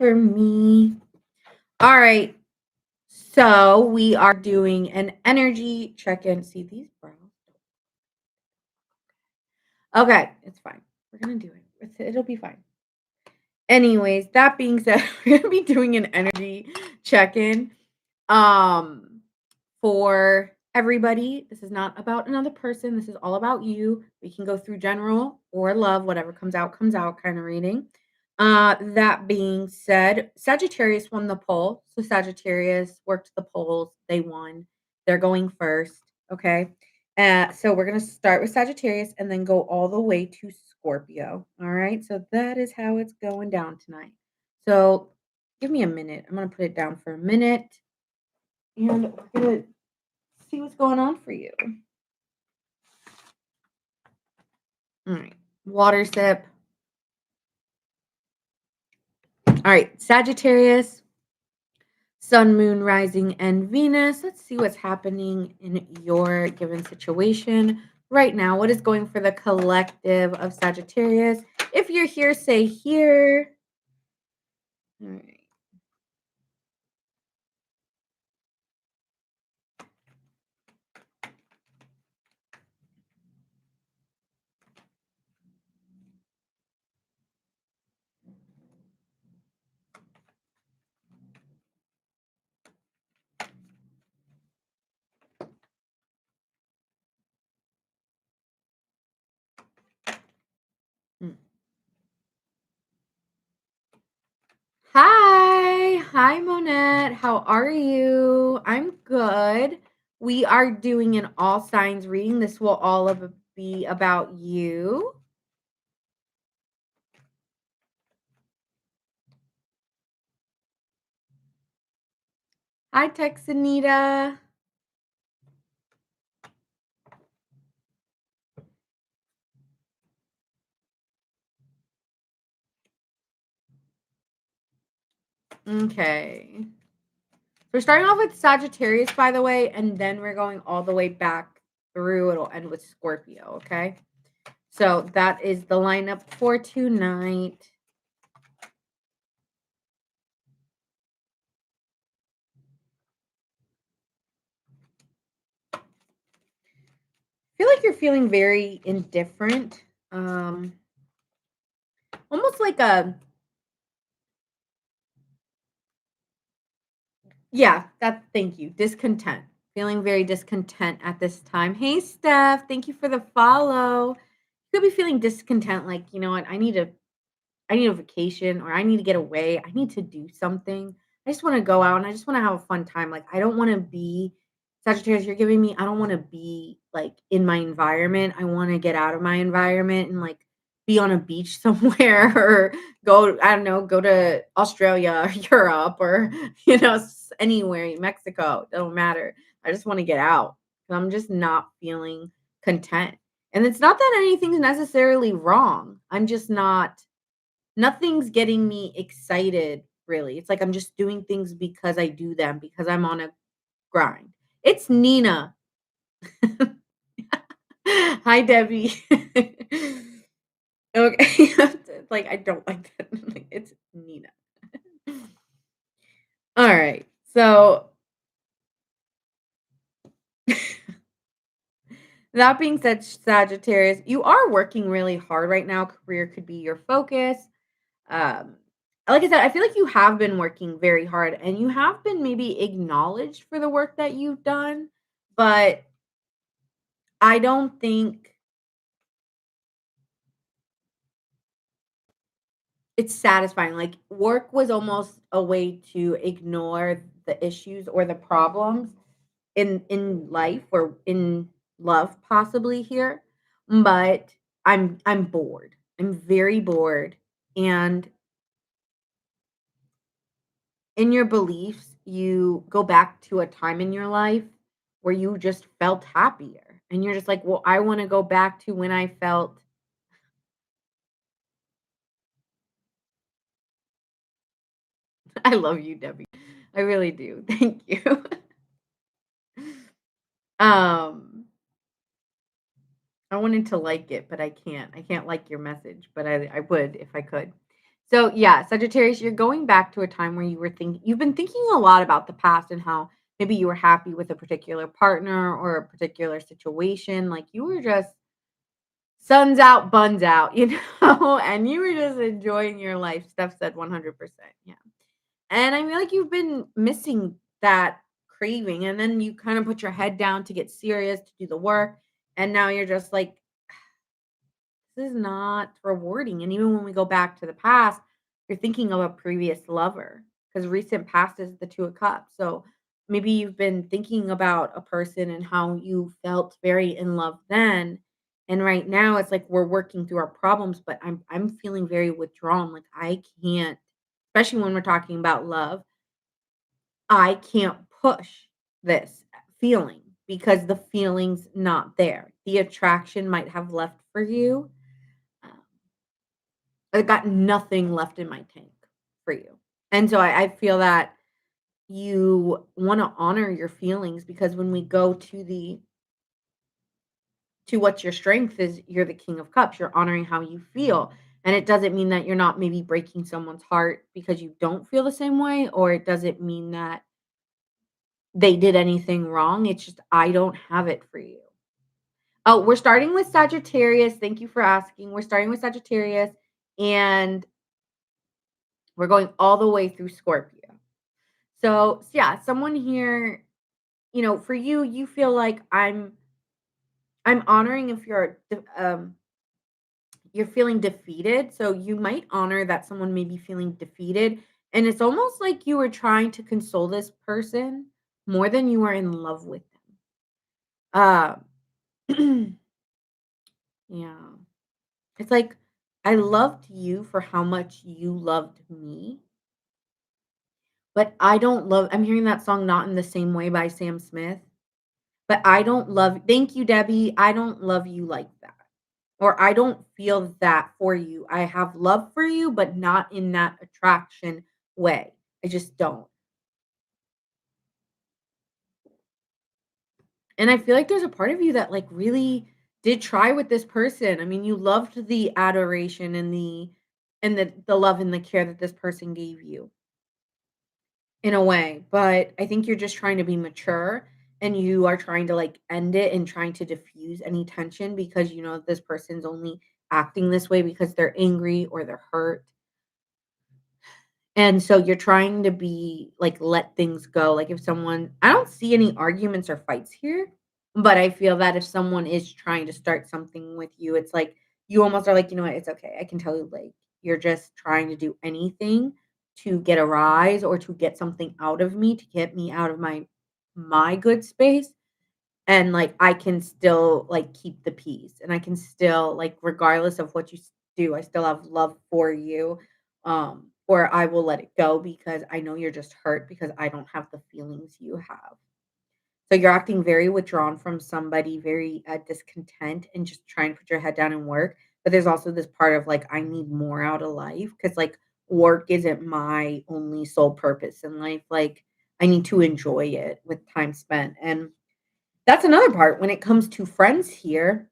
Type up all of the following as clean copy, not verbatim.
for me. All right. So we are doing an energy check-in. See these brows? Okay, it's fine. We're gonna do it. It'll be fine. Anyways, that being said, we're gonna be doing an energy check-in. Um, for everybody. This is not about another person. This is all about you. We can go through general or love, whatever comes out kind of reading. That being said, Sagittarius won the poll. So Sagittarius worked the polls. They won. They're going first. Okay. So we're gonna start with Sagittarius and then go all the way to Scorpio. All right. So that is how it's going down tonight. So give me a minute. I'm gonna put it down for a minute and we're gonna see what's going on for you. All right. Water sip. All right. Sagittarius, Sun, Moon, Rising, and Venus. Let's see what's happening in your given situation right now. What is going for the collective of Sagittarius? If you're here, say here. All right. Mm. Hi. Hi, Monette. How are you? I'm good. We are doing an all signs reading. This will be about you. Hi, Texanita. Okay. We're starting off with Sagittarius, by the way, and then we're going all the way back through. It'll end with Scorpio, okay? So that is the lineup for tonight. I feel like you're feeling very indifferent. Almost like thank you. Discontent. Feeling very discontent at this time. Hey Steph, thank you for the follow. You could be feeling discontent, like, you know what, I need a vacation or I need to get away. I need to do something. I just want to go out and I just want to have a fun time. Like, I don't want to be Sagittarius, you're giving me, I don't want to be like in my environment. I want to get out of my environment and like be on a beach somewhere or go, I don't know, go to Australia or Europe or, anywhere, Mexico. It don't matter. I just want to get out. I'm just not feeling content. And it's not that anything's necessarily wrong. I'm just not Nothing's getting me excited, really. It's like I'm just doing things because I do them, because I'm on a grind. It's Nina. Hi, Debbie. Okay. Like, I don't like that. Like, it's Nina. All right. So, that being said, Sagittarius, you are working really hard right now. Career could be your focus. Um, like I said, I feel like you have been working very hard and you have been maybe acknowledged for the work that you've done, but I don't think it's satisfying. Like, work was almost a way to ignore the issues or the problems in life or in love possibly here. But I'm bored. I'm very bored, and in your beliefs, you go back to a time in your life where you just felt happier. And you're just like, well, I want to go back to when I felt. I love you, Debbie. I really do. Thank you. um, I wanted to like it, but I can't. I can't like your message, but I would if I could. So, yeah, Sagittarius, you're going back to a time where you've been thinking a lot about the past and how maybe you were happy with a particular partner or a particular situation. Like you were just suns out, buns out, and you were just enjoying your life. Steph said 100%. Yeah. And I feel like you've been missing that craving. And then you kind of put your head down to get serious, to do the work. And now you're just like, this is not rewarding. And even when we go back to the past, you're thinking of a previous lover because recent past is the Two of Cups. So maybe you've been thinking about a person and how you felt very in love then. And right now it's like we're working through our problems, but I'm feeling very withdrawn. Like I can't, especially when we're talking about love, I can't push this feeling because the feeling's not there. The attraction might have left for you. um, I got nothing left in my tank for you. And so I feel that you want to honor your feelings because when we go to what your strength is, you're the King of Cups. You're honoring how you feel. And it doesn't mean that you're not maybe breaking someone's heart because you don't feel the same way, or it doesn't mean that they did anything wrong. It's just I don't have it for you. Oh, we're starting with Sagittarius. Thank you for asking. We're starting with Sagittarius and we're going all the way through Scorpio. So yeah, someone here, for you, you feel like I'm honoring if you're feeling defeated. So you might honor that someone may be feeling defeated. And it's almost like you were trying to console this person more than you are in love with them. Yeah. It's like I loved you for how much you loved me, but I'm hearing that song Not in the Same Way by Sam Smith. But I don't love thank you, Debbie. I don't love you like that. Or I don't feel that for you. I have love for you, but not in that attraction way. I just don't. And I feel like there's a part of you that like really did try with this person. I mean, you loved the adoration and the love and the care that this person gave you in a way, but I think you're just trying to be mature and you are trying to like end it and trying to diffuse any tension because you know this person's only acting this way because they're angry or they're hurt. And so you're trying to be like let things go. Like if someone I don't see any arguments or fights here, but I feel that if someone is trying to start something with you, it's like you almost are like, you know what, it's okay. I can tell you like you're just trying to do anything to get a rise or to get something out of me, to get me out of my good space. And like I can still like keep the peace and I can still like regardless of what do, I still have love for you. Or I will let it go because I know you're just hurt because I don't have the feelings you have. So you're acting very withdrawn from somebody, very discontent and just trying to put your head down and work. But there's also this part of like I need more out of life because like work isn't my only sole purpose in life. Like I need to enjoy it with time spent. And that's another part when it comes to friends here.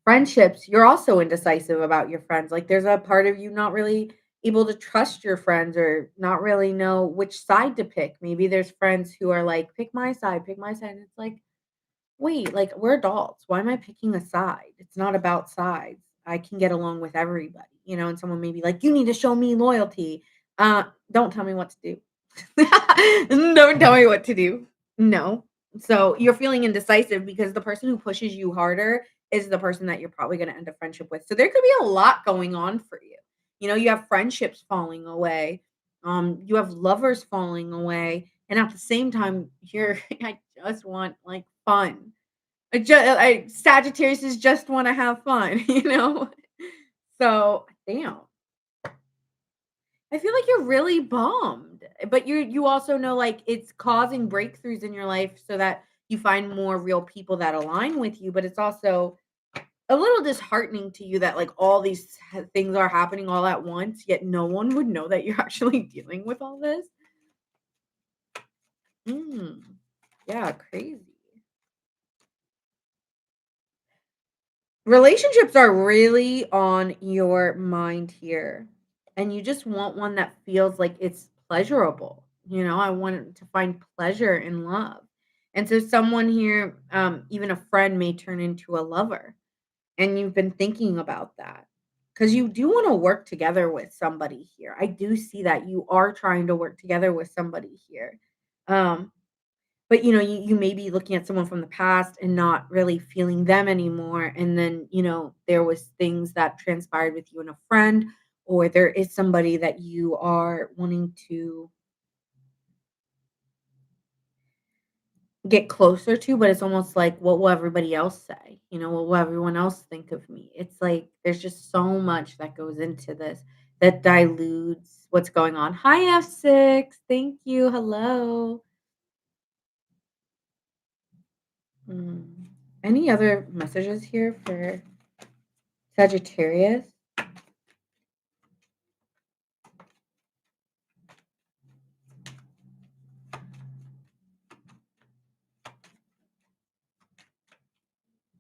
Friendships, you're also indecisive about your friends. Like there's a part of you not really able to trust your friends or not really know which side to pick. Maybe there's friends who are like, pick my side, pick my side. And it's like, wait, like we're adults. Why am I picking a side? It's not about sides. I can get along with everybody, and someone may be like, you need to show me loyalty. Don't tell me what to do. Don't tell me what to do. No. So you're feeling indecisive because the person who pushes you harder is the person that you're probably going to end a friendship with. So there could be a lot going on for you. You have friendships falling away. You have lovers falling away, and at the same time, you're I just want like fun. Sagittarius is just want to have fun. So damn. I feel like you're really bummed, but you also know, like, it's causing breakthroughs in your life so that you find more real people that align with you, but it's also a little disheartening to you that, like, all these things are happening all at once, yet no one would know that you're actually dealing with all this. Mm, yeah, crazy. Relationships are really on your mind here. and you just want one that feels like it's pleasurable. I want to find pleasure in love. And so someone here, even a friend may turn into a lover. And you've been thinking about that because you do want to work together with somebody here. I do see that you are trying to work together with somebody here. Um, but you may be looking at someone from the past and not really feeling them anymore. And then, there was things that transpired with you and a friend, or there is somebody that you are wanting to get closer to, but it's almost like, what will everybody else say? What will everyone else think of me? It's like there's just so much that goes into this that dilutes what's going on. Hi, F6. Thank you. Hello. Mm. Any other messages here for Sagittarius?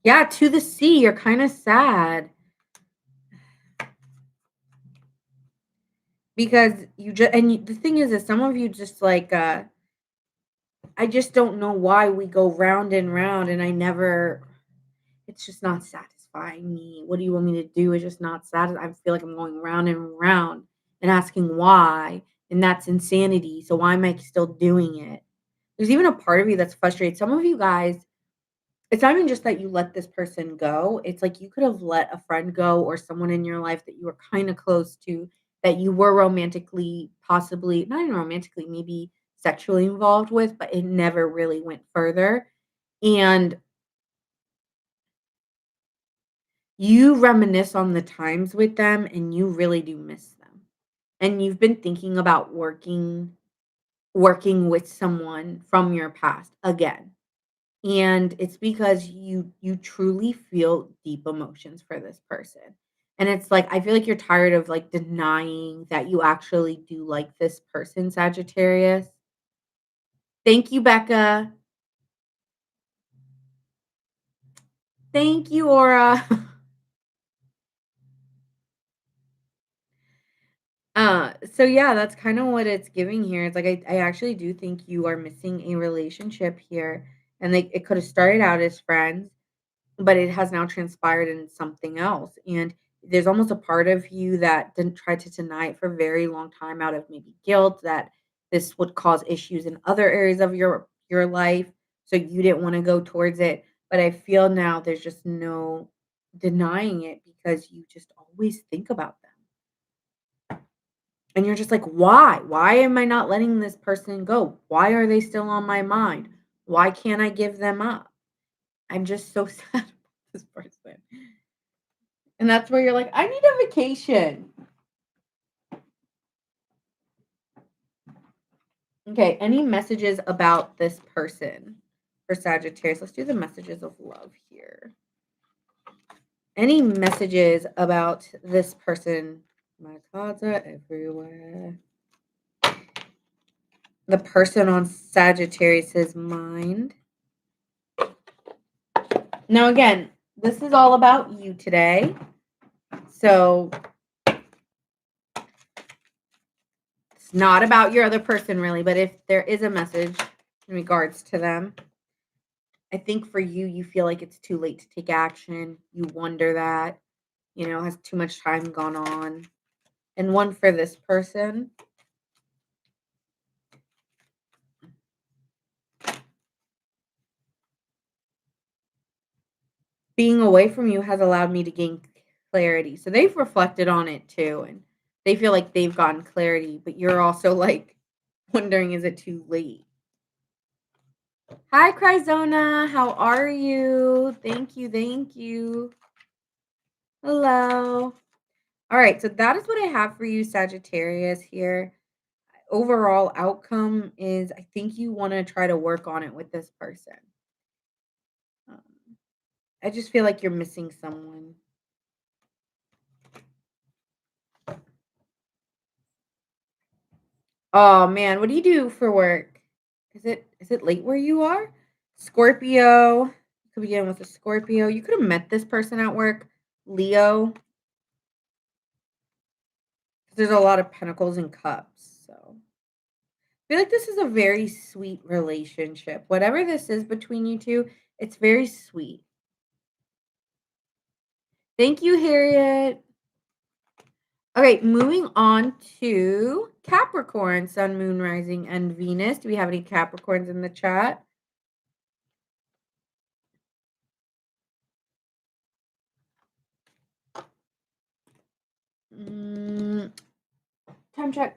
Yeah, to the sea. You're kind of sad because the thing is some of you just like, I just don't know why we go round and round and it's just not satisfying me. What do you want me to do? It's just not satisfying. I feel like I'm going round and round and asking why, and that's insanity. So why am I still doing it? There's even a part of you that's frustrated. Some of you guys, it's not even just that you let this person go. It's like you could have let a friend go or someone in your life that you were kind of close to, that you were romantically, possibly not even romantically, maybe sexually involved with, but it never really went further. And you reminisce on the times with them and you really do miss them. And you've been thinking about working with someone from your past again. And it's because you truly feel deep emotions for this person. And it's like I feel like you're tired of like denying that you actually do like this person, Sagittarius. Thank you, Becca. Thank you, Aura. So yeah, that's kind of what it's giving here. It's like I actually do think you are missing a relationship here. And like it could have started out as friends, but it has now transpired in something else. And there's almost a part of you that didn't try to deny it for a very long time out of maybe guilt that this would cause issues in other areas of your life. So you didn't want to go towards it. But I feel now there's just no denying it because you just always think about them. And you're just like, "Why? Why am I not letting this person go? Why are they still on my mind? Why can't I give them up? I'm just so sad about this person." And that's where you're like, "I need a vacation." Okay, any messages about this person for Sagittarius? Let's do the messages of love here. Any messages about this person? My cards are everywhere. The person on Sagittarius's mind. Now, again, this is all about you today. So it's not about your other person, really. But if there is a message in regards to them, I think for you, you feel like it's too late to take action. You wonder that, has too much time gone on. And one for this person. Being away from you has allowed me to gain clarity. So they've reflected on it too. And they feel like they've gotten clarity, but you're also like wondering, is it too late? Hi, Cryzona. How are you? Thank you. Thank you. Hello. All right. So that is what I have for you, Sagittarius, here. Overall outcome is I think you want to try to work on it with this person. Um, I just feel like you're missing someone. Oh man, what do you do for work? Is it late where you are? Scorpio. You could begin with a Scorpio. You could have met this person at work. Leo. There's a lot of pentacles and cups, so I feel like this is a very sweet relationship. Whatever this is between you 2, it's very sweet. Thank you, Harriet. Okay, moving on to Capricorn, Sun, Moon, Rising, and Venus. Do we have any Capricorns in the chat? Mm, time check.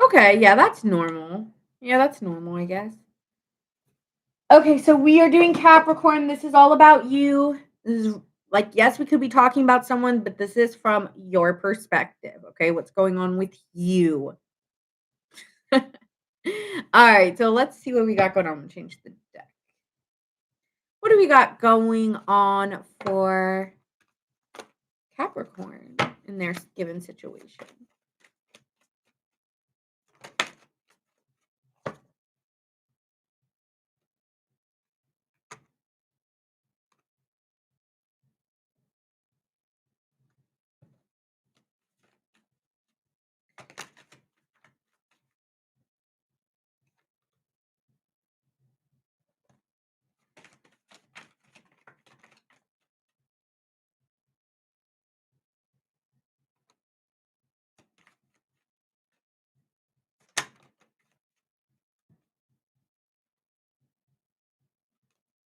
Okay, yeah, that's normal. Yeah, that's normal, I guess. Okay, so we are doing Capricorn. This is all about you. This is like, yes, we could be talking about someone, but this is from your perspective. Okay, what's going on with you? All right, so let's see what we got going on. I'm gonna change the deck. What do we got going on for Capricorn in their given situation?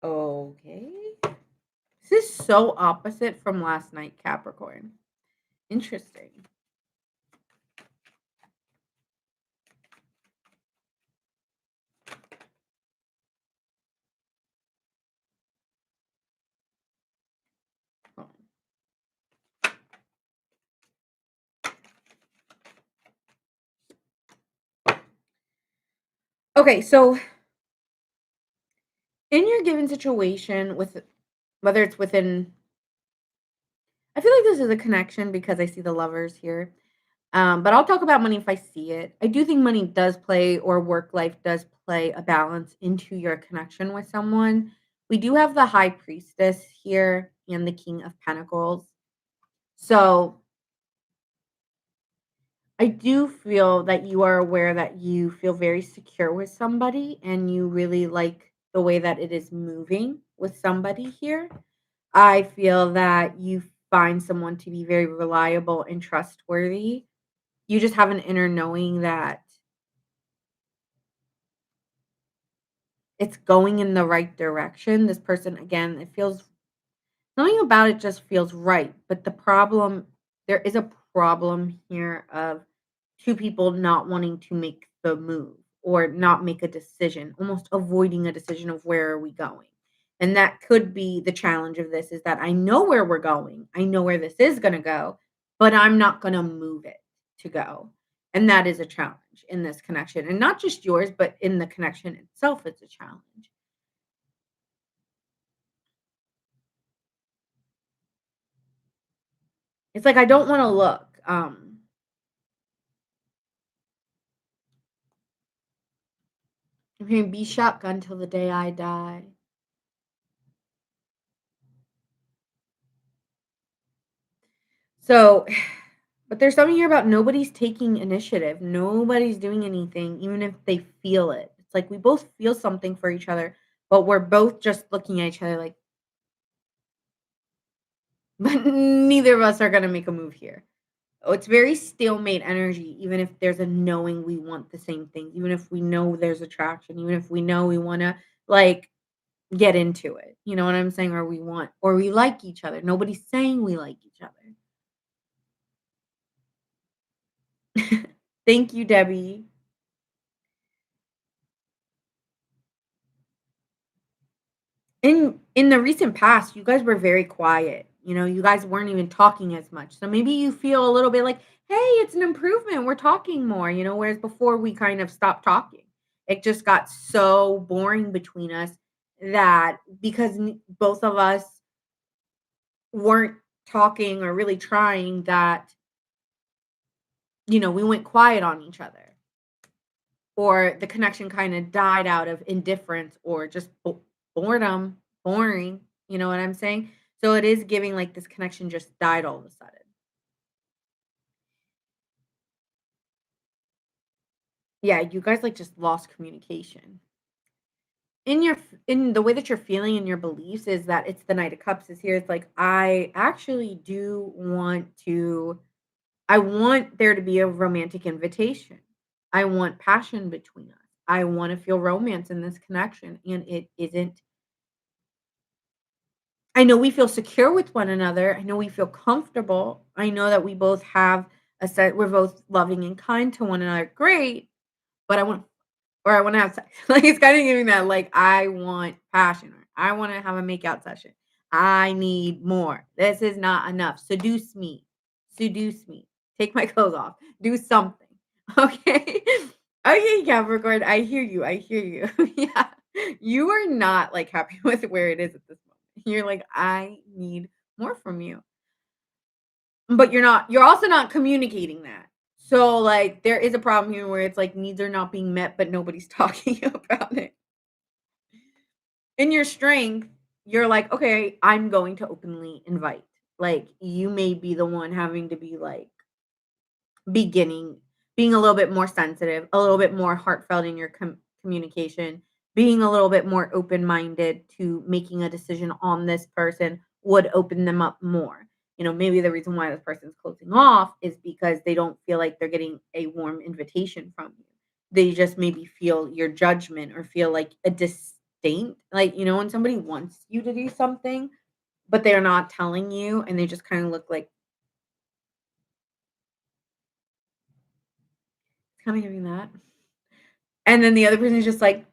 Okay. This is so opposite from last night, Capricorn. Interesting. Okay, so in your given situation, with whether it's within, I feel like this is a connection because I see the lovers here. But I'll talk about money if I see it. I do think money does play, or work life does play a balance into your connection with someone. We do have the high priestess here and the king of pentacles. So I do feel that you are aware that you feel very secure with somebody and you really like the way that it is moving with somebody here. I feel that you find someone to be very reliable and trustworthy. You just have an inner knowing that it's going in the right direction. This person, again, it feels, something about it just feels right. But there is a problem here of two people not wanting to make the move or not make a decision, almost avoiding a decision of where are we going. And that could be the challenge of this, is that I know where we're going. I know where this is going to go, but I'm not going to move it to go. And that is a challenge in this connection. And not just yours, but in the connection itself, it's a challenge. It's like I don't want to look. I'm hearing be shotgun till the day I die. So, but there's something here about nobody's taking initiative. Nobody's doing anything, even if they feel it. It's like we both feel something for each other, but we're both just looking at each other like, but neither of us are going to make a move here. Oh, it's very stalemate energy, even if there's a knowing we want the same things, even if we know there's attraction, even if we know we want to like get into it. You know what I'm saying? Or we like each other. Nobody's saying we like each other. Thank you, Debbie. In the recent past, you guys were very quiet. You know, you guys weren't even talking as much. So maybe you feel a little bit like, "Hey, it's an improvement. We're talking more," whereas before we kind of stopped talking. It just got so boring between us that because both of us weren't talking or really trying, that we went quiet on each other, or the connection kind of died out of indifference or just boredom, boring. You know what I'm saying? So it is giving like this connection just died all of a sudden. Yeah, you guys like just lost communication. In the way that you're feeling in your beliefs is that it's the Knight of Cups is here. It's like I actually do want to I want there to be a romantic invitation. I want passion between us. I want to feel romance in this connection, and it isn't. I know we feel secure with one another. I know we feel comfortable. I know that we both have a set. We're both loving and kind to one another. Great, but I wanna have sex. Like, it's kinda giving that, like, I want passion, or I wanna have a makeout session. I need more. This is not enough. Seduce me. Seduce me. Take my clothes off. Do something. Okay? Okay, Capricorn, I hear you, I hear you. Yeah. You are not, like, happy with where it is at this moment. You're like, "I need more from you." But you're also not communicating that. So, like, there is a problem here where it's like needs are not being met, but nobody's talking about it. In your strength, you're like, "Okay, I'm going to openly invite." Like, you may be the one having to be, like, beginning being a little bit more sensitive, a little bit more heartfelt in your communication, being a little bit more open-minded to making a decision on this person would open them up more. Maybe the reason why this person's closing off is because they don't feel like they're getting a warm invitation from you. They just maybe feel your judgment or feel like a disdain. Like, when somebody wants you to do something, but they're not telling you and they just kind of look like kind of giving that. And then the other person is just like,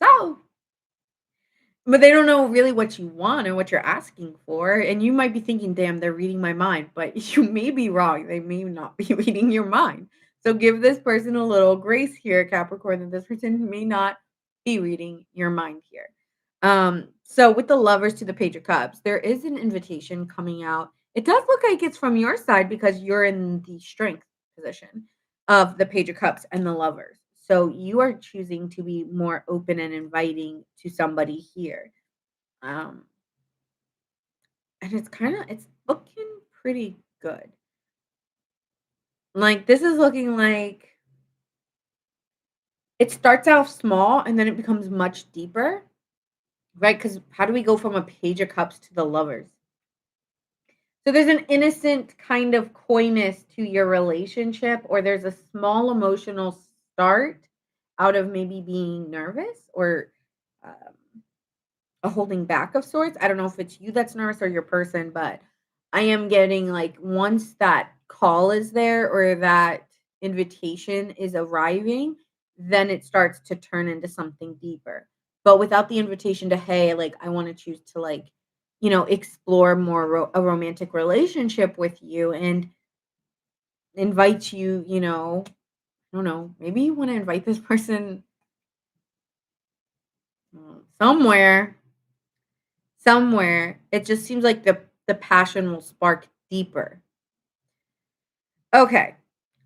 so, but they don't know really what you want or what you're asking for. And you might be thinking, damn, they're reading my mind, but you may be wrong. They may not be reading your mind. So give this person a little grace here, Capricorn, that this person may not be reading your mind here. So with the lovers to the Page of Cups, there is an invitation coming out. It does look like it's from your side because you're in the strength position of the Page of Cups and the lovers. So you are choosing to be more open and inviting to somebody here. Um, and it's looking pretty good. Like this is looking like it starts out small and then it becomes much deeper, right? Because how do we go from a Page of Cups to the lovers? So there's an innocent kind of coyness to your relationship, or there's a small emotional start out of maybe being nervous or um, a holding back of sorts. I don't know if it's you that's nervous or your person, but I am getting like once that call is there or that invitation is arriving, then it starts to turn into something deeper. But without the invitation to, hey, like I want to choose to like, explore more a romantic relationship with you and invite you, I don't know, maybe you want to invite this person somewhere. Somewhere, it just seems like the passion will spark deeper. Okay.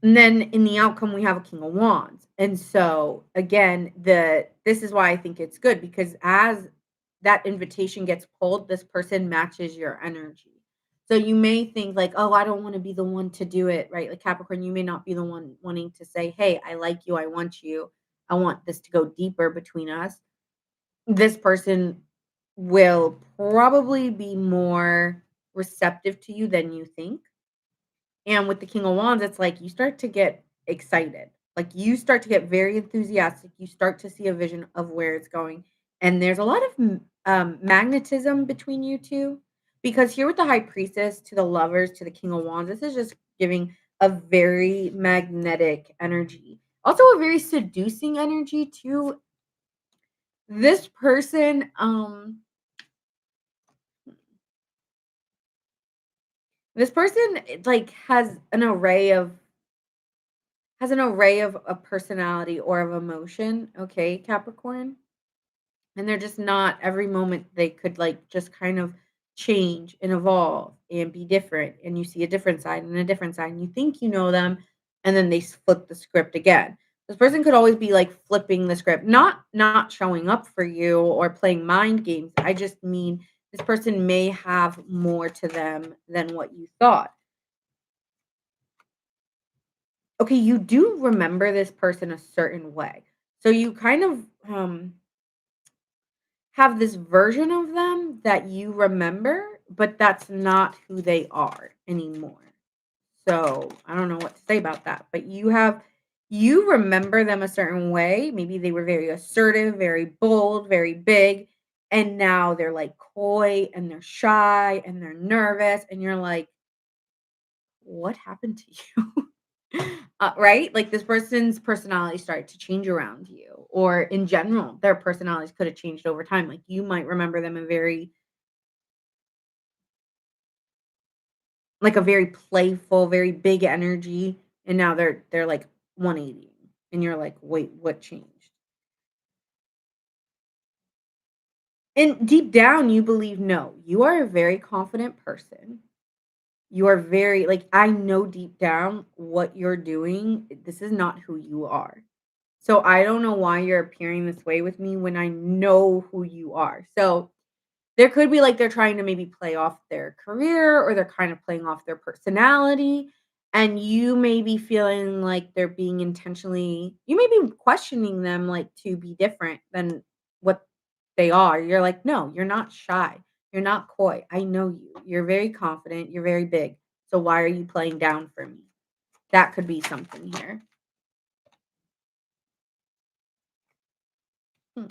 And then in the outcome, we have a King of Wands. And so again, this is why I think it's good because as that invitation gets pulled, this person matches your energy. So you may think like, oh, I don't want to be the one to do it, right? Like Capricorn, you may not be the one wanting to say, hey, I like you, I want you, I want this to go deeper between us. This person will probably be more receptive to you than you think. And with the King of Wands, it's like you start to get excited. Like you start to get very enthusiastic. You start to see a vision of where it's going. And there's a lot of magnetism between you two. Because here with the High Priestess to the lovers to the King of Wands, this is just giving a very magnetic energy. Also, a very seducing energy too. This person, like has an array of a personality or of emotion, okay, Capricorn? And they're just not every moment they could like just kind of change and evolve and be different, and you see a different side and a different side, and you think you know them, and then they flip the script again. This person could always be like flipping the script, not showing up for you or playing mind games. I just mean this person may have more to them than what you thought. Okay, you do remember this person a certain way. So you kind of have this version of them that you remember, but that's not who they are anymore. So, I don't know what to say about that, but you remember them a certain way. Maybe they were very assertive, very bold, very big, and now they're like coy and they're shy and they're nervous and you're like, "What happened to you?" Right? Like this person's personality started to change around you, or in general, their personalities could have changed over time. Like you might remember them a very like a very playful, very big energy, and now they're like 180, and you're like, "Wait, what changed?" And deep down, you believe, "No, you are a very confident person. You are very like I know deep down what you're doing. This is not who you are. So I don't know why you're appearing this way with me when I know who you are." So there could be like they're trying to maybe play off their career or they're kind of playing off their personality. And you may be feeling like they're being intentionally, you may be questioning them like to be different than what they are. You're like, no, you're not shy. You're not coy. I know you. You're very confident. You're very big. So why are you playing down for me? That could be something here. Hmm.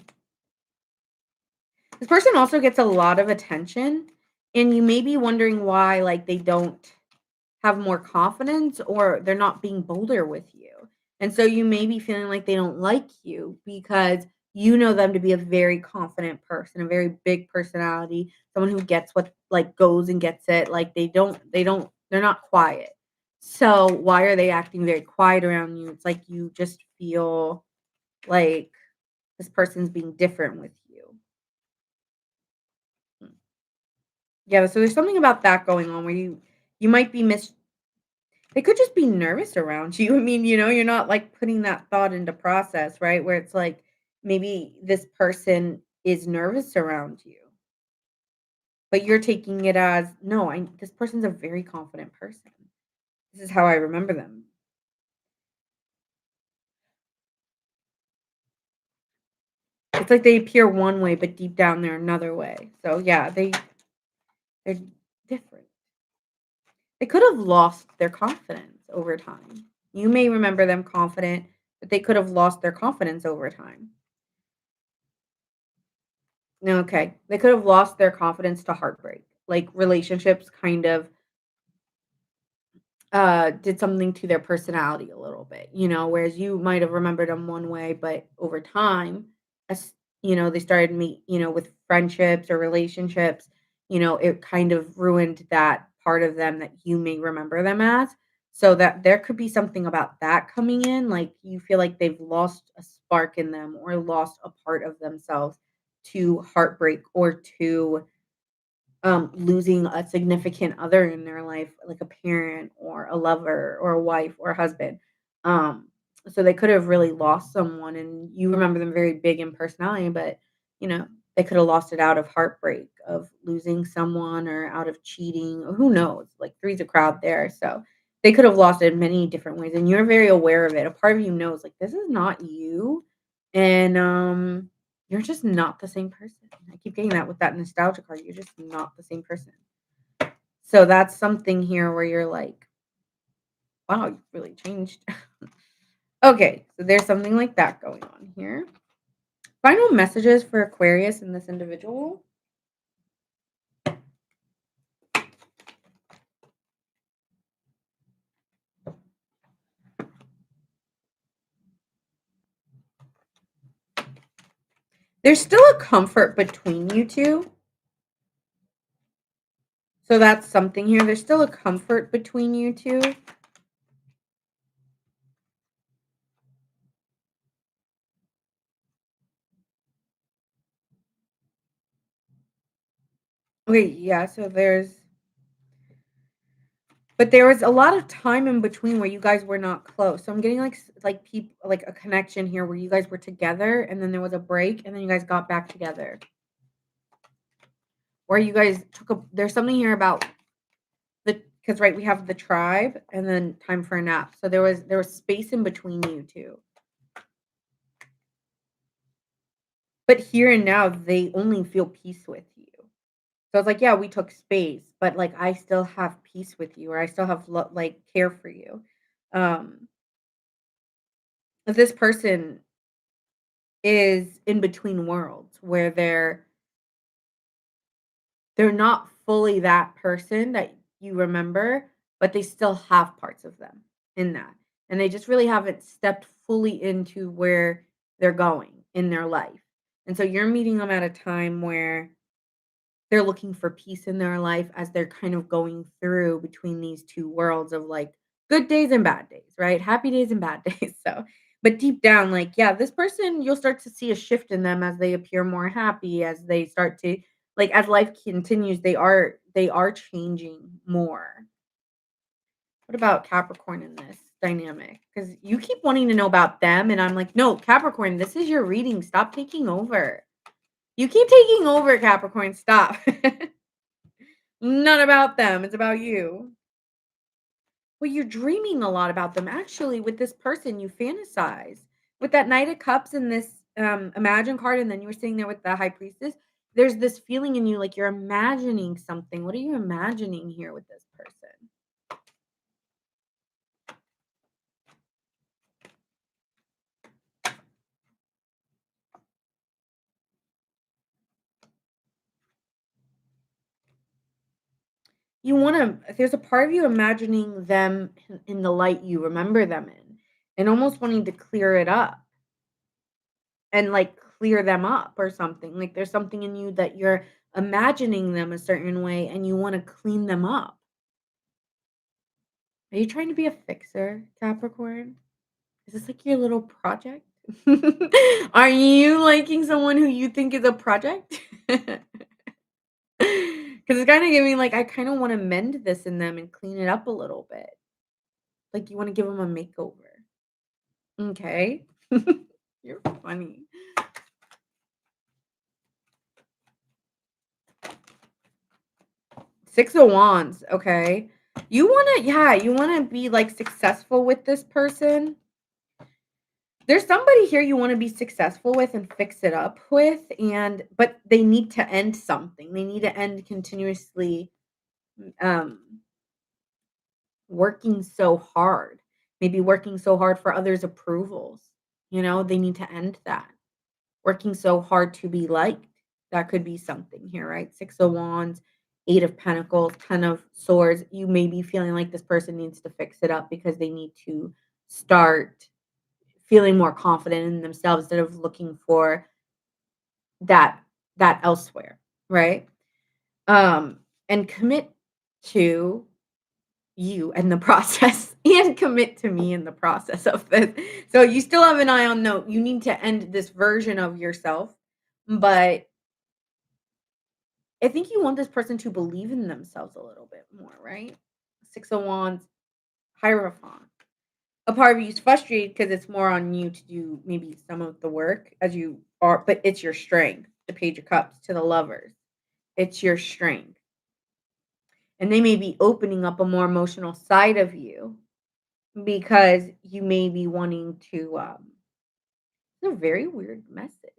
This person also gets a lot of attention, and you may be wondering why, like, they don't have more confidence or they're not being bolder with you. And so you may be feeling like they don't like you because you know them to be a very confident person, a very big personality, someone who gets what like goes and gets it. Like they're not quiet. So why are they acting very quiet around you? It's like you just feel like this person's being different with you. Hmm. Yeah, so there's something about that going on where you might be they could just be nervous around you. I mean, you're not like putting that thought into process, right? Where it's like maybe this person is nervous around you, but you're taking it as no, this person's a very confident person. This is how I remember them. It's like they appear one way, but deep down they're another way. So yeah, they're different. They could have lost their confidence over time. You may remember them confident, but they could have lost their confidence over time. No, okay. They could have lost their confidence to heartbreak. Like relationships kind of did something to their personality a little bit, whereas you might have remembered them one way, but over time, as they started meet, with friendships or relationships, it kind of ruined that part of them that you may remember them as. So that there could be something about that coming in, like you feel like they've lost a spark in them or lost a part of themselves to heartbreak or to losing a significant other in their life, like a parent or a lover or a wife or a husband. Um, so they could have really lost someone, and you remember them very big in personality, but you know they could have lost it out of heartbreak, of losing someone, or out of cheating, or who knows? Like three's a crowd there, so they could have lost it in many different ways, and you're very aware of it. A part of you knows, like this is not you, and you're just not the same person. I keep getting that with that nostalgia card. You're just not the same person. So that's something here where you're like, wow, you've really changed. Okay, so there's something like that going on here. Final messages for Aquarius and this individual. There's still a comfort between you two. So that's something here. There's still a comfort between you two. Okay, yeah, so there's But there was a lot of time in between where you guys were not close. So I'm getting like people like a connection here where you guys were together and then there was a break and then you guys got back together. Or you guys took a there's something here about because right we have the tribe and then time for a nap. So there was space in between you two. But here and now they only feel peace with you. So it's like, yeah, we took space, but like I still have peace with you or I still have like care for you. Um this person is in between worlds where they're not fully that person that you remember, but they still have parts of them in that. And they just really haven't stepped fully into where they're going in their life. And so you're meeting them at a time where they're looking for peace in their life as they're kind of going through between these two worlds of like good days and bad days, right? Happy days and bad days. So, but deep down, like, yeah, this person, you'll start to see a shift in them as they appear more happy, as they start to like as life continues, they are changing more. What about Capricorn in this dynamic? Because you keep wanting to know about them, and I'm like, no, Capricorn, this is your reading. Stop taking over. You keep taking over, Capricorn. Stop. Not about them, it's about you. Well, you're dreaming a lot about them. Actually, with this person, you fantasize. With that Knight of Cups and this Imagine card, and then you were sitting there with the High Priestess, there's this feeling in you like you're imagining something. What are you imagining here with this person? You wanna there's a part of you imagining them in the light you remember them in, and almost wanting to clear it up. And, like, clear them up or something, like, there's something in you that you're imagining them a certain way and you wanna clean them up. Are you trying to be a fixer, Capricorn? Is this, like, your little project? Are you liking someone who you think is a project? Because it's kinda giving, like, I kinda wanna mend this in them and clean it up a little bit. Like, you wanna give them a makeover. Okay. You're funny. 6 of Wands, okay. You wanna be, like, successful with this person. There's somebody here you wanna be successful with and fix it up with, and but they need to end something. They need to end continuously, um, working so hard. Maybe working so hard for others' approvals, they need to end that. Working so hard to be liked. That could be something here, right? 6 of Wands, 8 of Pentacles, 10 of Swords. You may be feeling like this person needs to fix it up because they need to start feeling more confident in themselves instead of looking for that elsewhere, right? And commit to you and the process and commit to me in the process of this. So you still have an eye on no, you need to end this version of yourself, but I think you want this person to believe in themselves a little bit more, right? 6 of Wands, Hierophant. A part of you is frustrated because it's more on you to do maybe some of the work as you are, but it's your strength. The Page of Cups to the lovers. It's your strength. And they may be opening up a more emotional side of you because you may be wanting to it's a very weird message.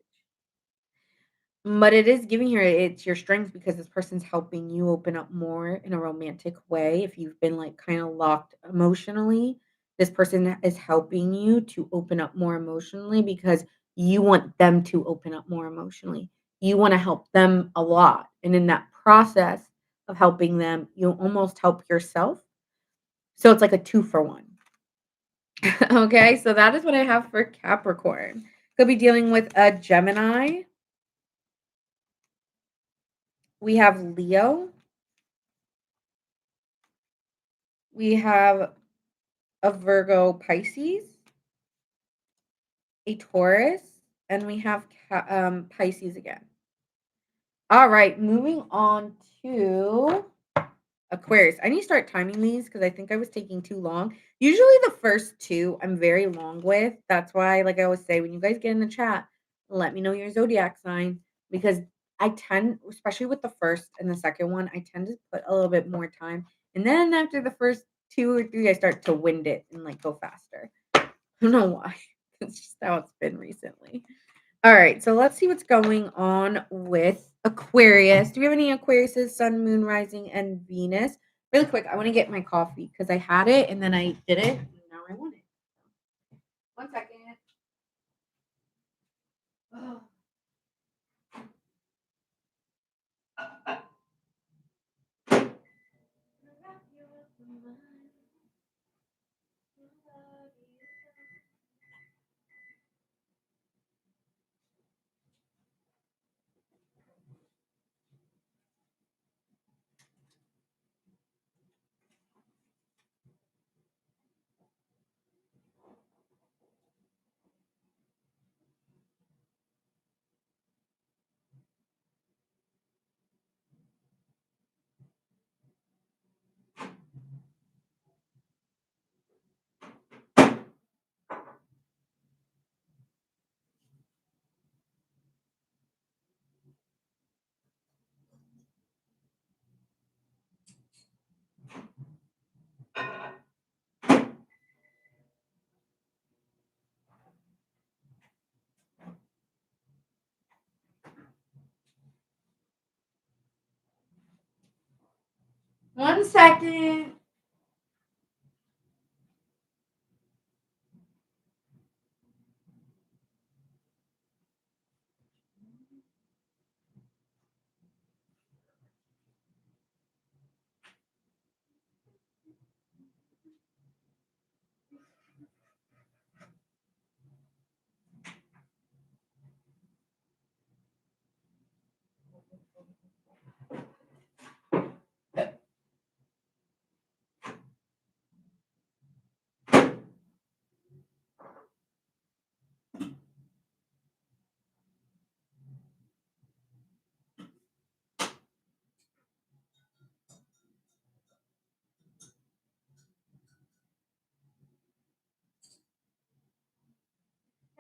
But it is giving here it's your strength because this person's helping you open up more in a romantic way. If you've been like kind of locked emotionally, this person is helping you to open up more emotionally because you want them to open up more emotionally. You want to help them a lot. And in that process of helping them, you almost help yourself. So it's like a two for one. Okay, so that is what I have for Capricorn. Could be dealing with a Gemini. We have Leo. We have a Virgo Pisces, a Taurus, and we have Pisces again. All right, moving on to Aquarius. I need to start timing these because I think I was taking too long. Usually the first 2 I'm very long with. That's why, like I always say, when you guys get in the chat, let me know your zodiac sign because I tend, especially with the first and the second one, I tend to put a little bit more time. And then after the first 2 or 3, I start to wind it and like go faster. I don't know why. It's just how it's been recently. All right, so let's see what's going on with Aquarius. Do we have any Aquariuses, Sun, Moon, Rising, and Venus? Really quick, I want to get my coffee because I had it and then I did it. And now I want it. 1 second. Oh. One second.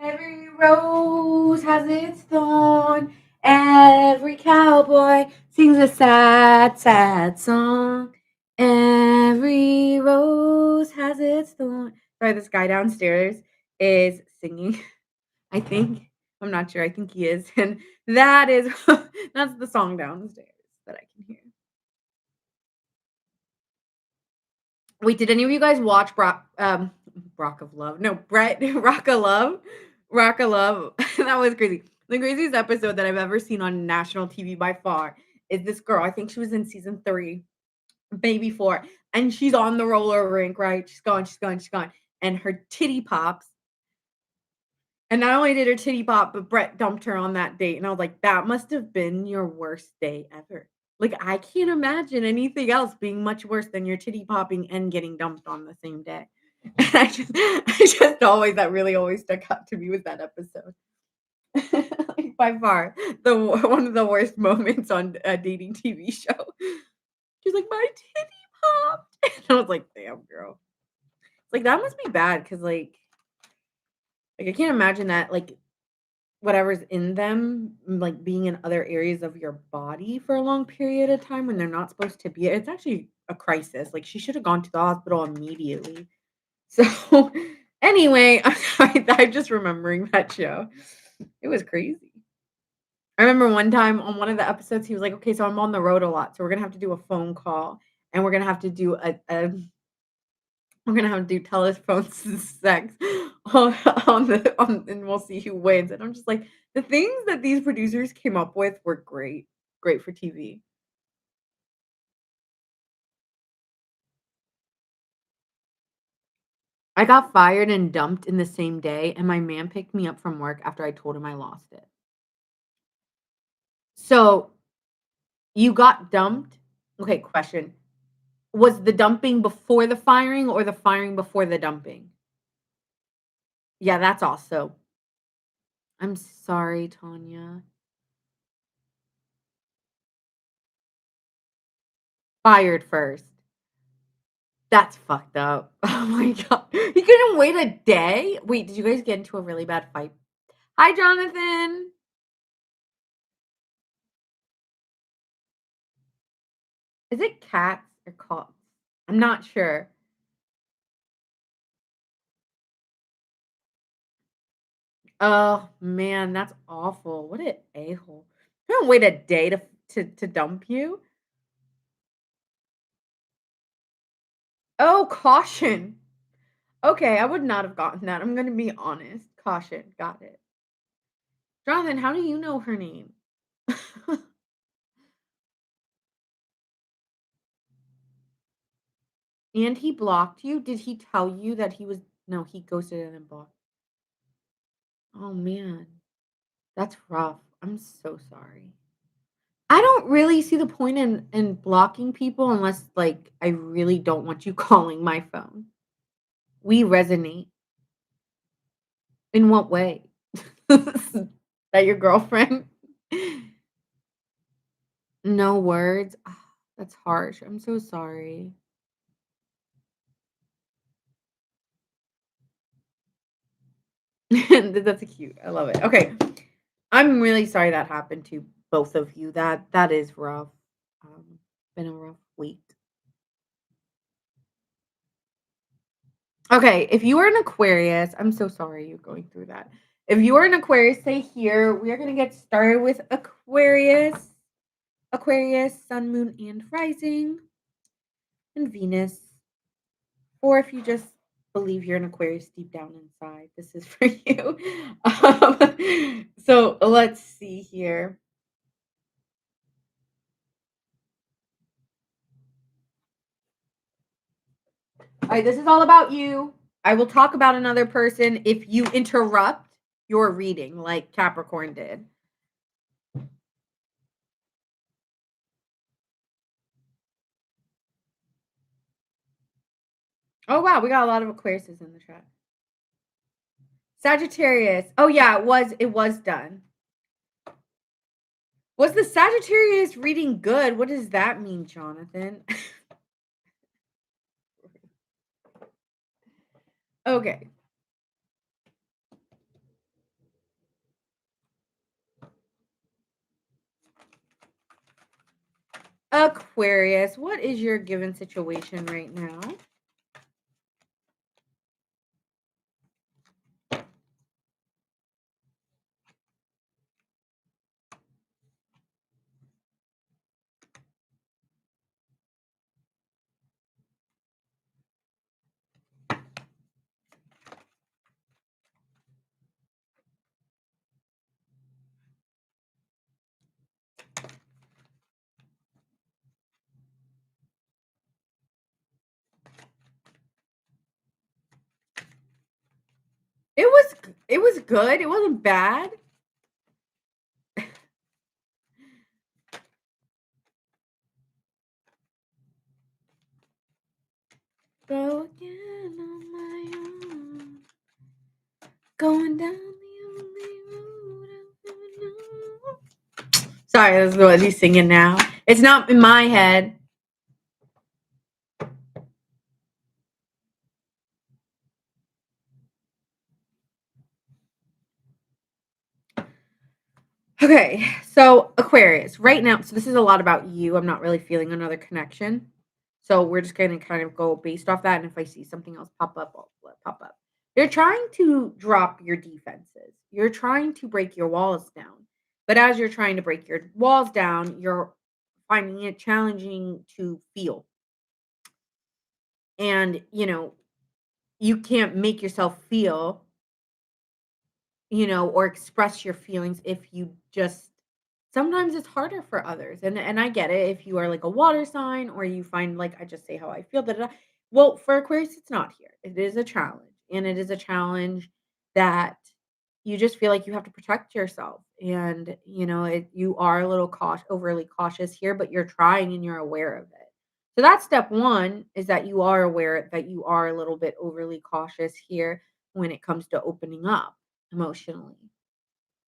Every rose has its thorn. Every cowboy sings a sad, sad song. Every rose has its thorn. Sorry, this guy downstairs is singing. I think. I'm not sure. I think he is. And that is that's the song downstairs that I can hear. Wait, did any of you guys watch Rock of Love? No, Brett Rock of Love? Rock of Love. That was crazy. The craziest episode that I've ever seen on national TV by far is this girl. I think she was in season 3, maybe 4, and she's on the roller rink, right? She's gone, she's gone, she's gone, and her titty pops. And not only did her titty pop, but Brett dumped her on that date, and I was like, "That must have been your worst day ever." Like, I can't imagine anything else being much worse than your titty popping and getting dumped on the same day. And I just always that really always stuck out to me with that episode. Like, by far, one of the worst moments on a dating TV show. She's like, "My titty popped." And I was like, "Damn, girl." Like, that must be bad because I can't imagine that, like, whatever's in them, like, being in other areas of your body for a long period of time when they're not supposed to be it's actually a crisis, like, she shoulda gone to the hospital immediately. So, anyway, I'm sorry, I'm just remembering that show. It was crazy. I remember one time on one of the episodes, he was like, "Okay, so I'm on the road a lot, so we're gonna have to do a phone call, and we're gonna have to do a we're gonna have to do telephone sex on and we'll see who wins." And I'm just like, the things that these producers came up with were great, great for TV. I got fired and dumped in the same day, and my man picked me up from work after I told him I lost it. So, you got dumped? Okay, question. Was the dumping before the firing or the firing before the dumping? Yeah, that's also I'm sorry, Tanya. Fired first. That's fucked up. Oh my god. He couldn't wait a day? Wait, did you guys get into a really bad fight? Hi, Jonathan. Is it cats or cats? I'm not sure. Oh, man, that's awful. What an a-hole. Couldn't wait a day to dump you? Oh, caution. Okay, I would not have gotten that. I'm gonna be honest. Caution, got it. Jonathan, how do you know her name? And he blocked you? Did he tell you that he was no, he ghosted and then blocked. Oh, man. That's rough. I'm so sorry. I don't really see the point in blocking people unless, like, I really don't want you calling my phone. We resonate. In what way? That your girlfriend? No words? Ah, that's harsh. I'm so sorry. That's cute. I love it. Okay. I'm really sorry that happened to both of you. That is rough. Been a rough week. Okay, if you are an Aquarius, I'm so sorry you're going through that. If you are an Aquarius, stay here. We are going to get started with Aquarius. Aquarius, Sun, Moon, and Rising, and Venus. Or if you just believe you're an Aquarius deep down inside, this is for you. So let's see here. All right, this is all about you. I will talk about another person if you interrupt your reading, like Capricorn did. Oh wow, we got a lot of Aquariuses in the chat. Sagittarius. Oh yeah, it was done. Was the Sagittarius reading good? What does that mean, Jonathan? Okay. Aquarius, what is your given situation right now? It was good. It wasn't bad. Go again on my own. Going down the only road I've ever known. Sorry, this is what he's singing now. It's not in my head. Okay, so Aquarius, right now, so this is a lot about you. I'm not really feeling another connection. So we're just gonna kind of go based off that. And if I see something else pop up, I'll let it pop up. You're trying to drop your defenses. You're trying to break your walls down. But as you're trying to break your walls down, you're finding it challenging to feel. And, you can't make yourself feel, or express your feelings if you just sometimes it's harder for others. And I get it if you are like a water sign or you find like I just say how I feel. Da, da, da. Well, for Aquarius, it's not here. It is a challenge. And it is a challenge that you just feel like you have to protect yourself. And you are a little overly cautious here, but you're trying and you're aware of it. So that's step one is that you are aware that you are a little bit overly cautious here when it comes to opening up emotionally.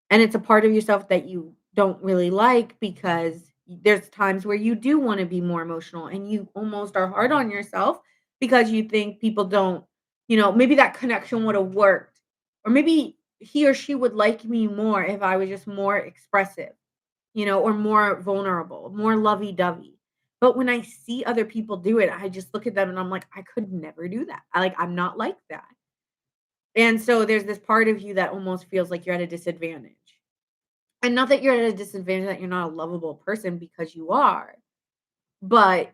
And it's a part of yourself that you don't really like because There's times where you do wanna be more emotional and you almost are hard on yourself because you think people don't, maybe that connection would've worked, or maybe he or she would like me more if I was just more expressive, or more vulnerable, more lovey-dovey. But when I see other people do it, I just look at them and I'm like, "I could never do that." I'm not like that. And so there's this part of you that almost feels like you're at a disadvantage. And not that you're at a disadvantage, that you're not a lovable person, because you are, but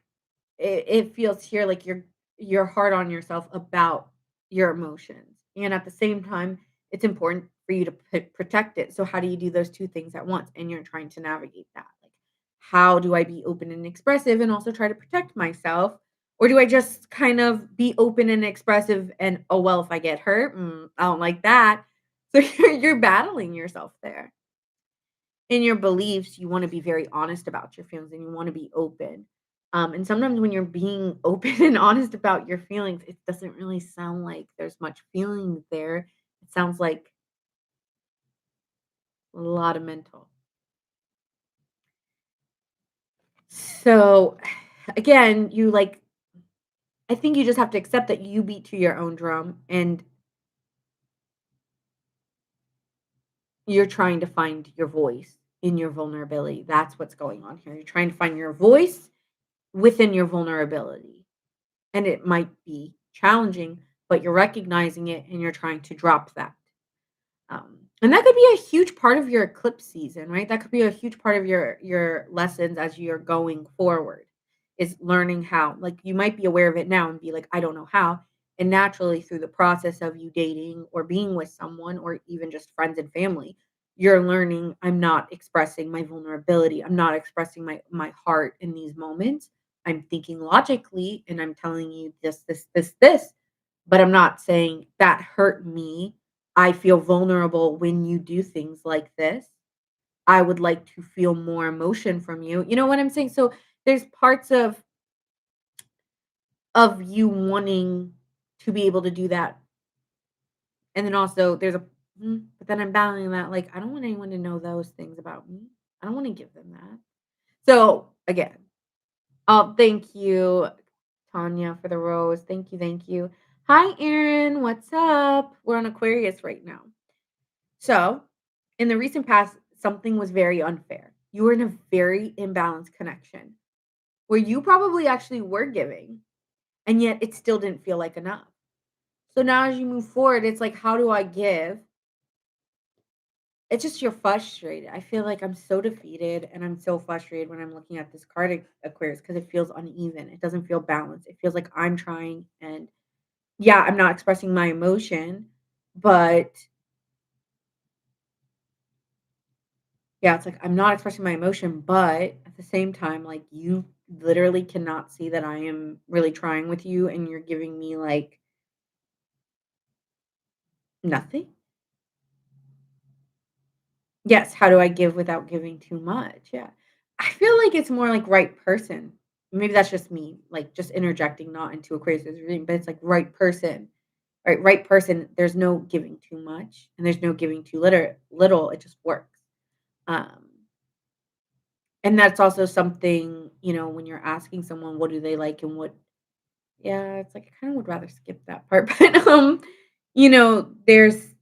it feels here like you're hard on yourself about your emotions. And at the same time, it's important for you to protect it. So how do you do those two things at once? And you're trying to navigate that. Like, how do I be open and expressive and also try to protect myself? Or do I just kind of be open and expressive and, oh well, if I get hurt, I don't like that. So you're battling yourself there. In your beliefs, you wanna be very honest about your feelings and you wanna be open. And sometimes when you're being open and honest about your feelings, it doesn't really sound like there's much feeling there. It sounds like a lot of mental. So, again, I think you just have to accept that you beat to your own drum and you're trying to find your voice in your vulnerability. That's what's going on here. You're trying to find your voice within your vulnerability. And it might be challenging, but you're recognizing it and you're trying to drop that. And that could be a huge part of your eclipse season, right? That could be a huge part of your lessons as you're going forward, is learning how. Like, you might be aware of it now and be like, I don't know how. And naturally, through the process of you dating or being with someone or even just friends and family, you're learning, I'm not expressing my vulnerability. I'm not expressing my heart in these moments. I'm thinking logically and I'm telling you this, but I'm not saying that hurt me. I feel vulnerable when you do things like this. I would like to feel more emotion from you. You know what I'm saying? So there's parts of you wanting to be able to do that. And then also there's but then I'm battling that, like, I don't want anyone to know those things about me. I don't want to give them that. So again, thank you, Tanya, for the rose. Thank you, thank you. Hi, Aaron. What's up? We're on Aquarius right now. So, in the recent past, something was very unfair. You were in a very imbalanced connection where you probably actually were giving, and yet it still didn't feel like enough. So now, as you move forward, it's like, how do I give? It's just you're frustrated. I feel like I'm so defeated and I'm so frustrated when I'm looking at this card, Aquarius, because it feels uneven. It doesn't feel balanced. It feels like I'm trying, and yeah, I'm not expressing my emotion, but yeah, it's like I'm not expressing my emotion, but at the same time, like, you literally cannot see that I am really trying with you and you're giving me like nothing. Yes, how do I give without giving too much? Yeah. I feel like it's more like right person. Maybe that's just me, like, just interjecting not into Aquarius reading, but it's like right person. Right person, there's no giving too much and there's no giving too little. It just works. Um and that's also something, when you're asking someone what do they like and what. Yeah, it's like I kinda would rather skip that part, but, there's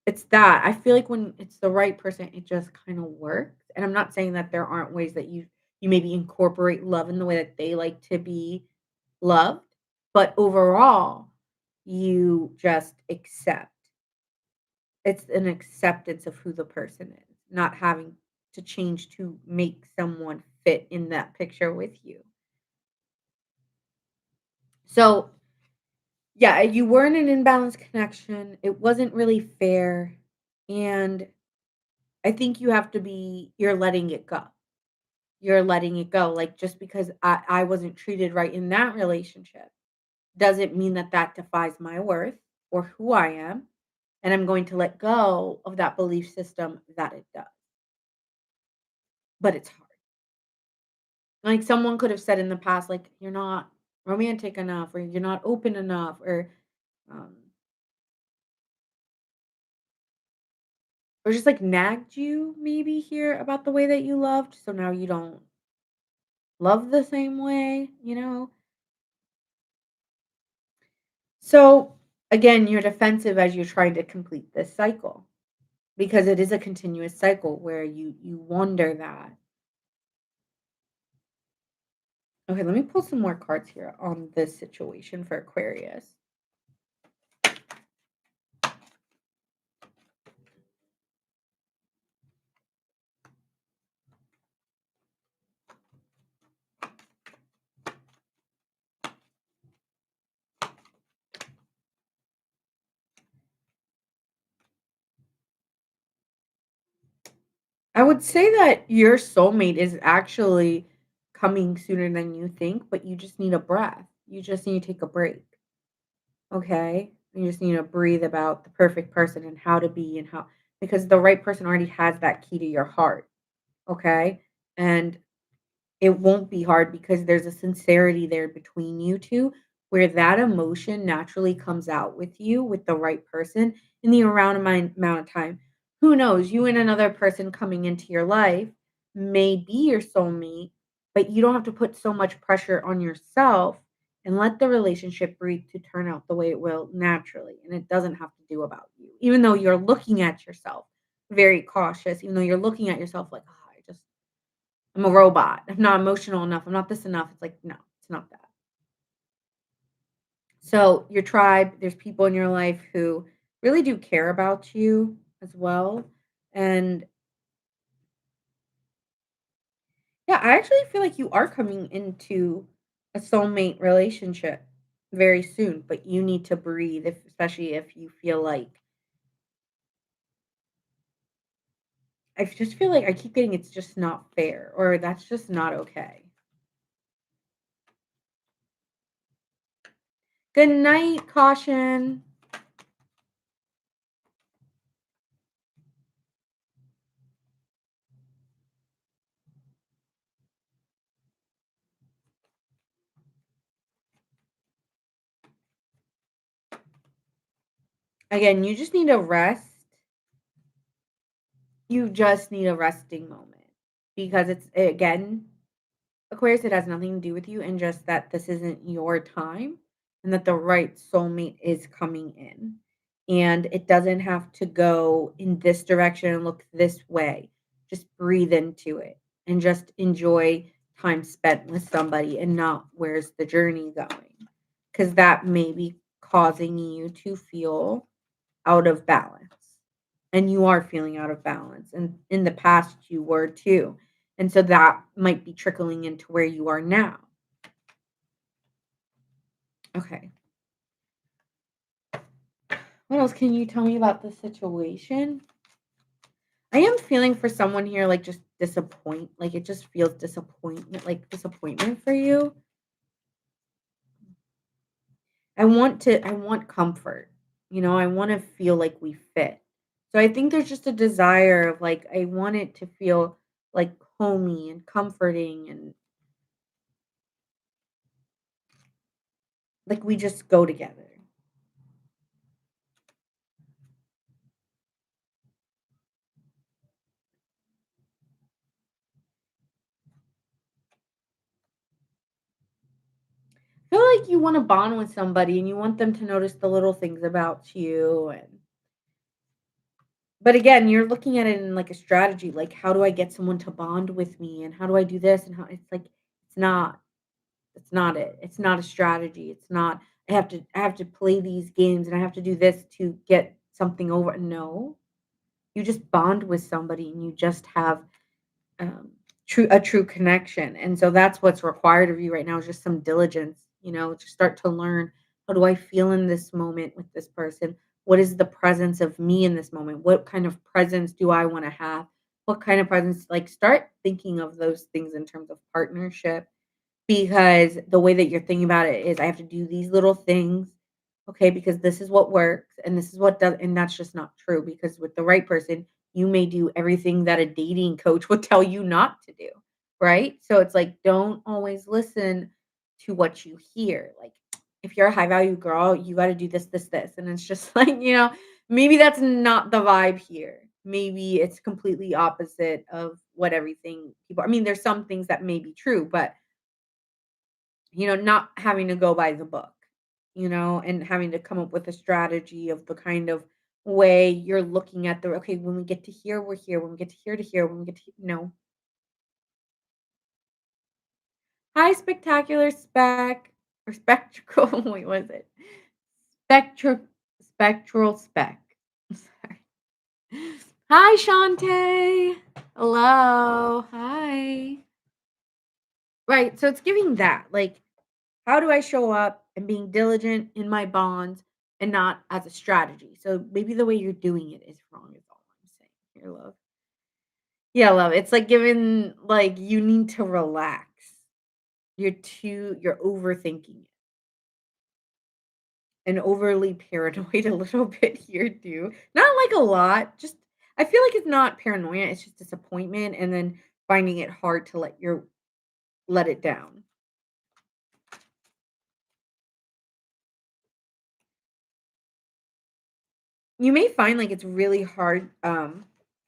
it's that. I feel like when it's the right person, it just kinda works, and I'm not saying that there aren't ways that you maybe incorporate love in the way that they like to be loved, but overall, you just accept. It's an acceptance of who the person is, not having to change to make someone fit in that picture with you. So, yeah, you were in an imbalanced connection. It wasn't really fair. And I think you're letting it go. You're letting it go. Like, just because I wasn't treated right in that relationship doesn't mean that that defies my worth or who I am. And I'm going to let go of that belief system that it does. But it's hard. Like, someone could have said in the past, like, you're not romantic enough or you're not open enough or, um, or just like nagged you maybe here about the way that you loved, so now you don't love the same way, you know? So again, you're defensive as you're trying to complete this cycle because it is a continuous cycle where you wonder that. Okay, let me pull some more cards here on this situation for Aquarius. I would say that your soulmate is actually coming sooner than you think, but you just need a breath. You just need to take a break. Okay? You just need to breathe about the perfect person and how to be and how, because the right person already has that key to your heart. Okay? And it won't be hard because there's a sincerity there between you 2 where that emotion naturally comes out with you with the right person in the around amount of time. Who knows? You and another person coming into your life may be your soulmate, but you don't have to put so much pressure on yourself and let the relationship breathe to turn out the way it will naturally. And it doesn't have to do about you. Even though you're looking at yourself very cautious, even though you're looking at yourself like, oh, I'm a robot. I'm not emotional enough. I'm not this enough. It's like, no, it's not that. So, your tribe, there's people in your life who really do care about you as well. And yeah, I actually feel like you are coming into a soulmate relationship very soon, but you need to breathe, if, especially if you feel like, I just feel like I keep getting it's just not fair or that's just not okay. Good night, caution. Again, you just need to rest. You just need a resting moment because it's again, Aquarius, it has nothing to do with you and just that this isn't your time and that the right soulmate is coming in. And it doesn't have to go in this direction and look this way. Just breathe into it and just enjoy time spent with somebody and not where's the journey going. Because that may be causing you to feel out of balance. And you are feeling out of balance. And in the past, you were too. And so that might be trickling into where you are now. Okay. What else can you tell me about the situation? I am feeling for someone here like just like it just feels disappointment for you. I want comfort. You know, I want to feel like we fit. So I think there's just a desire of like I want it to feel like homey and comforting and like we just go together. I feel like you want to bond with somebody and you want them to notice the little things about you and but again, you're looking at it in like a strategy, like how do I get someone to bond with me and how do I do this and how it's like it's not it's not it. It's not a strategy. It's not I have to play these games and I have to do this to get something over. No. You just bond with somebody and you just have um, a true connection. And so that's what's required of you right now is just some diligence, you know, to start to learn how do I feel in this moment with this person? What is the presence of me in this moment? What kind of presence do I want to have? What kind of presence? Like, start thinking of those things in terms of partnership because the way that you're thinking about it is I have to do these little things, okay, because this is what works and this is what does and that's just not true because with the right person, you may do everything that a dating coach would tell you not to do, right? So it's like don't always listen to what you hear. Like if you're a high value girl, you got to do this, this, this. And it's just like, maybe that's not the vibe here. maybe it's completely opposite of what everything people I mean, there's some things that may be true, but, not having to go by the book, and having to come up with a strategy of the kind of way you're looking at the okay, when we get to here, we're here. When we get to here to here, when we get to Hi, spectacular or spectacle. Wait, what is it? Spectral spectral spec. Sorry. Hi, Shantae. Hello. Hi. Right. So it's giving that. Like, how do I show up and being diligent in my bonds and not as a strategy? So maybe the way you're doing it is wrong, is all I'm saying. Here, love. Yeah, love. It's like giving like you need to relax. You're overthinking it and overly paranoid a little bit here too. Not like a lot, just I feel like it's not paranoia, it's just disappointment and then finding it hard to let it down. You may find like it's really hard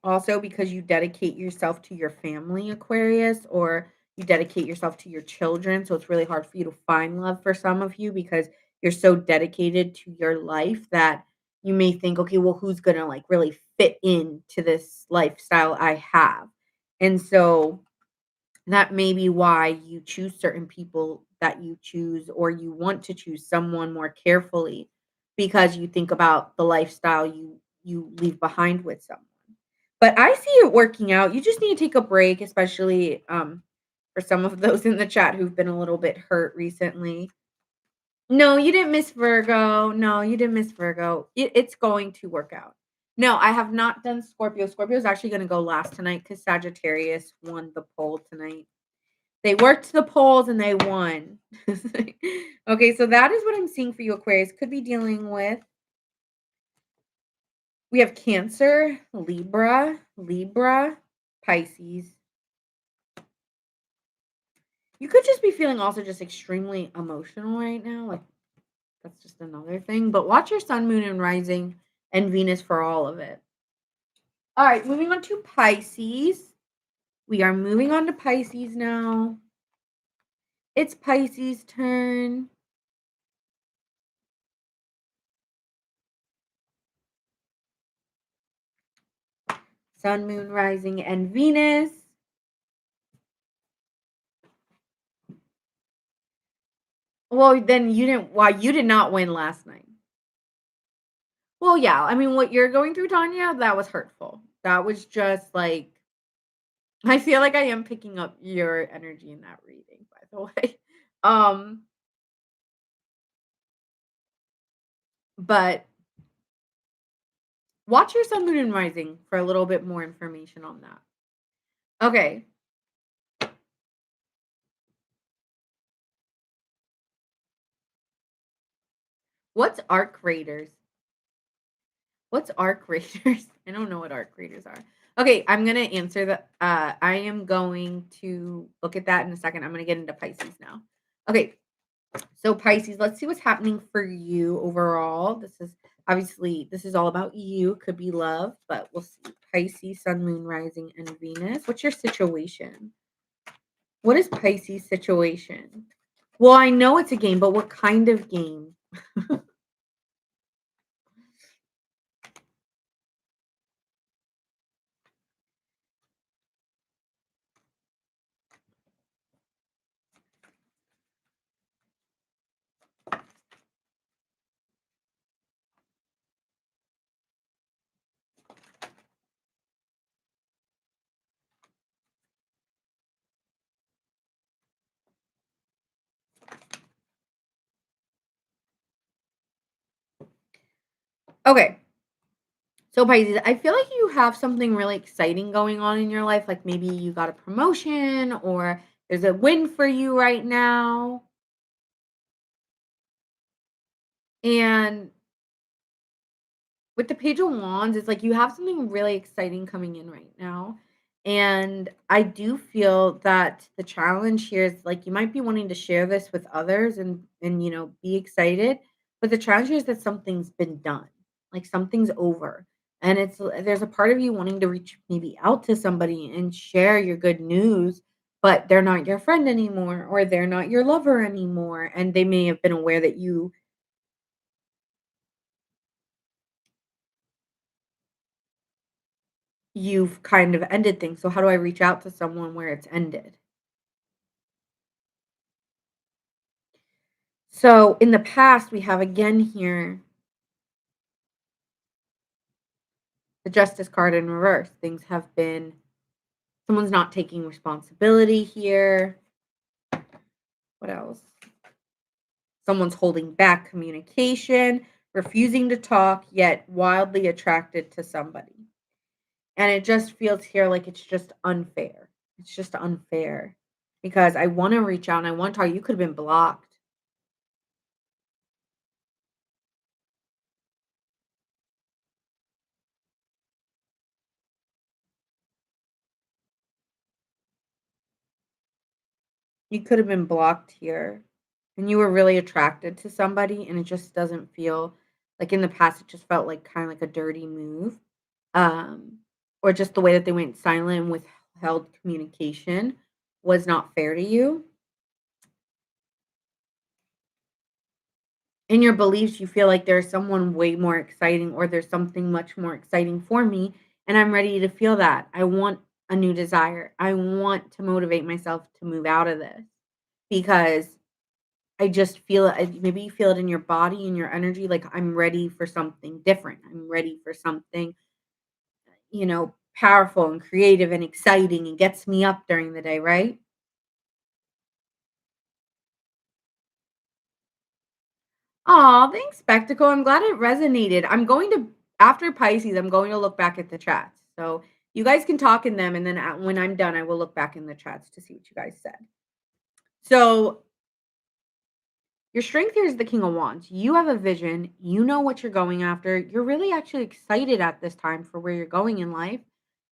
also because you dedicate yourself to your family, Aquarius, or you dedicate yourself to your children, so it's really hard for you to find love for some of you because you're so dedicated to your life that you may think, okay, well, who's gonna like really fit into this lifestyle I have? And so that may be why you choose certain people that you choose, or you want to choose someone more carefully because you think about the lifestyle you leave behind with someone. But I see it working out. You just need to take a break, especially for some of those in the chat who've been a little bit hurt recently. No, you didn't miss Virgo. No, you didn't miss Virgo. It's going to work out. No, I have not done Scorpio. Scorpio is actually going to go last tonight because Sagittarius won the poll tonight. They worked the polls and they won. Okay, so that is what I'm seeing for you, Aquarius. Could be dealing with. We have Cancer, Libra, Pisces. You could just be feeling also just extremely emotional right now. Like that's just another thing. But watch your sun, moon, and rising and Venus for all of it. All right, moving on to Pisces. We are moving on to Pisces now. It's Pisces' turn. Sun, moon, rising, and Venus. Well, then you did not win last night. Well, yeah, I mean, what you're going through, Tanya, that was hurtful. That was just like I feel like I am picking up your energy in that reading, by the way. Um, but watch your sun, moon, and rising for a little bit more information on that. Okay. What's arc raiders? What's arc raiders? I don't know what arc raiders are. Okay, I'm gonna answer the I am going to look at that in a second. I'm gonna get into Pisces now. Okay, so Pisces, let's see what's happening for you overall. This is all about you. Could be love, but we'll see. Pisces, Sun, Moon, Rising, and Venus. What's your situation? What is Pisces' situation? Well, I know it's a game, but what kind of game? Okay. So Pisces, I feel like you have something really exciting going on in your life. Like maybe you got a promotion or there's a win for you right now. And with the Page of Wands, it's like you have something really exciting coming in right now. And I do feel that the challenge here is like you might be wanting to share this with others and be excited, but the challenge here is that something's been done. Like something's over. And there's a part of you wanting to reach maybe out to somebody and share your good news, but they're not your friend anymore or they're not your lover anymore, and they may have been aware that you've kind of ended things. So how do I reach out to someone where it's ended? So in the past, we have again here the justice card in reverse. Things have been someone's not taking responsibility here. What else? Someone's holding back communication, refusing to talk, yet wildly attracted to somebody. And it just feels here like it's just unfair. It's just unfair because I want to reach out and I want to talk. You could have been blocked. You could have been blocked here. And you were really attracted to somebody and it just doesn't feel like in the past it just felt like kind of like a dirty move. Um or just the way that they went silent and withheld communication was not fair to you. In your beliefs, you feel like there's someone way more exciting or there's something much more exciting for me, and I'm ready to feel that. I want a new desire. I want to motivate myself to move out of this because I just feel it. Maybe you feel it in your body and your energy. Like I'm ready for something different. I'm ready for something, powerful and creative and exciting and gets me up during the day, right? Aw, thanks, Spectacle. I'm glad it resonated. I'm going to after Pisces, I'm going to look back at the chats. So you guys can talk in them, and then when I'm done, I will look back in the chats to see what you guys said. So your strength here is the King of Wands. You have a vision. You know what you're going after. You're really actually excited at this time for where you're going in life.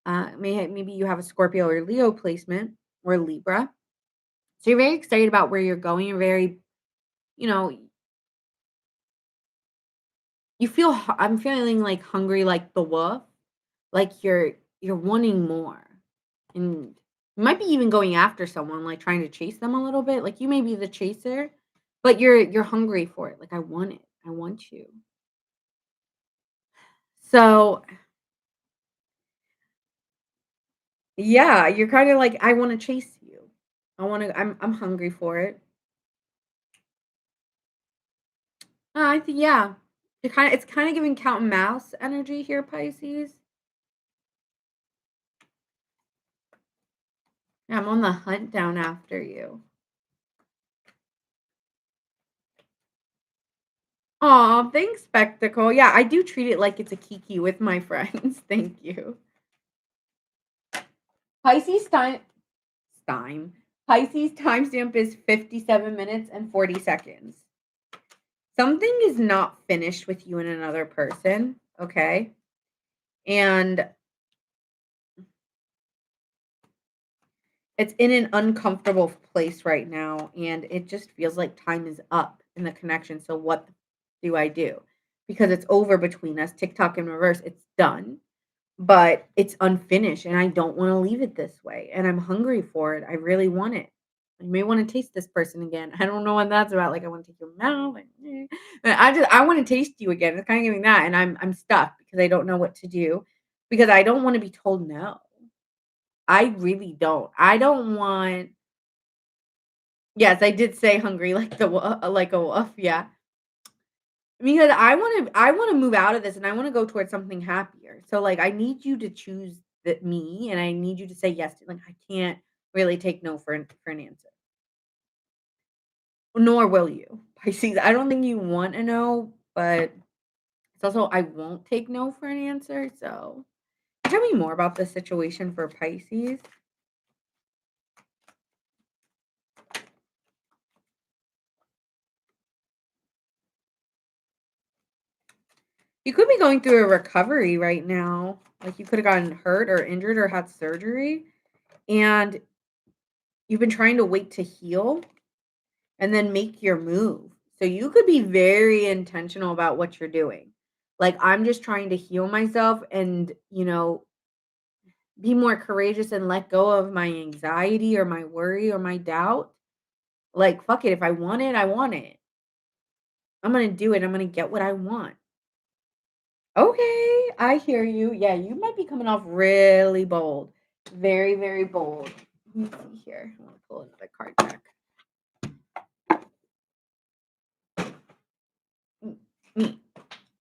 Maybe you have a Scorpio or Leo placement or Libra. So you're very excited about where you're going. You're very, you know, I'm feeling like hungry like the wolf. Like you're wanting more. And you might be even going after someone, like trying to chase them a little bit. Like you may be the chaser, but you're hungry for it. Like I want it. I want you. So yeah, you're kind of like, I want to chase you. I'm hungry for it. I think yeah. It's kind of giving Count Mouse energy here, Pisces. Yeah, I'm on the hunt down after you. Aw, thanks, Spectacle. Yeah, I do treat it like it's a kiki with my friends. Thank you. Pisces time. Pisces timestamp is 57 minutes and 40 seconds. Something is not finished with you and another person, okay? And it's in an uncomfortable place right now, and it just feels like time is up in the connection. So what do I do? Because it's over between us, TikTok in reverse, it's done. But it's unfinished, and I don't wanna leave it this way, and I'm hungry for it, I really want it. I may wanna taste this person again. I don't know what that's about, like, I wanna take your mouth, like, but I wanna taste you again, it's kinda giving that, and I'm stuck because I don't know what to do, because I don't wanna be told no. I really don't. I don't want Yes, I did say hungry like a wolf, yeah. Because I wanna move out of this and I wanna go towards something happier. So, like, I need you to choose me and I need you to say yes like, I can't really take no for an answer. Nor will you. Pisces, I don't think you want a no, but it's also I won't take no for an answer, so tell me more about the situation for Pisces. You could be going through a recovery right now. Like, you coulda gotten hurt or injured or had surgery, and you've been trying to wait to heal and then make your move. So you could be very intentional about what you're doing. Like, I'm just trying to heal myself and, be more courageous and let go of my anxiety or my worry or my doubt. Like, fuck it. If I want it, I want it. I'm gonna do it. I'm gonna get what I want. Okay, I hear you. Yeah, you might be coming off really bold. Very, very bold. Let me see here. I want to pull another card back. Me.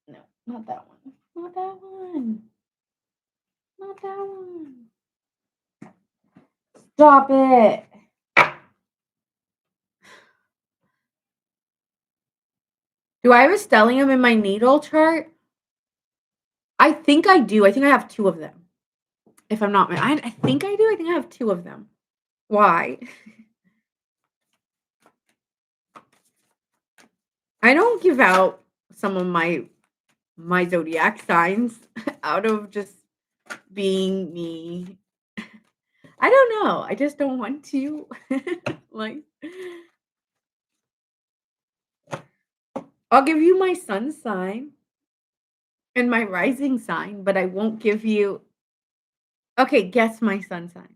No, not that one. Not that one. Not that one. Stop it. Do I have a stellium in my natal chart? I think I do. I think I have two of them. If I'm not, I think I do. I think I have two of them. Why? I don't give out some of my zodiac signs out of just being me. I don't know. I just don't want to. Like, I'll give you my sun sign and my rising sign, but I won't give you. Okay, guess my sun sign.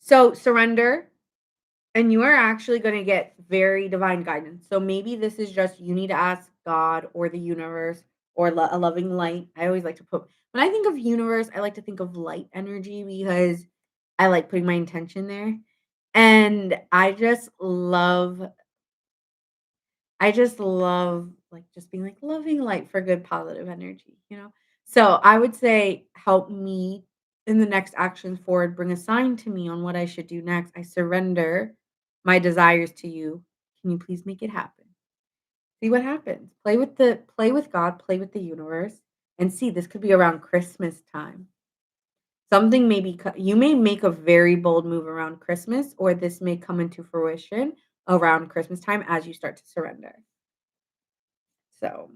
So surrender, and you are actually going to get very divine guidance. So maybe this is just you need to ask God or the universe or a loving light. I always like to put, when I think of universe, I like to think of light energy because I like putting my intention there. And I just love like just being like loving light for good positive energy. So I would say help me in the next actions forward, bring a sign to me on what I should do next. I surrender my desires to you. Can you please make it happen? See what happens. Play with God, play with the universe, and see this could be around Christmas time. Something may be you may make a very bold move around Christmas, or this may come into fruition around Christmas time as you start to surrender. So,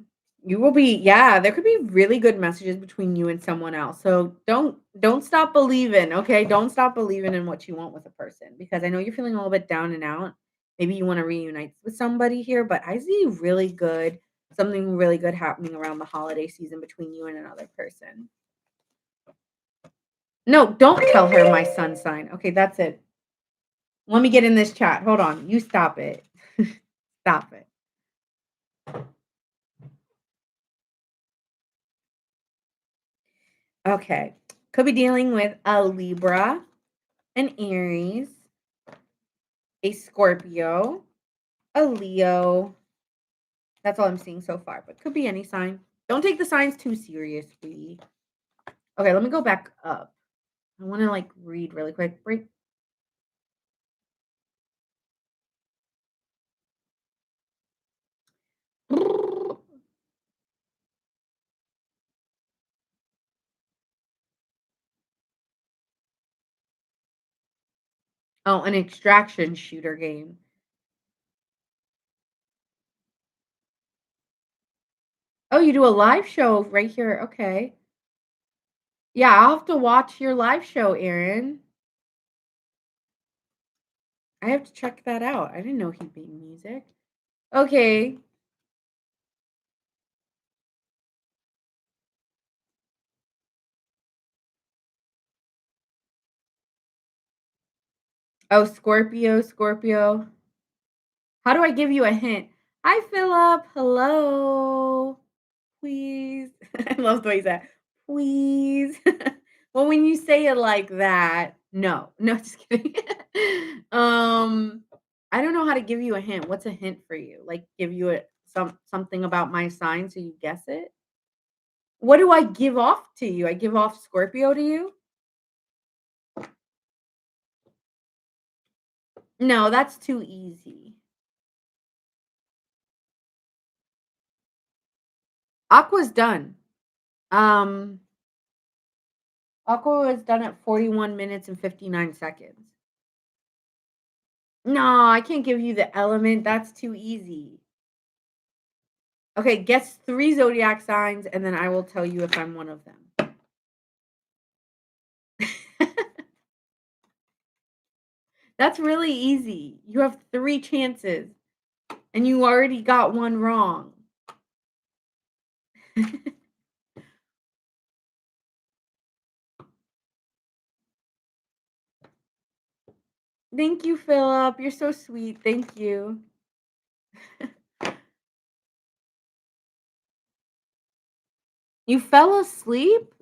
you will be yeah, there could be really good messages between you and someone else. So, don't stop believing, okay? Don't stop believing in what you want with a person because I know you're feeling a little bit down and out. Maybe you wanna reunite with somebody here, but I see something really good happening around the holiday season between you and another person. No, don't tell her my sun sign. Okay, that's it. Let me get in this chat. Hold on. You stop it. Stop it. Okay. Could be dealing with a Libra, an Aries, a Scorpio, a Leo. That's all I'm seeing so far, but could be any sign. Don't take the signs too seriously. Okay, let me go back up. I want to like read really quick. Break. Oh, an extraction shooter game. Oh, you do a live show right here. Okay. Yeah, I'll have to watch your live show, Aaron. I have to check that out. I didn't know he made music. Okay. Oh, Scorpio, Scorpio. How do I give you a hint? Hi, Philip. Hello. Please. I love the way you said, please. Well, when you say it like that, no, no, just kidding. um, I don't know how to give you a hint. What's a hint for you? Like, give you something about my sign so you guess it. What do I give off to you? I give off Scorpio to you. No, that's too easy. Aqua's done. Um, Aqua was done at 41 minutes and 59 seconds. No, I can't give you the element. That's too easy. Okay, guess 3 zodiac signs, and then I will tell you if I'm one of them. That's really easy. You have 3 chances, and you already got one wrong. Thank you, Philip. You're so sweet. Thank you. You fell asleep?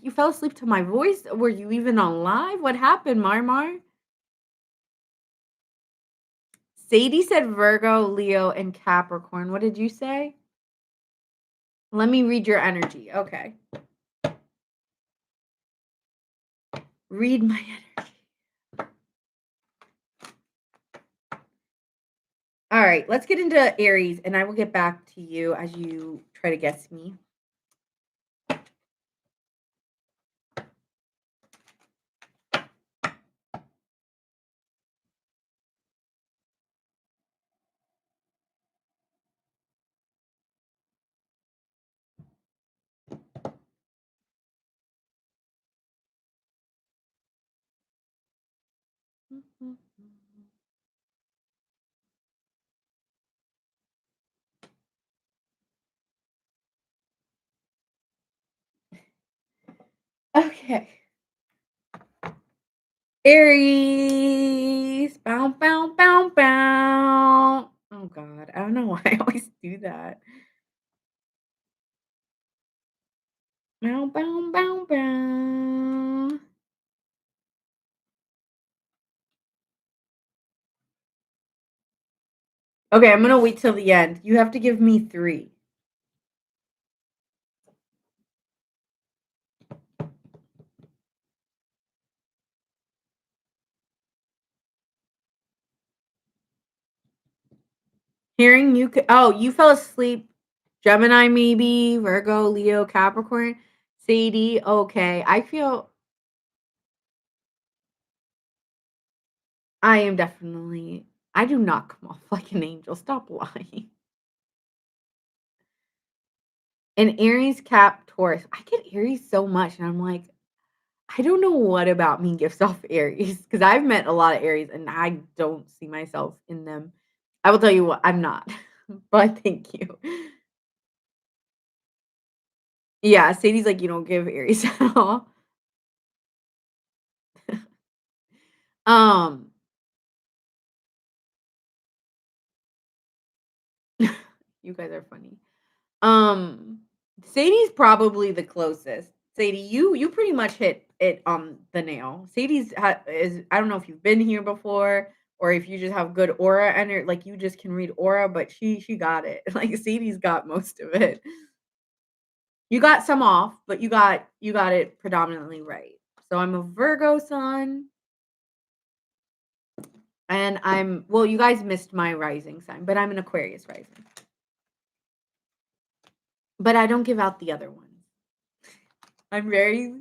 You fell asleep to my voice? Were you even on live? What happened, Marmar? Sadie said Virgo, Leo, and Capricorn. What did you say? Let me read your energy. Okay. Read my energy. All right, let's get into Aries, and I will get back to you as you try to guess me. Okay. Aries. Bow, bow, bow, bow. Oh, God. I don't know why I always do that. Bow, bow, bow, bow. Okay, I'm gonna wait till the end. You have to give me 3. Hearing you oh, you fell asleep. Gemini, maybe, Virgo, Leo, Capricorn, Sadie, okay. I am definitely I do not come off like an angel, stop lying. And Aries, Cap, Taurus. I get Aries so much, and I'm like, I don't know what about me gives off Aries because I've met a lot of Aries, and I don't see myself in them. I will tell you what, I'm not, but thank you. Yeah, Sadie's like, "You don't give Aries at all." Um, you guys are funny. Um, Sadie's probably the closest. Sadie, you pretty much hit it on the nail. Is I don't know if you've been here before or if you just have good aura and like you just can read aura, but she got it. Like Sadie's got most of it. You got some off, but you got it predominantly right. So I'm a Virgo sun and well, you guys missed my rising sign, but I'm an Aquarius rising. But I don't give out the other ones. I'm very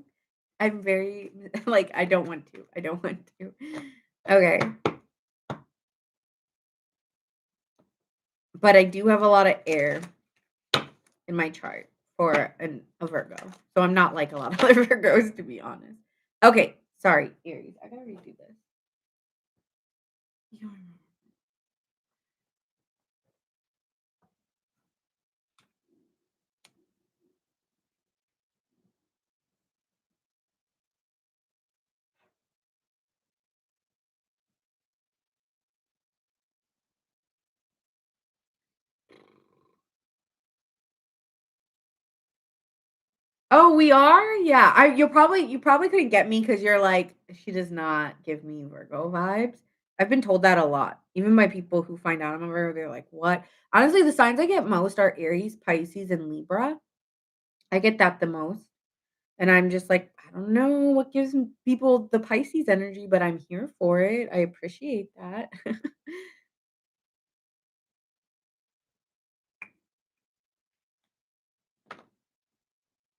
I'm very like, I don't want to. I don't want to. Okay. But I do have a lot of air in my chart for a Virgo. So I'm not like a lot of other Virgos, to be honest. Okay. Sorry, Aries. I gotta redo this. You don't Oh, we are? Yeah. You probably couldn't get me because you're like, she does not give me Virgo vibes. I've been told that a lot. Even by people who find out I'm a Virgo, they're like, what? Honestly, the signs I get most are Aries, Pisces, and Libra. I get that the most. And I'm just like, I don't know what gives people the Pisces energy, but I'm here for it. I appreciate that.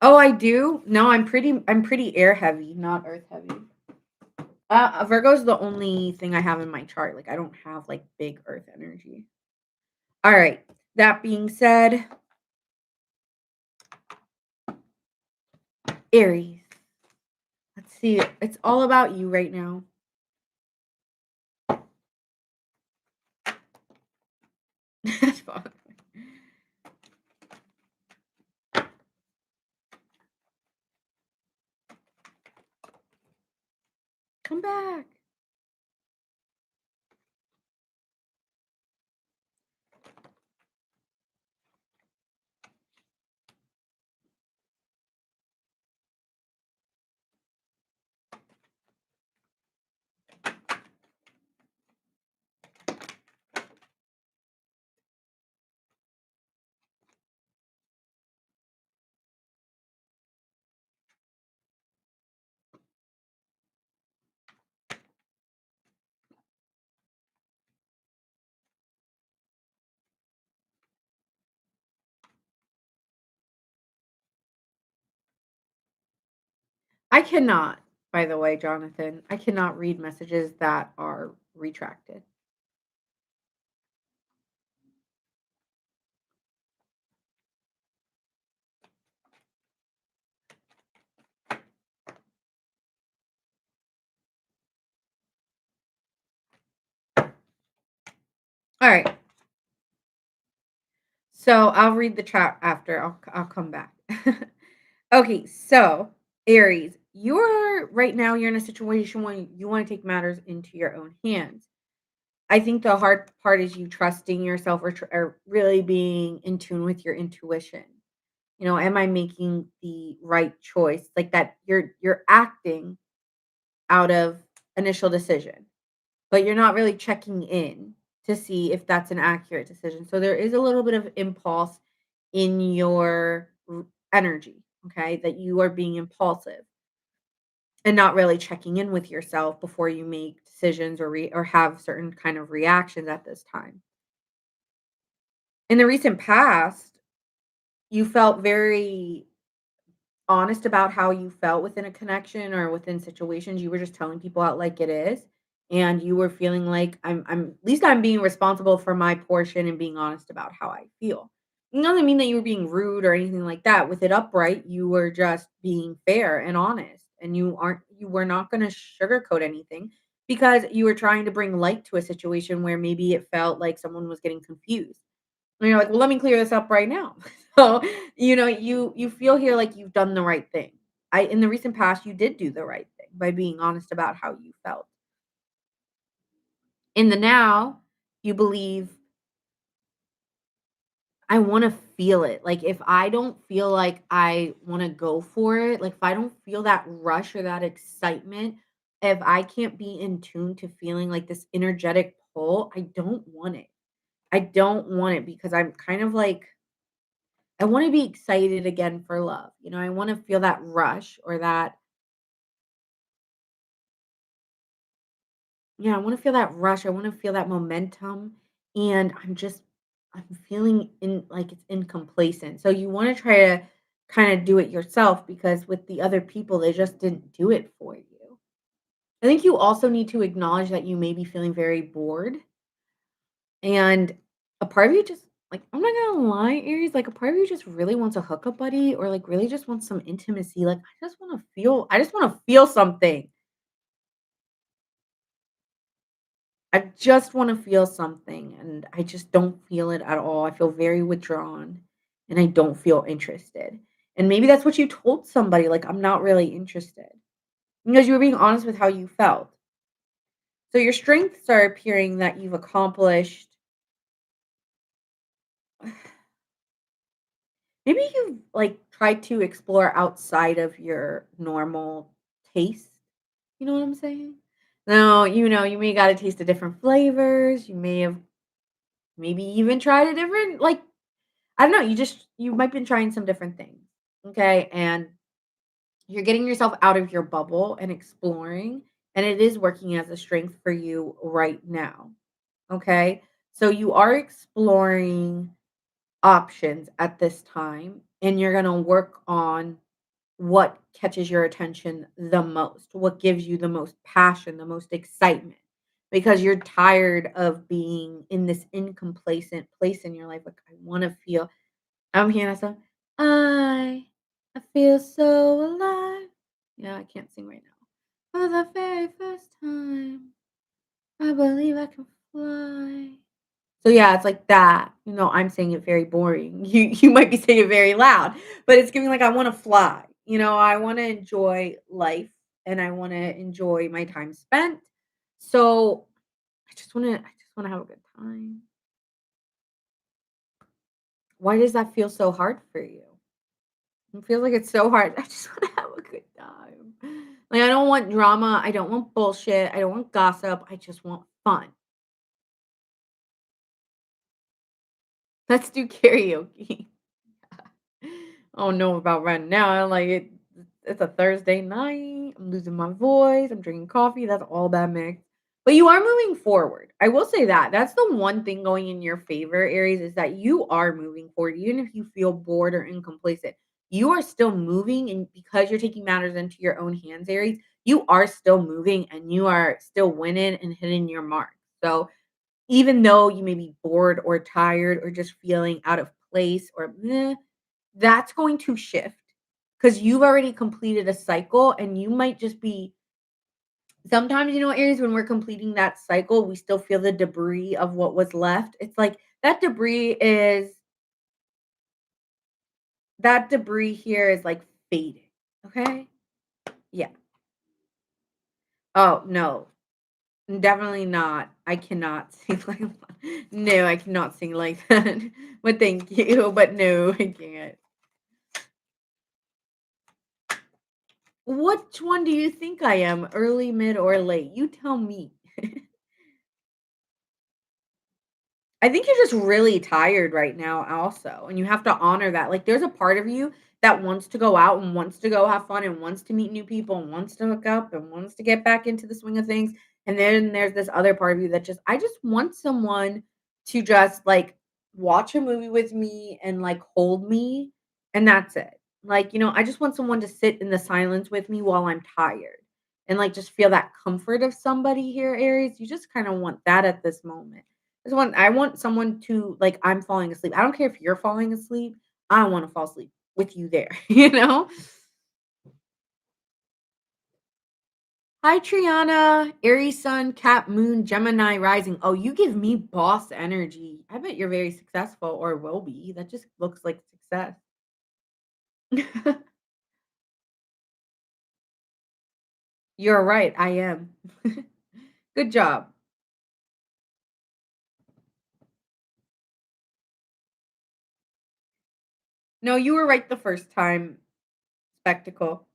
Oh, I do? No, I'm pretty air heavy, not earth heavy. Virgo's the only thing I have in my chart. Like I don't have like big earth energy. All right. That being said, Aries. Let's see. It's all about you right now. That's fine. Come back. I cannot, by the way, Jonathan, I cannot read messages that are retracted. All right. So I'll read the chat after. I'll come back. Okay, so Aries, you're right now you're in a situation where you want to take matters into your own hands. I think the hard part is you trusting yourself or really being in tune with your intuition. Am I making the right choice? Like that you're acting out of initial decision, but you're not really checking in to see if that's an accurate decision. So there is a little bit of impulse in your energy, okay? That you are being impulsive and not really checking in with yourself before you make decisions or have certain kind of reactions at this time. In the recent past, you felt very honest about how you felt within a connection or within situations. You were just telling people out like it is. And you were feeling like I'm at least I'm being responsible for my portion and being honest about how I feel. It doesn't mean that you were being rude or anything like that. With it upright, you were just being fair and honest. And you were not gonna sugarcoat anything because you were trying to bring light to a situation where maybe it felt like someone was getting confused. And you're like, "Well, let me clear this up right now." So, you feel here like you've done the right thing. I In the recent past, you did do the right thing by being honest about how you felt. In the now, you believe, "I wanna feel it." Like, if I don't feel like I wanna go for it, like, if I don't feel that rush or that excitement, if I can't be in tune to feeling like this energetic pull, I don't want it. I don't want it because I'm kind of like I wanna be excited again for love, I wanna feel that rush or that yeah, I wanna feel that rush, I wanna feel that momentum, and I'm feeling in like it's incomplacent. So you wanna try to kinda do it yourself because with the other people, they just didn't do it for you. I think you also need to acknowledge that you may be feeling very bored, and a part of you just like, I'm not gonna lie, Aries, like, a part of you just really wants a hookup buddy or, like, really just wants some intimacy, like, I just wanna feel something. I just wanna feel something, and I just don't feel it at all. I feel very withdrawn, and I don't feel interested. And maybe that's what you told somebody, like, "I'm not really interested," because you were being honest with how you felt. So your strengths are appearing that you've accomplished maybe you've, like, tried to explore outside of your normal taste, you know what I'm saying? Now, you may got a taste of different flavors, you may have maybe even tried a different like I don't know, you might been trying some different things, okay? And you're getting yourself out of your bubble and exploring, and it is working as a strength for you right now, okay? So you are exploring options at this time, and you're gonna work on what catches your attention the most, what gives you the most passion, the most excitement, because you're tired of being in this incomplacent place in your life. Like, I wanna feel I'm hearing that song. I feel so alive. Yeah, I can't sing right now. For the very first time, I believe I can fly. So yeah, it's like that. I'm saying it very boring. You might be saying it very loud, but it's giving like I want to fly. I want to enjoy life and I want to enjoy my time spent. So I just want to have a good time. Why does that feel so hard for you? It feels like it's so hard. I just want to have a good time. Like I don't want drama. I don't want bullshit. I don't want gossip. I just want fun. Let's do karaoke. I don't know about right now. Like it's a Thursday night. I'm losing my voice. I'm drinking coffee. That's all that mix. But you are moving forward. I will say that. That's the one thing going in your favor, Aries, is that you are moving forward. Even if you feel bored or incomplacent, you are still moving. And because you're taking matters into your own hands, Aries, you are still moving and you are still winning and hitting your mark. So even though you may be bored or tired or just feeling out of place or meh, that's going to shift because you've already completed a cycle and you might just be sometimes, Aries, when we're completing that cycle, we still feel the debris of what was left. It's like that debris here is like fading. Okay. Yeah. Oh, no. Definitely not. I cannot sing like no, I cannot sing like that. But thank you. But no, I can't. Which one do you think I am? Early, mid, or late? You tell me. I think you're just really tired right now also, and you have to honor that. Like, there's a part of you that wants to go out and wants to go have fun and wants to meet new people and wants to hook up and wants to get back into the swing of things. And then there's this other part of you that I just want someone to just like watch a movie with me and like hold me, and that's it. Like, I just want someone to sit in the silence with me while I'm tired and like just feel that comfort of somebody here, Aries. You just kind of want that at this moment. I want someone to like I'm falling asleep. I don't care if you're falling asleep. I wanna fall asleep with you there, you know? Hi, Triana, Aries Sun, Cap Moon, Gemini rising. Oh, you give me boss energy. I bet you're very successful or will be. That just looks like success. You're right, I am. Good job. No, you were right the first time, Spectacle.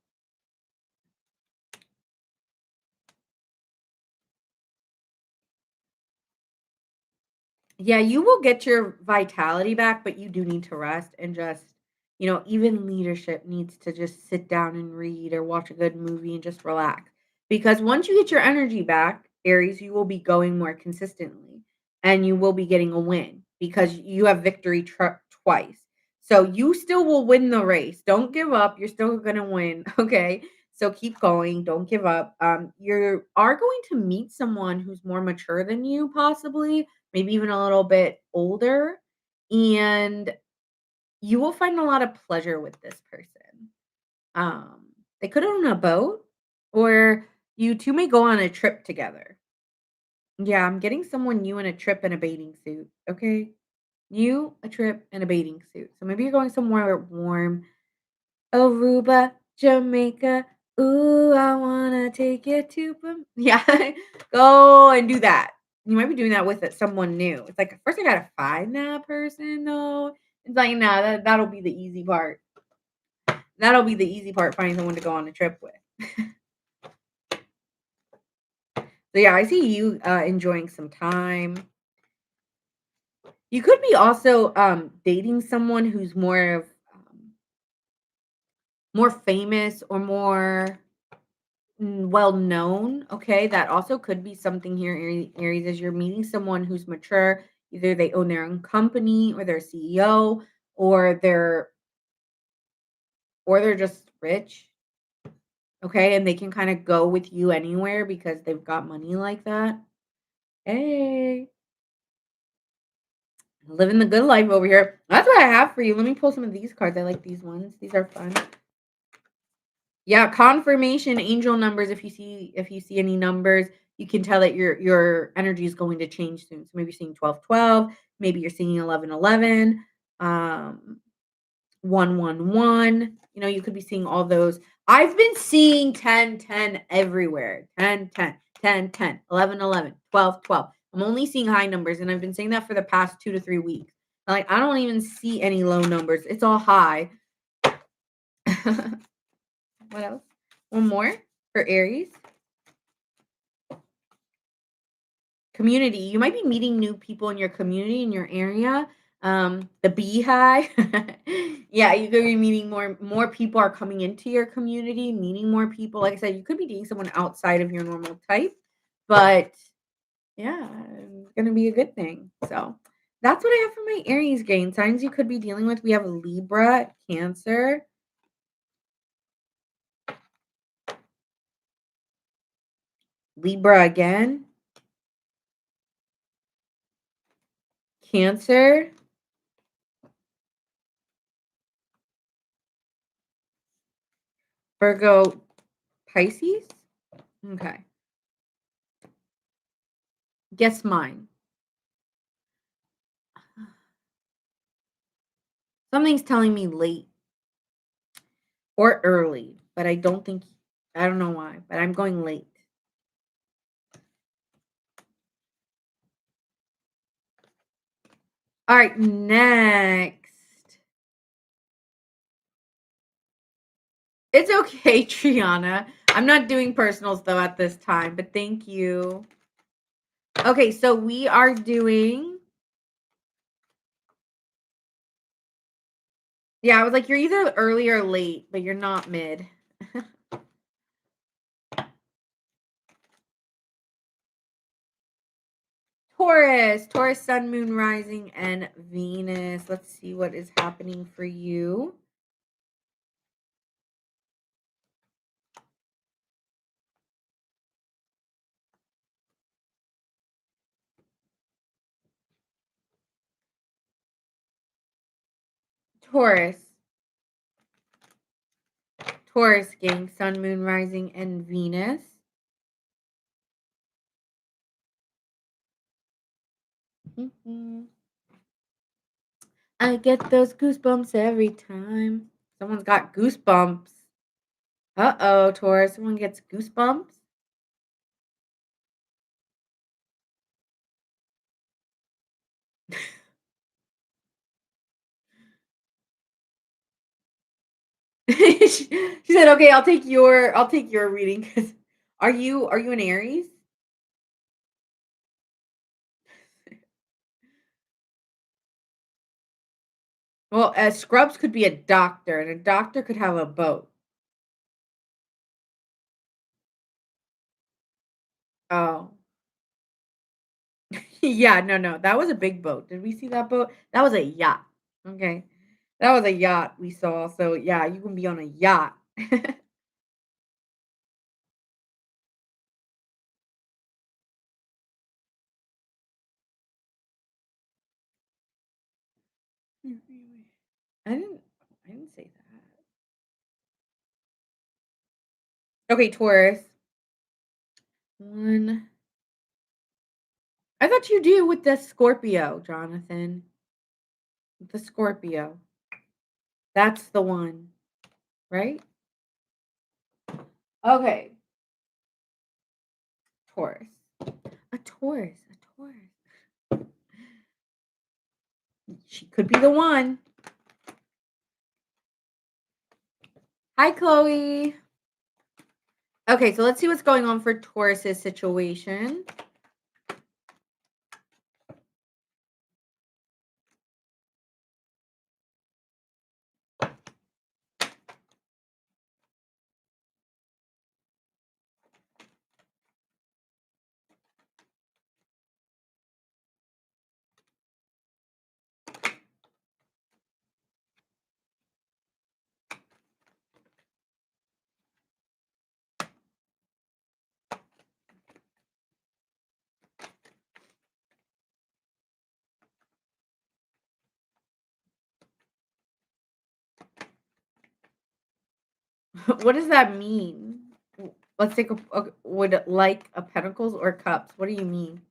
Yeah, you will get your vitality back, but you do need to rest and just, even leadership needs to just sit down and read or watch a good movie and just relax. Because once you get your energy back, Aries, you will be going more consistently and you will be getting a win because you have victory twice. So you still will win the race. Don't give up. You're still going to win. Okay. So keep going. Don't give up. You are going to meet someone who's more mature than you, possibly maybe even a little bit older, and you will find a lot of pleasure with this person. Um, they could own a boat, or you two may go on a trip together. Yeah, I'm getting someone new in a trip in a bathing suit. Okay, you a trip and a bathing suit. So maybe you're going somewhere warm, Aruba, Jamaica. Ooh, I wanna take you to yeah, go and do that. You might be doing that with someone new. It's like, first I gotta find that person though. It's like, nah, that'll be the easy part. That'll be the easy part, finding someone to go on a trip with. So yeah, I see you enjoying some time. You could be also dating someone who's more famous or more well known, okay? That also could be something here, Aries, as you're meeting someone who's mature. Either they own their own company or they're CEO or they're just rich, okay? And they can kind of go with you anywhere because they've got money like that. Hey, living the good life over here. That's what I have for you. Let me pull some of these cards. I like these ones. These are fun. Yeah, confirmation angel numbers. If you see any numbers, you can tell that your energy is going to change soon. So maybe you're seeing 12, 12. Maybe you're seeing 11, 11. Um, 111. You could be seeing all those. I've been seeing 10, 10 everywhere. 10, 10, 10, 10, 11, 11, 12, 12. I'm only seeing high numbers, and I've been saying that for the past 2 to 3 weeks. Like, I don't even see any low numbers. It's all high. What else? One more for Aries. Community. You might be meeting new people in your community, in your area. The beehive. Yeah, you could be meeting more people are coming into your community, meeting more people. Like I said, you could be dating someone outside of your normal type, but yeah, it's gonna be a good thing. So that's what I have for my Aries gain signs you could be dealing with. We have Libra, Cancer, Libra again, Cancer, Virgo, Pisces. Okay. Guess mine. Something's telling me late or early, but I don't know why, but I'm going late. All right, next. It's okay, Triana. I'm not doing personals though at this time, but thank you. Okay, so we are doing. Yeah, I was like, you're either early or late, but you're not mid. Taurus, Sun, Moon, Rising, and Venus. Let's see what is happening for you. Taurus. Taurus, gang, Sun, Moon, Rising, and Venus. I get those goosebumps every time. Someone's got goosebumps. Uh-oh, Taurus. Someone gets goosebumps. She said, "Okay, I'll take your reading." Because are you an Aries? Well, Scrubs could be a doctor, and a doctor could have a boat. Oh. Yeah, no, no, that was a big boat. Did we see that boat? That was a yacht. Okay. That was a yacht we saw. So yeah, you can be on a yacht. I didn't I didn't say that. Okay, Taurus. One. I thought you do with the Scorpio, Jonathan. With the Scorpio. That's the one, right? Okay. Taurus. A Taurus. A Taurus. She could be the one. Hi, Chloe. Okay, so let's see what's going on for Taurus's situation. What does that mean? Let's take would like a pentacles or cups. What do you mean?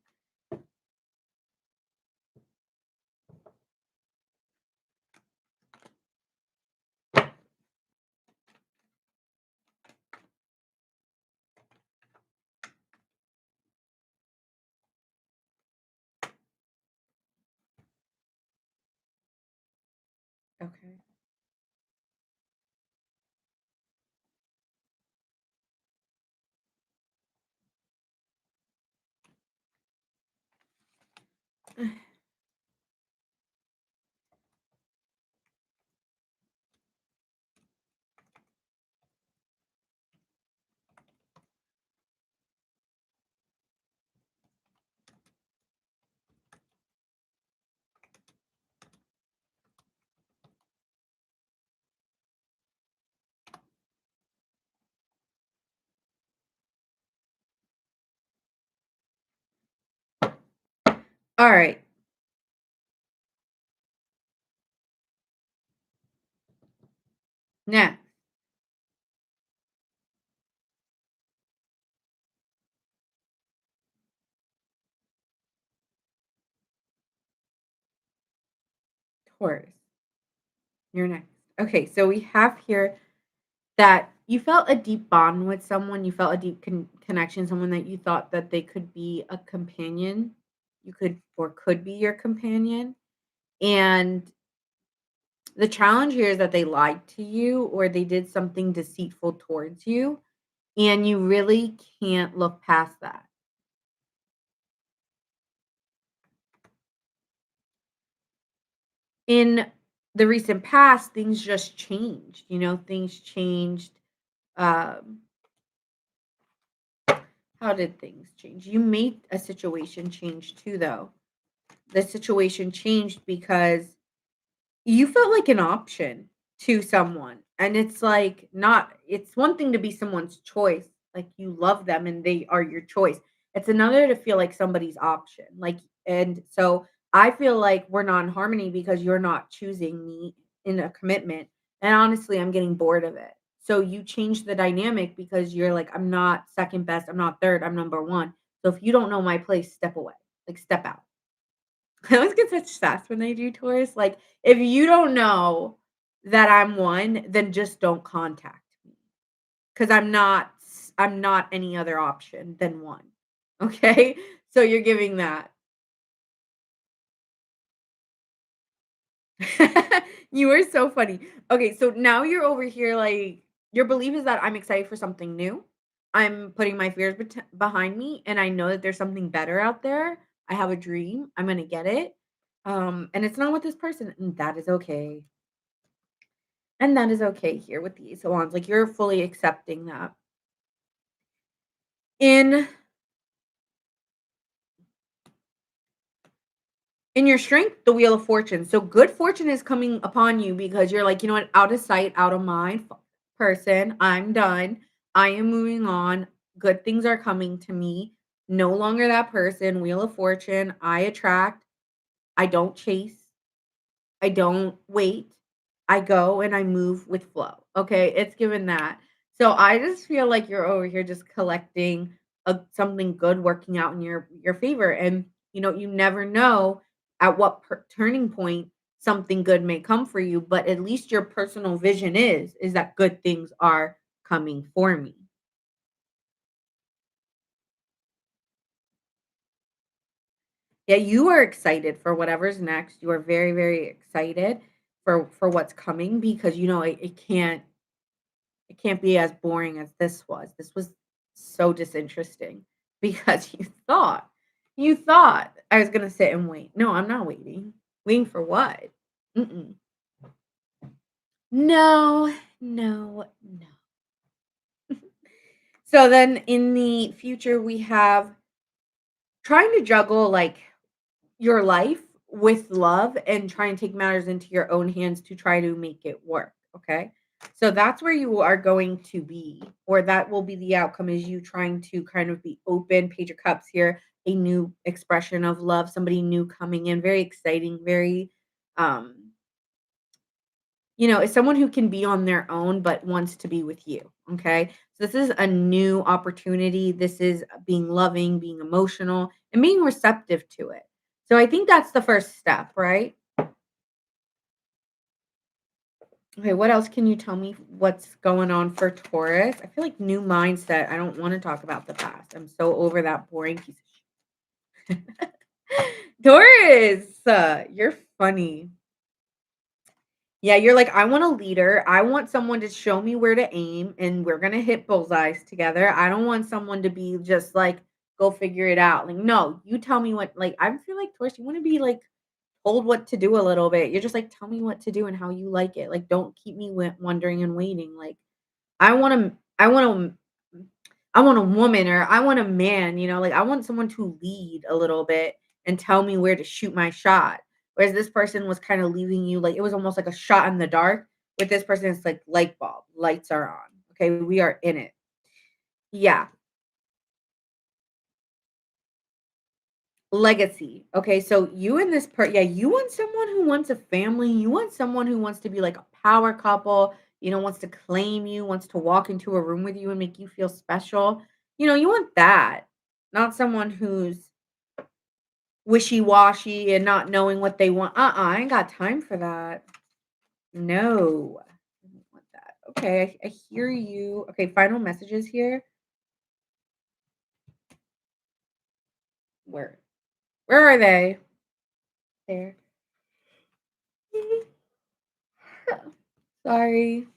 All right. Now, Taurus, you're next. Okay, so we have here that you felt a deep bond with someone, you felt a deep connection, someone that you thought that they could be a companion, you could be your companion. And the challenge here is that they lied to you or they did something deceitful towards you, and you really can't look past that. In the recent past, things just changed, things changed. Um, how did things change? You made a situation change too, though. The situation changed because you felt like an option to someone, and it's like not it's one thing to be someone's choice, like, you love them and they are your choice. It's another to feel like somebody's option, like and so I feel like we're not in harmony because you're not choosing me in a commitment, and honestly, I'm getting bored of it. So you change the dynamic because you're like, "I'm not second best, I'm not third, I'm number 1. So if you don't know my place, step away, like, step out." I always get such sass when they do tours. Like, if you don't know that I'm one, then just don't contact me because I'm not any other option than one. Okay? So you're giving that. You are so funny. Okay, so now you're over here like your belief is that I'm excited for something new. I'm putting my fears behind me and I know that there's something better out there. I have a dream. I'm going to get it. And it's not with this person and that is okay. And that is okay here with the Ace of Wands, like, you're fully accepting that. In in your strength, the Wheel of Fortune. So good fortune is coming upon you because you're like, "You know what? Out of sight, out of mind person. I'm done. I am moving on. Good things are coming to me. No longer that person. Wheel of Fortune. I attract. I don't chase. I don't wait. I go and I move with flow. Okay, it's given that. So I just feel like you're over here just collecting something good working out in your favor, and you never know at what turning point something good may come for you. But at least your personal vision is that good things are coming for me. Yeah, you are excited for whatever's next. You are very, very excited for what's coming because it can't be as boring as this was. This was so disinteresting because you thought I was gonna sit and wait. No, I'm not waiting. Waiting for what? Mm-mm. No, no, no. So then in the future, we have trying to juggle like your life with love and try and take matters into your own hands to try to make it work, okay? So that's where you are going to be, or that will be the outcome is you trying to kind of be open, Page of Cups here, a new expression of love, somebody new coming in, very exciting, very um it's someone who can be on their own but wants to be with you, okay? So this is a new opportunity. This is being loving, being emotional, and being receptive to it. So I think that's the first step, right? Okay, what else can you tell me what's going on for Taurus? I feel like new mindset. I don't want to talk about the past. I'm so over that boring piece of shit. Taurus, you're funny. Yeah, you're like, I want a leader. I want someone to show me where to aim and we're going to hit bullseyes together. I don't want someone to be just like go figure it out. Like, no, you tell me what like, I feel like, Taurus, you wanna be, like, told what to do a little bit. You're just like, "Tell me what to do and how you like it." Like, don't keep me wondering and waiting. Like, I want to I want to I want a woman or I want a man, like I want someone to lead a little bit and tell me where to shoot my shot. Whereas this person was kind of leaving you like it was almost like a shot in the dark. With this person, it's like light bulb, lights are on. Okay, we are in it. Yeah, legacy. Okay, so you and this yeah, you want someone who wants a family. You want someone who wants to be like a power couple. Wants to claim you, wants to walk into a room with you and make you feel special. You want that, not someone who's wishy-washy and not knowing what they want. I ain't got time for that. No. I don't want that. Okay, I hear you. Okay, final messages here. Where? Where are they? There. Sorry.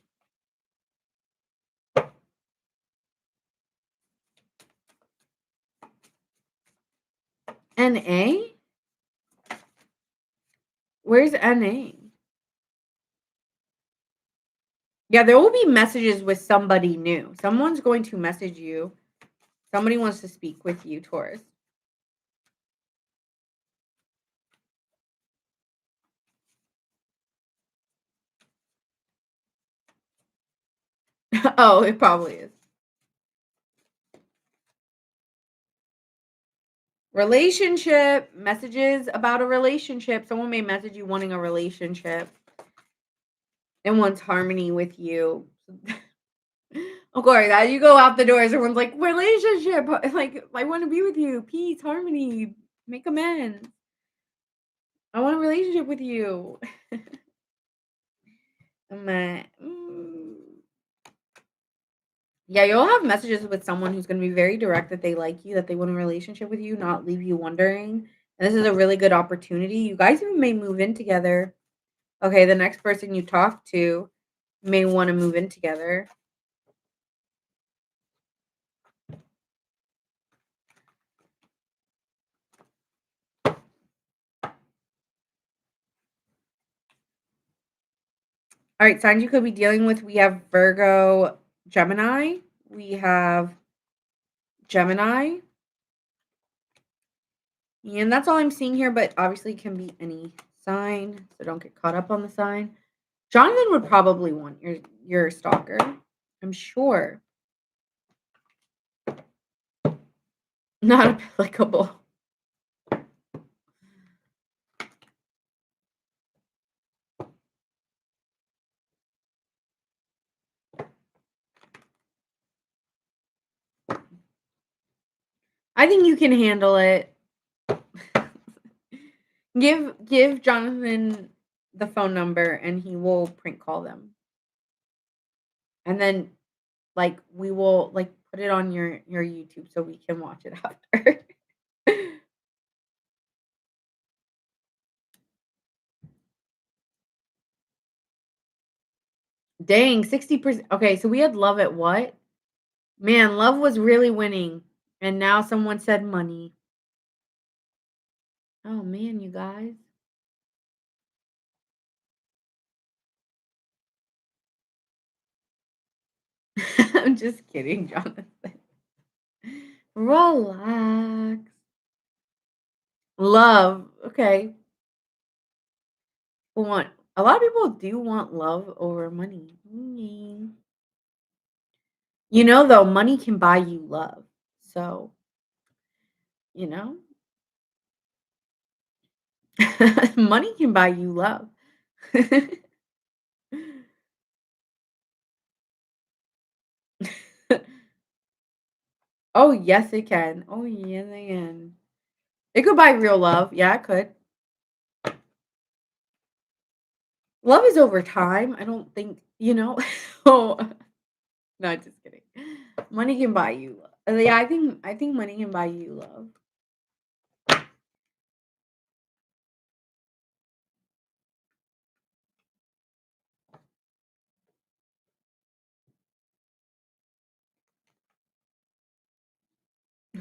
NA? Where's NA? Yeah, there will be messages with somebody new. Someone's going to message you. Somebody wants to speak with you, Taurus. Oh, it probably is. Relationship, messages about a relationship. Someone may message you wanting a relationship and wants harmony with you. Of course, as you go out the doors, everyone's like, relationship. Like, I want to be with you. Peace, harmony, make amends. I want a relationship with you. I'm like, yeah, you'll have messages with someone who's going to be very direct that they like you, that they want a relationship with you, not leave you wondering. And this is a really good opportunity. You guys even may move in together. Okay, the next person you talk to may want to move in together. All right, signs you could be dealing with. We have Virgo, Gemini. We have Gemini. And that's all I'm seeing here, but obviously it can be any sign, so don't get caught up on the sign. Jonathan would probably want your stalker. I'm sure. Not applicable. I think you can handle it. Give Jonathan the phone number and he will prank call them. And then like we will like put it on your YouTube so we can watch it after. Dang, 60%. Okay, so we had love at what? Man, love was really winning. And now someone said money. Oh man, you guys. I'm just kidding, Jonathan. Relax. Love. Okay. Want a lot of people do want love over money. Though, money can buy you love. So, you know, money can buy you love. Oh, yes, it can. Oh, yes, it can. It could buy real love. Yeah, it could. Love is over time. I don't think, Oh, no, just kidding. Money can buy you love. Yeah, I think money can buy you love.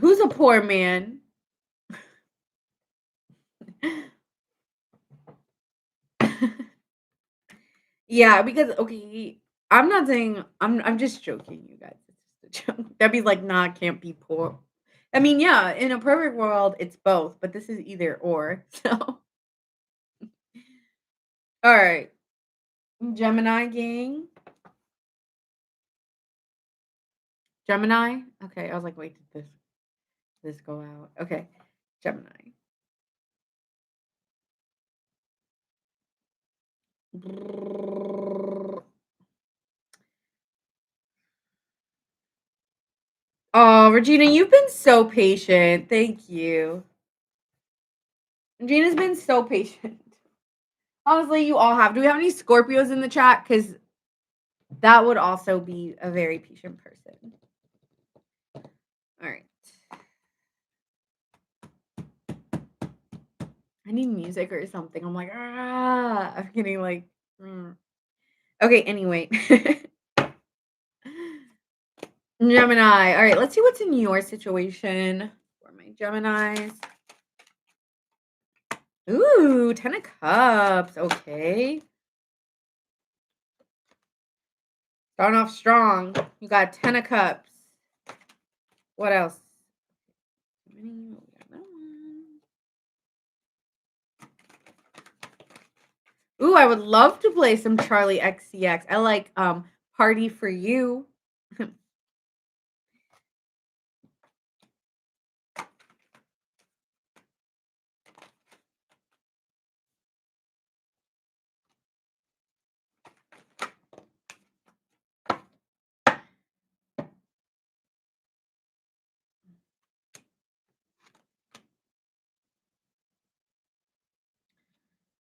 Who's a poor man? Yeah, because okay, I'm not saying I'm just joking, you guys. It's just a joke. That'd be like, nah, can't be poor. I mean, yeah, in a perfect world, it's both, but this is either or. So, all right, Gemini gang, Gemini. Okay, I was like, wait, did this go out? Okay, Gemini. Oh, Regina, you've been so patient. Thank you. Regina's been so patient. Honestly, you all have. Do we have any Scorpios in the chat? Because that would also be a very patient person. All right. I need music or something. I'm like, ah, I'm getting like, okay. Anyway, Gemini. All right, let's see what's in your situation for my Geminis. Ooh, 10 of Cups. Okay, starting off strong. You got 10 of Cups. What else? Ooh, I would love to play some Charlie XCX. I like Party for You.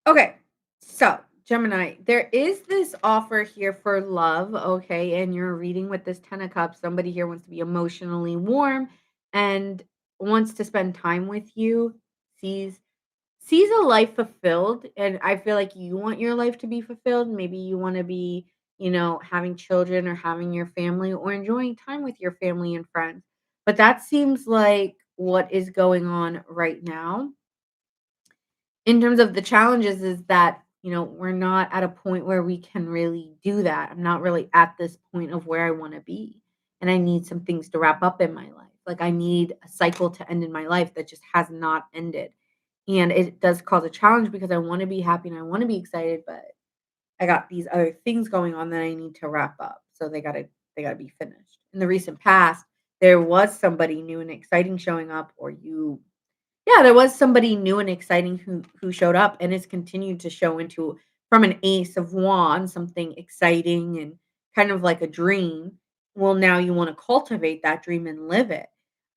Okay, so Gemini, there is this offer here for love, okay, and you're reading with this 10 of Cups. Somebody here wants to be emotionally warm and wants to spend time with you, sees sees a life fulfilled, and I feel like you want your life to be fulfilled. Maybe you want to be, having children or having your family or enjoying time with your family and friends. But that seems like what is going on right now in terms of the challenges is that, we're not at a point where we can really do that. I'm not really at this point of where I want to be. And I need some things to wrap up in my life. Like I need a cycle to end in my life that just has not ended. And it does cause a challenge because I want to be happy and I want to be excited, but I got these other things going on that I need to wrap up. So they gotta be finished. In the recent past, there was somebody new and exciting showing up, or you yeah, there was somebody new and exciting who showed up and has continued to show into from an Ace of Wands, something exciting and kind of like a dream. Well, now you want to cultivate that dream and live it.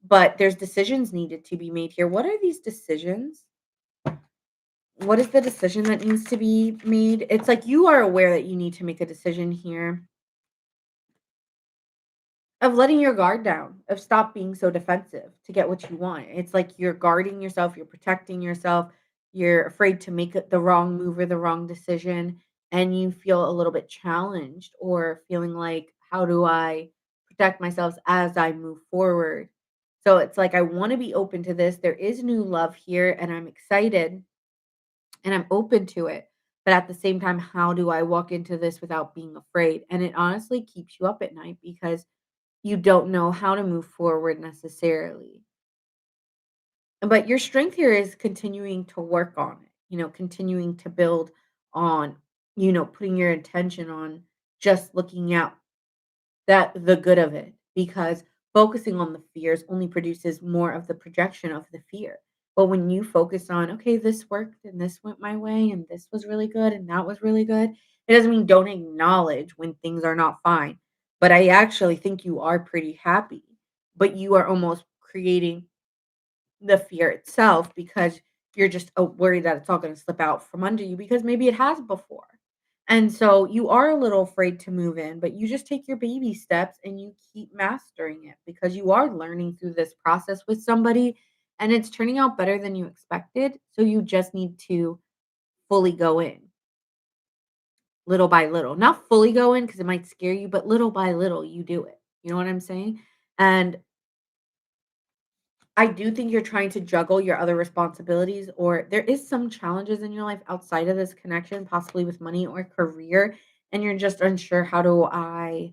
But there's decisions needed to be made here. What are these decisions? What is the decision that needs to be made? It's like you are aware that you need to make a decision here of letting your guard down, of stop being so defensive to get what you want. It's like you're guarding yourself, you're protecting yourself, you're afraid to make the wrong move or the wrong decision, and you feel a little bit challenged or feeling like, how do I protect myself as I move forward? So it's like, I want to be open to this. There is new love here, and I'm excited and I'm open to it. But at the same time, how do I walk into this without being afraid? And it honestly keeps you up at night because you don't know how to move forward necessarily. But your strength here is continuing to work on it, continuing to build on, putting your intention on just looking out that the good of it, because focusing on the fears only produces more of the projection of the fear. But when you focus on, okay, this worked and this went my way and this was really good and that was really good, it doesn't mean don't acknowledge when things are not fine. But I actually think you are pretty happy, but you are almost creating the fear itself because you're just worried that it's all going to slip out from under you because maybe it has before. And so you are a little afraid to move in, but you just take your baby steps and you keep mastering it because you are learning through this process with somebody and it's turning out better than you expected. So you just need to fully go in little by little. Not fully go in because it might scare you, but little by little you do it. You know what I'm saying? And I do think you're trying to juggle your other responsibilities, or there is some challenges in your life outside of this connection, possibly with money or career, and you're just unsure, how do I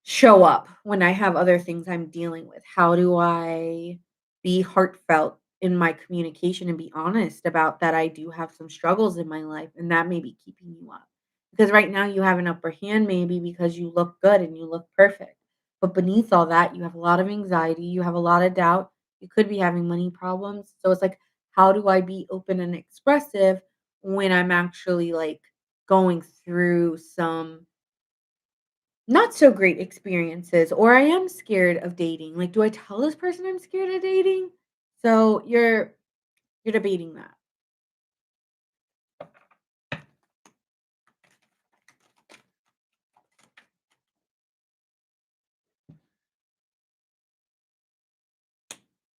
show up when I have other things I'm dealing with? How do I be heartfelt in my communication and be honest about that I do have some struggles in my life and that may be keeping you up? Because right now you have an upper hand maybe because you look good and you look perfect. But beneath all that, you have a lot of anxiety, you have a lot of doubt, you could be having money problems. So it's like, how do I be open and expressive when I'm actually like going through some not so great experiences, or I am scared of dating. Like, do I tell this person I'm scared of dating? So you're debating that.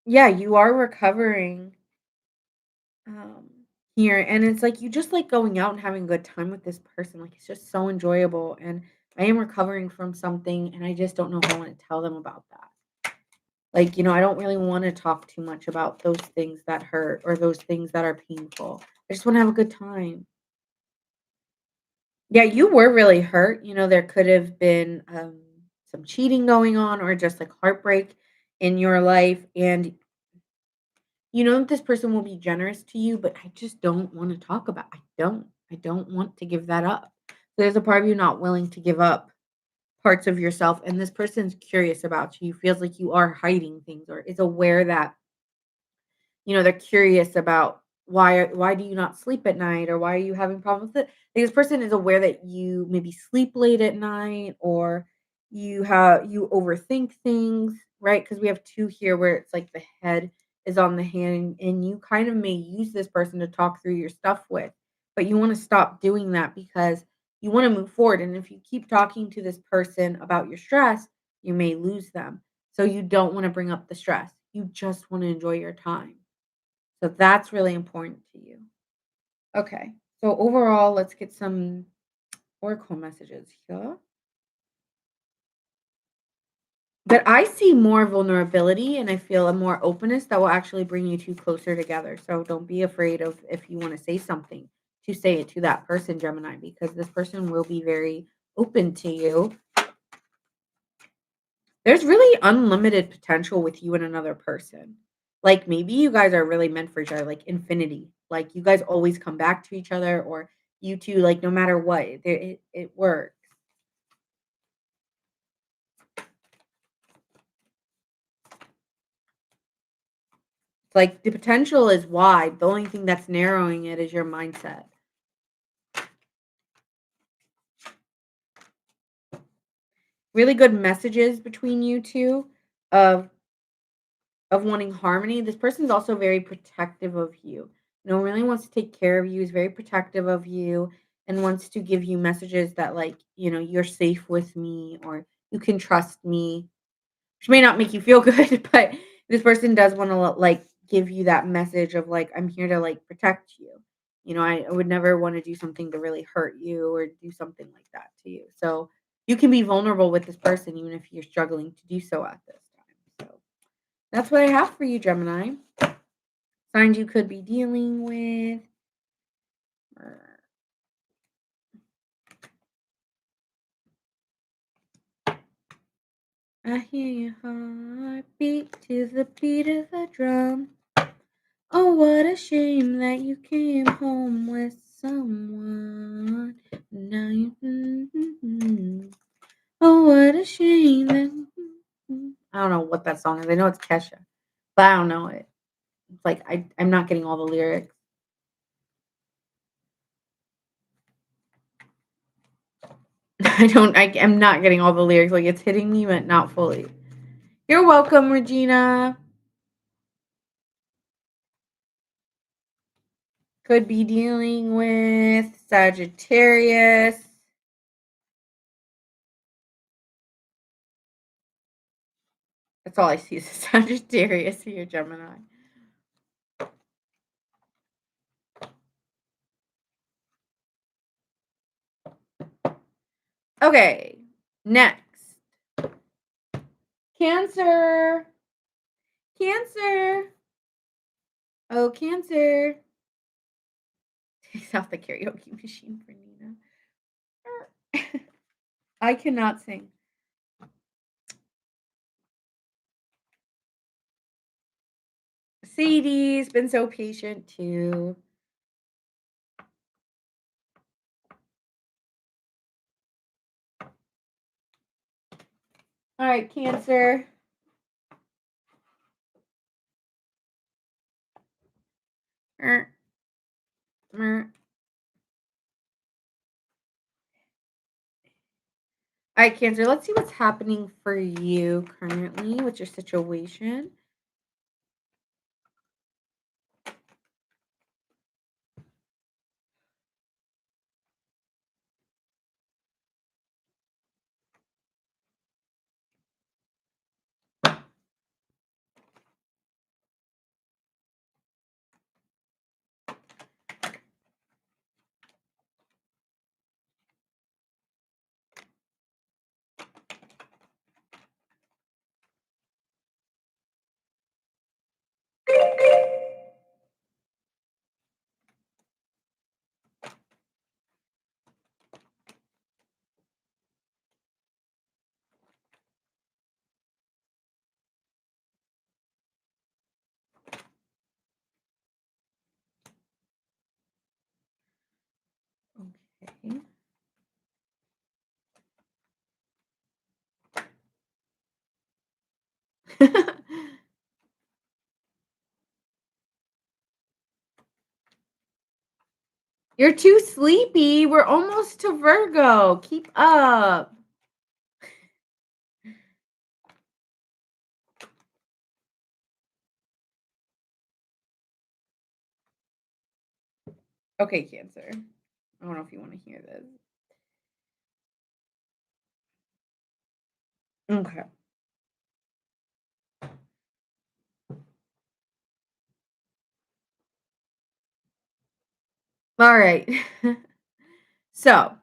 Yeah, you are recovering um here, and it's like you just like going out and having a good time with this person. Like it's just so enjoyable, and I am recovering from something and I just don't know if I want to tell them about that. Like, I don't really want to talk too much about those things that hurt or those things that are painful. I just want to have a good time. Yeah, you were really hurt. There could have been some cheating going on or just like heartbreak in your life. And you know that this person will be generous to you, but I just don't want to talk about. I don't. I don't want to give that up. There's a part of you not willing to give up parts of yourself. And this person's curious about you, feels like you are hiding things or is aware that they're curious about why do you not sleep at night or why are you having problems with it? Like, this person is aware that you maybe sleep late at night or you overthink things, right? Because we have two here where it's like the head is on the hand and you kind of may use this person to talk through your stuff with, but you want to stop doing that because you want to move forward. And if you keep talking to this person about your stress, you may lose them. So you don't want to bring up the stress. You just want to enjoy your time. So that's really important to you. Okay. So overall, let's get some oracle messages here. But I see more vulnerability and I feel a more openness that will actually bring you two closer together. So don't be afraid of if you want to say something to say it to that person, Gemini, because this person will be very open to you. There's really unlimited potential with you and another person. Like maybe you guys are really meant for each other, like infinity. Like you guys always come back to each other, or you two, like no matter what, it works. It's like the potential is wide. The only thing that's narrowing it is your mindset. Really good messages between you two of wanting harmony. This person's also very protective of you. Really wants to take care of you, is very protective of you, and wants to give you messages that, like, you're safe with me or you can trust me, which may not make you feel good, but this person does want to, like, give you that message of, like, I'm here to, like, protect you. I would never want to do something to really hurt you or do something like that to you. So you can be vulnerable with this person even if you're struggling to do so at this time. So that's what I have for you, Gemini. Signs you could be dealing with. I hear your heart beat to the beat of a drum. Oh, what a shame that you came home with someone. Now you. Oh, what a shame that. I don't know what that song is. I know it's Kesha, but I don't know it. It's like I'm not getting all the lyrics. I don't. I am not getting all the lyrics. Like it's hitting me, but not fully. You're welcome, Regina. Could be dealing with Sagittarius. That's all I see is Sagittarius here, Gemini. Okay, next. Cancer. Cancer. Oh, Cancer. Takes off the karaoke machine for Nina. I cannot sing. Sadie's been so patient too. All right, Cancer. Er, er. All right, Cancer. Let's see what's happening for you currently. What's your situation? Okay. You're too sleepy. We're almost to Virgo. Keep up. Okay, Cancer. I don't know if you want to hear this. Okay. All right. So,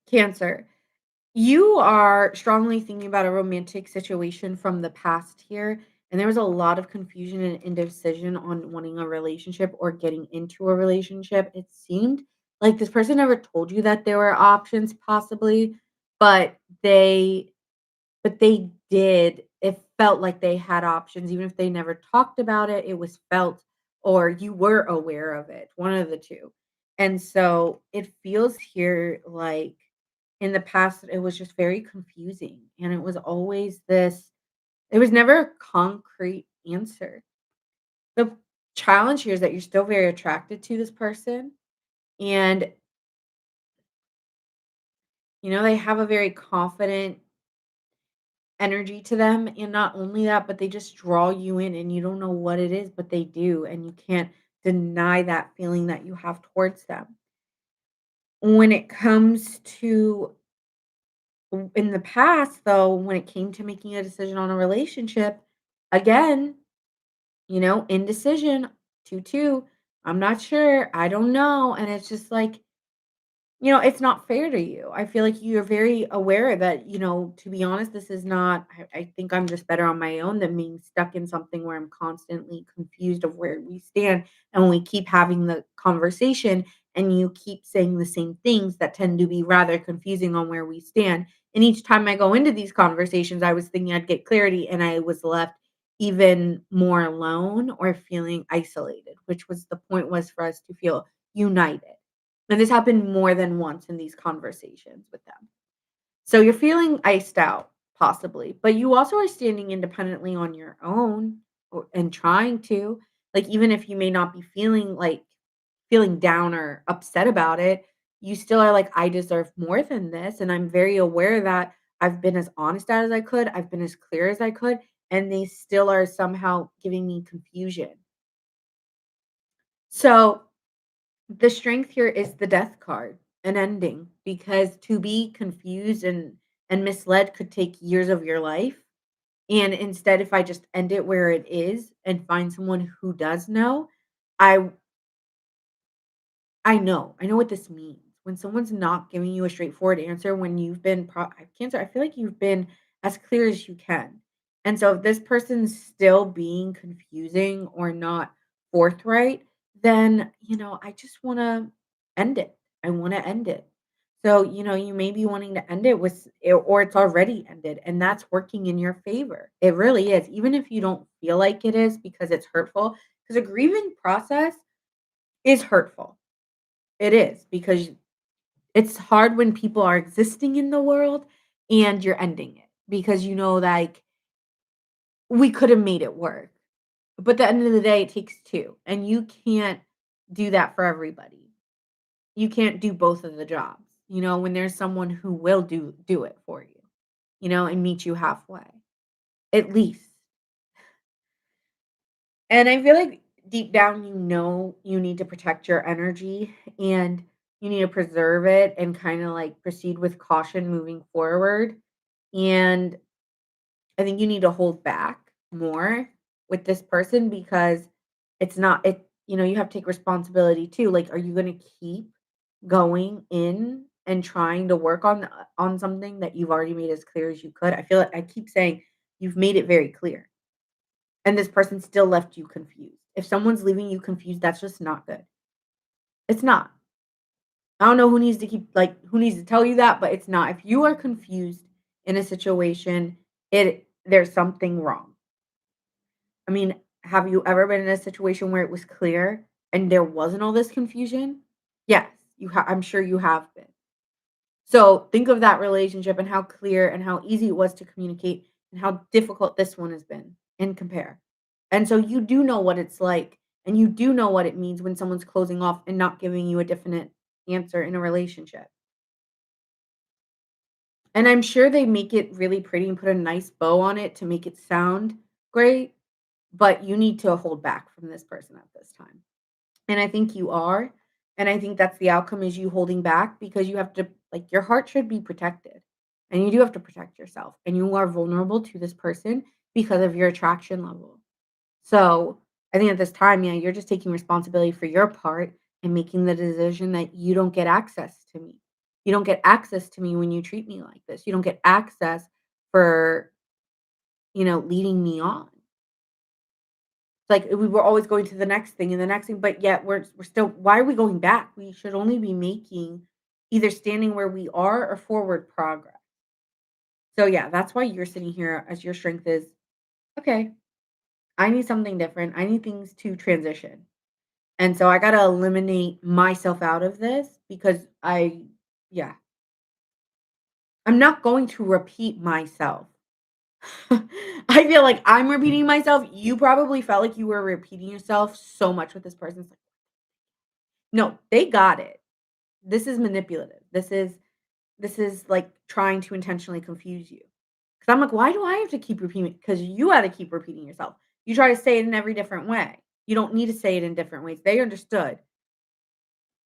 Cancer, you are strongly thinking about a romantic situation from the past here, and there was a lot of confusion and indecision on wanting a relationship or getting into a relationship. It seemed like this person never told you that there were options possibly, but they but they did. It felt like they had options even if they never talked about it. It was felt or you were aware of it, one of the 2. And so it feels here like in the past it was just very confusing and it was always this it was never a concrete answer. The challenge here is that you're still very attracted to this person and they have a very confident energy to them, and not only that, but they just draw you in and you don't know what it is, but they do, and you can't deny that feeling that you have towards them. When it comes to in the past though, when it came to making a decision on a relationship, again, indecision, 2-2, I'm not sure, I don't know, and it's just like it's not fair to you. I feel like you're very aware that, to be honest, this is not I think I'm just better on my own than being stuck in something where I'm constantly confused of where we stand. And when we keep having the conversation and you keep saying the same things that tend to be rather confusing on where we stand. And each time I go into these conversations, I was thinking I'd get clarity and I was left even more alone or feeling isolated, which was the point was for us to feel united. And this happened more than once in these conversations with them. So you're feeling iced out, possibly, but you also are standing independently on your own and trying to. Like, even if you may not be feeling down or upset about it, you still are like, I deserve more than this. And I'm very aware that I've been as honest as I could, I've been as clear as I could, and they still are somehow giving me confusion. So the strength here is the death card, an ending, because to be confused and misled could take years of your life. And instead, if I just end it where it is and find someone who does know, I I know what this means. When someone's not giving you a straightforward answer, when you've been Cancer, I feel like you've been as clear as you can. And so if this person's still being confusing or not forthright, then, I just want to end it. I want to end it. So, you may be wanting to end it or it's already ended, and that's working in your favor. It really is, even if you don't feel like it is because it's hurtful. Because a grieving process is hurtful. It is because it's hard when people are existing in the world and you're ending it because like we could have made it work. But at the end of the day, it takes 2, and you can't do that for everybody. You can't do both of the jobs, when there's someone who will do it for you, and meet you halfway, at least. And I feel like deep down, you need to protect your energy and you need to preserve it and kind of like proceed with caution moving forward. And I think you need to hold back more with this person because it's not it you have to take responsibility too. Like, are you going to keep going in and trying to work on something that you've already made as clear as you could? I feel like I keep saying you've made it very clear and this person still left you confused. If someone's leaving you confused, that's just not good. It's not. I don't know who needs to tell you that, but it's not. If you are confused in a situation, there's something wrong. I mean, have you ever been in a situation where it was clear and there wasn't all this confusion? Yes, I'm sure you have been. So think of that relationship and how clear and how easy it was to communicate and how difficult this one has been and compare. And so you do know what it's like and you do know what it means when someone's closing off and not giving you a definite answer in a relationship. And I'm sure they make it really pretty and put a nice bow on it to make it sound great, but you need to hold back from this person at this time. And I think you are. And I think that's the outcome is you holding back because you have to like your heart should be protected. And you do have to protect yourself. And you are vulnerable to this person because of your attraction level. So I think at this time, yeah, you're just taking responsibility for your part and making the decision that you don't get access to me. You don't get access to me when you treat me like this. You don't get access for, leading me on. Like, we were always going to the next thing and the next thing, but yet we're still why are we going back? We should only be making either standing where we are or forward progress. So, yeah, that's why you're sitting here as your strength is, "Okay, I need something different. I need things to transition." And so I gotta eliminate myself out of this because yeah, I'm not going to repeat myself. I feel like I'm repeating myself. You probably felt like you were repeating yourself so much with this person. It's like, no, they got it. This is manipulative. This is like trying to intentionally confuse you. Because I'm like, why do I have to keep repeating? Because you had to keep repeating yourself. You try to say it in every different way. You don't need to say it in different ways. They understood.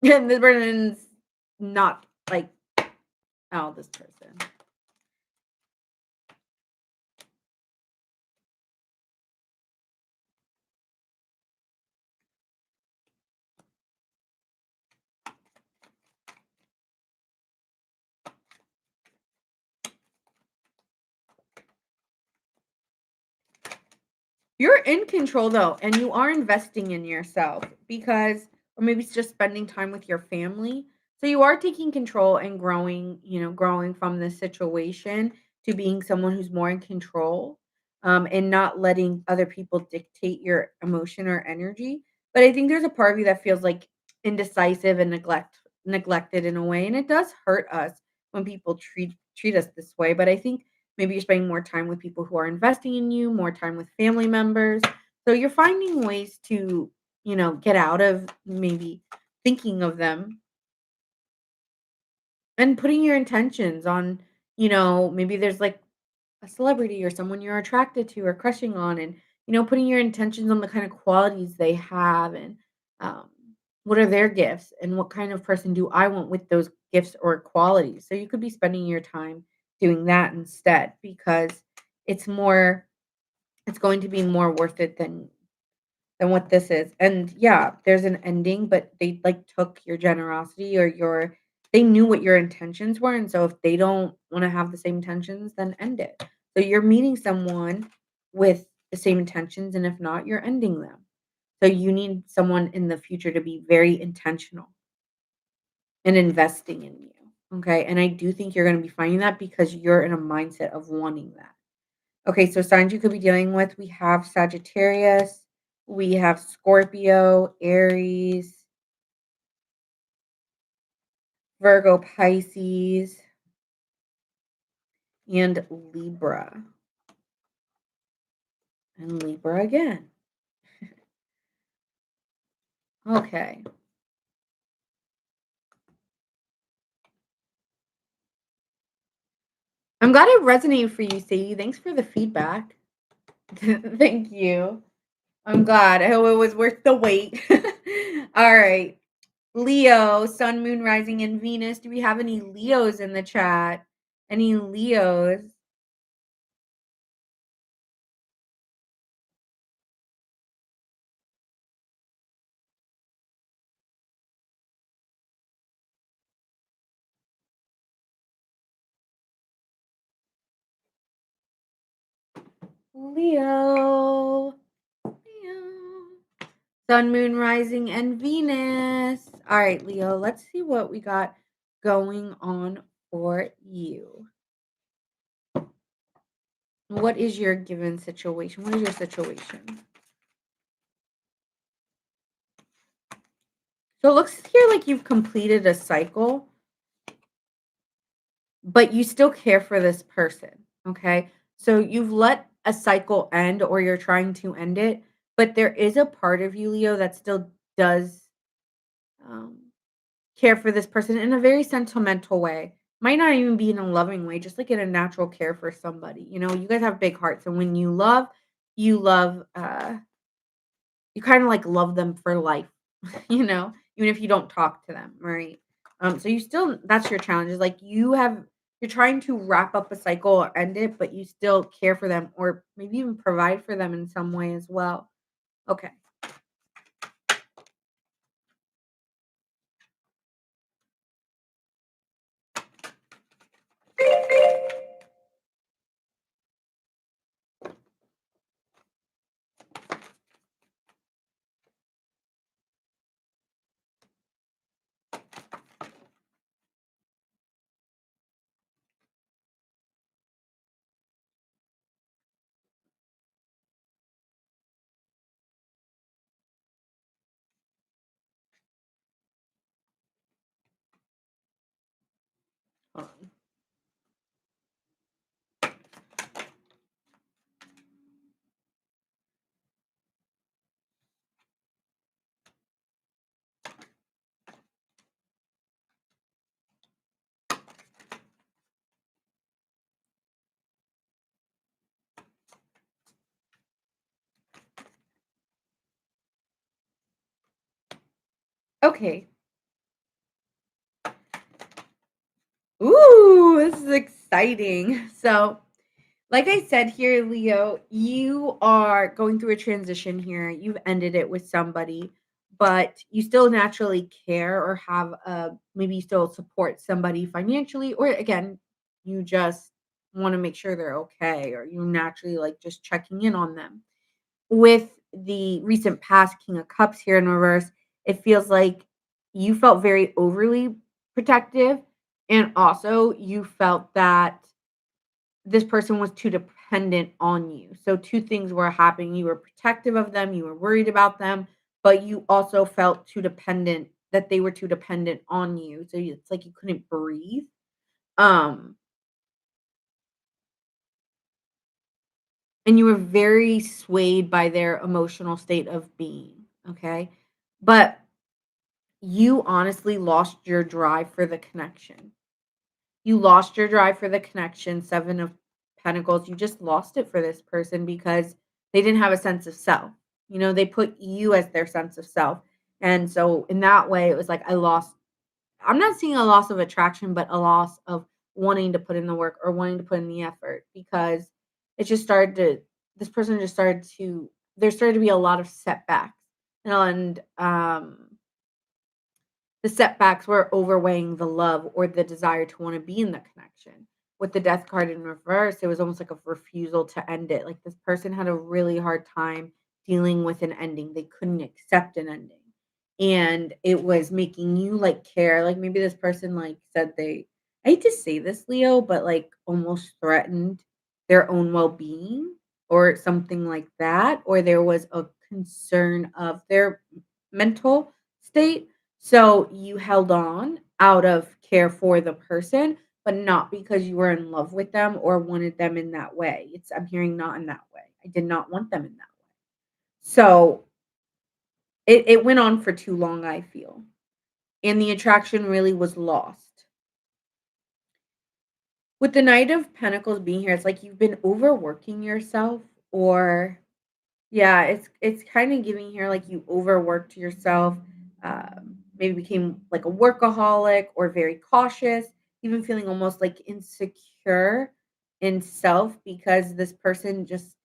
And this person's not like, oh, this person. You're in control though, and you are investing in yourself because or maybe it's just spending time with your family. So you are taking control and growing, growing from this situation to being someone who's more in control, and not letting other people dictate your emotion or energy. But I think there's a part of you that feels like indecisive and neglected in a way, and it does hurt us when people treat us this way. But I think maybe you're spending more time with people who are investing in you, more time with family members. So you're finding ways to, get out of maybe thinking of them and putting your intentions on, maybe there's like a celebrity or someone you're attracted to or crushing on and, putting your intentions on the kind of qualities they have and um, what are their gifts and what kind of person do I want with those gifts or qualities. So you could be spending your time doing that instead because it's more it's going to be more worth it than what this is. And yeah, there's an ending, but they like took your generosity or your they knew what your intentions were. And so if they don't want to have the same intentions, then end it. So you're meeting someone with the same intentions, and if not, you're ending them. So you need someone in the future to be very intentional and investing in you, okay? And I do think you're gonna be finding that because you're in a mindset of wanting that. Okay, so signs you could be dealing with, we have Sagittarius, we have Scorpio, Aries, Virgo, Pisces, and Libra. And Libra again. Okay. I'm glad it resonated for you, Sadie. Thanks for the feedback. Thank you. I'm glad. I hope it was worth the wait. All right. Leo, Sun, Moon, Rising, and Venus. Do we have any Leos in the chat? Any Leos? Leo. Leo. Sun, Moon, Rising, and Venus. All right, Leo, let's see what we got going on for you. What is your given situation? What is your situation? So it looks here like you've completed a cycle, but you still care for this person. Okay. So you've let a cycle end or you're trying to end it, but there is a part of you, Leo, that still does um, care for this person in a very sentimental way. Might not even be in a loving way, just like in a natural care for somebody. You know, you guys have big hearts. And when you love, you kind of like love them for life, even if you don't talk to them, right? So you still that's your challenge is like you're trying to wrap up a cycle or end it, but you still care for them or maybe even provide for them in some way as well. Okay. Hold on. Okay. Ooh, this is exciting. So like I said here, Leo, you are going through a transition here. You've ended it with somebody, but you still naturally care or have maybe you still support somebody financially, or again, you just want to make sure they're okay, or you naturally like just checking in on them. With the recent past King of Cups here in reverse, it feels like you felt very overly protective, and also you felt that this person was too dependent on you. So 2 things were happening. You were protective of them, you were worried about them, but you also felt too dependent that they were too dependent on you. So it's like you couldn't breathe. Um, and you were very swayed by their emotional state of being, okay? But you honestly lost your drive for the connection. You lost your drive for the connection, 7 of Pentacles, you just lost it for this person because they didn't have a sense of self. You know, they put you as their sense of self, and so in that way, it was like I'm not seeing a loss of attraction, but a loss of wanting to put in the work or wanting to put in the effort because it just started to this person just started to there started to be a lot of setbacks, and, the setbacks were overweighing the love or the desire to wanna be in the connection. with the death card in reverse, it was almost like a refusal to end it. Like this person had a really hard time dealing with an ending. They couldn't accept an ending. And it was making you like care. Like maybe this person like said I hate to say this, Leo, but like almost threatened their own well-being or something like that, or there was a concern of their mental state. So you held on out of care for the person, but not because you were in love with them or wanted them in that way. I'm hearing not in that way. I did not want them in that way. So it went on for too long, I feel. And the attraction really was lost. With the Knight of Pentacles being here, it's like you've been overworking yourself or yeah, it's kind of giving here like you overworked yourself, maybe became like a workaholic or very cautious, even feeling almost like insecure in self because this person just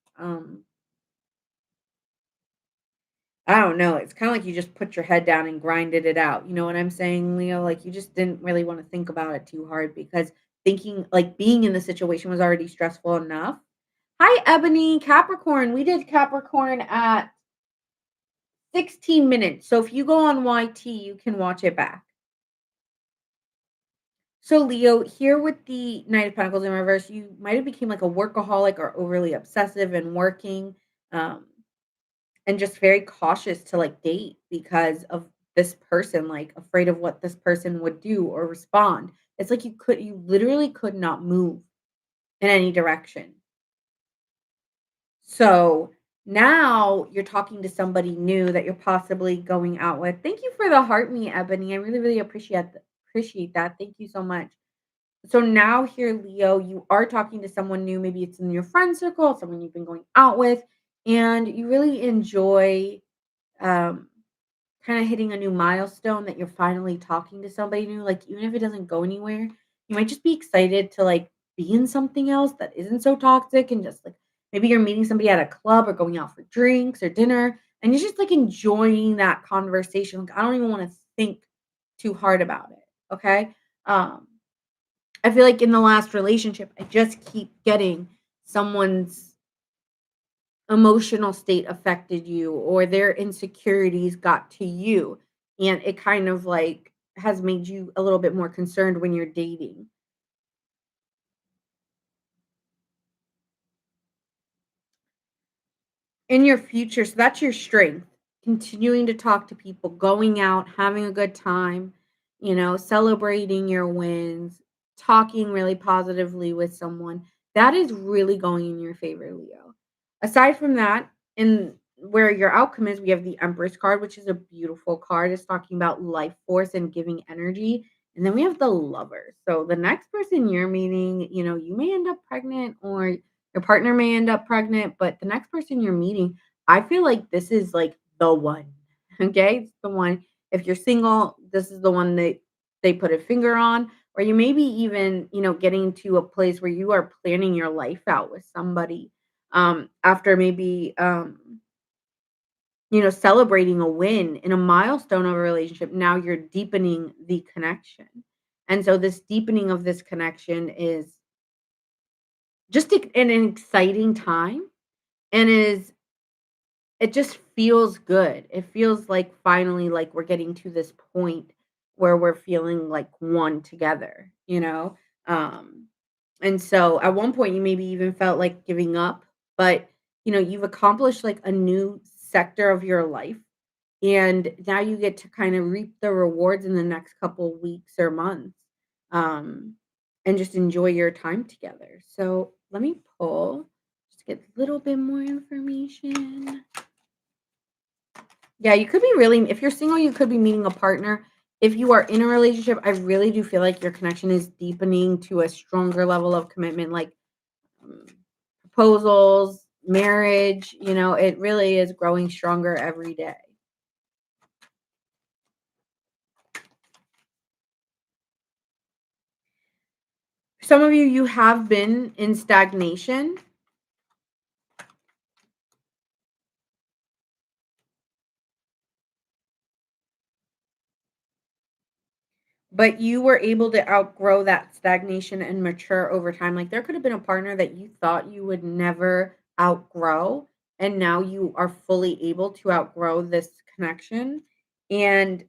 I don't know. It's kind of like you just put your head down and grinded it out. You know what I'm saying, Leo? Like you just didn't really want to think about it too hard because thinking like being in the situation was already stressful enough. Hi, Ebony, Capricorn. We did Capricorn at 16 minutes. So if you go on YT, you can watch it back. So Leo, here with the Knight of Pentacles in reverse, you might have became like a workaholic or overly obsessive and working, um, and just very cautious to like date because of this person, like afraid of what this person would do or respond. It's like you literally could not move in any direction. So now you're talking to somebody new that you're possibly going out with. Thank you for the heart me, Ebony. I really, really appreciate that. Thank you so much. So now here, Leo, you are talking to someone new. Maybe it's in your friend circle, someone you've been going out with, and you really enjoy um, kind of hitting a new milestone that you're finally talking to somebody new. Like even if it doesn't go anywhere, you might just be excited to like be in something else that isn't so toxic and just like maybe you're meeting somebody at a club or going out for drinks or dinner and you're just like enjoying that conversation. Like I don't even want to think too hard about it. Okay. Um, I feel like in the last relationship, I just keep getting someone's emotional state affected you or their insecurities got to you, and it kind of, like, has made you a little bit more concerned when you're dating. In your future so that's your strength, continuing to talk to people, going out, having a good time, celebrating your wins, talking really positively with someone, that is really going in your favor, Leo. Aside from that, in where your outcome is, we have the Empress card, which is a beautiful card. It's talking about life force and giving energy. And then we have the Lovers. So the next person you're meeting, you may end up pregnant or your partner may end up pregnant, but the next person you're meeting, I feel like this is like the one. Okay? It's the one. If you're single, this is the one that they put a finger on. Or you may be even, getting to a place where you are planning your life out with somebody. After maybe celebrating a win in a milestone of a relationship, now you're deepening the connection. And so this deepening of this connection is just an exciting time and it just feels good. It feels like finally like we're getting to this point where we're feeling like one together, you know? Um and so at one point you maybe even felt like giving up, but you've accomplished like a new sector of your life and now you get to kind of reap the rewards in the next couple weeks or months. Um and just enjoy your time together. So let me pull just to get a little bit more information. Yeah, you could be really if you're single, you could be meeting a partner. If you are in a relationship, I really do feel like your connection is deepening to a stronger level of commitment, like um, proposals, marriage, it really is growing stronger every day. Some of you have been in stagnation. but you were able to outgrow that stagnation and mature over time. Like, there could have been a partner that you thought you would never outgrow, and now you are fully able to outgrow this connection, and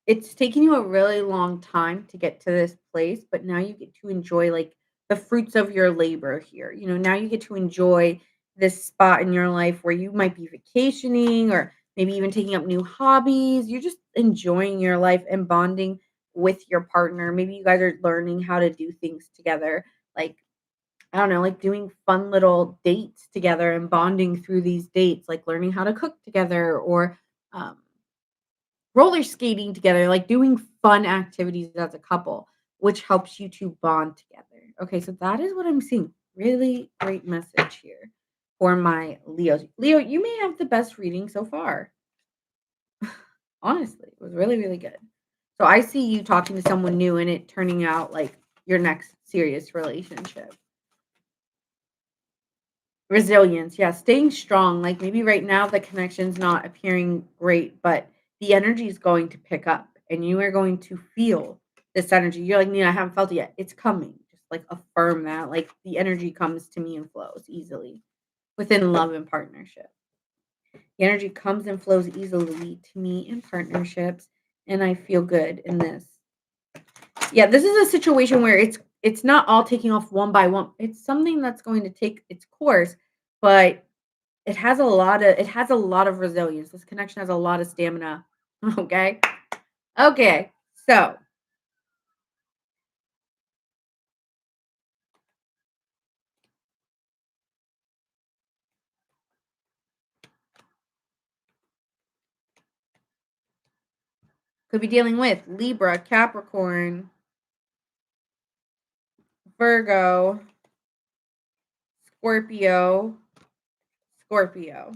it's taken you a really long time to get to this place, but now you get to enjoy, like, the fruits of your labor here. Now you get to enjoy this spot in your life where you might be vacationing or maybe even taking up new hobbies. You're just enjoying your life and bonding with your partner. Maybe you guys are learning how to do things together. Like, I don't know, like doing fun little dates together and bonding through these dates, like learning how to cook together or um, roller skating together, like doing fun activities as a couple, which helps you to bond together. Okay, so that is what I'm seeing. Really great message here for my Leos. Leo, you may have the best reading so far. Honestly, it was really, really good. So I see you talking to someone new and it turning out like your next serious relationship. Resilience, yeah, staying strong. Like maybe right now the connection's not appearing great, but the energy is going to pick up and you are going to feel this energy. You're like, Nina, I haven't felt it yet. It's coming. Just like affirm that. Like the energy comes to me and flows easily within love and partnership. The energy comes and flows easily to me in partnerships, and I feel good in this. Yeah, this is a situation where it's not all taking off one by one. It's something that's going to take its course, but it has a lot of resilience. This connection has a lot of stamina. Okay. Okay. So could be dealing with Libra, Capricorn, Virgo, Scorpio, Scorpio.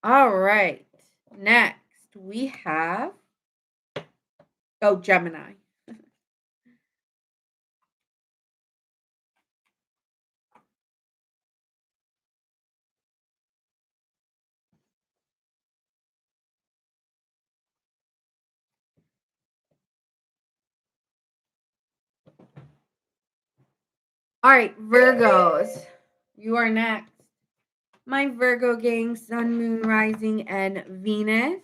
All right. Next we have Gemini. All right, Virgos. You are next. My Virgo gang, Sun, Moon, Rising, and Venus.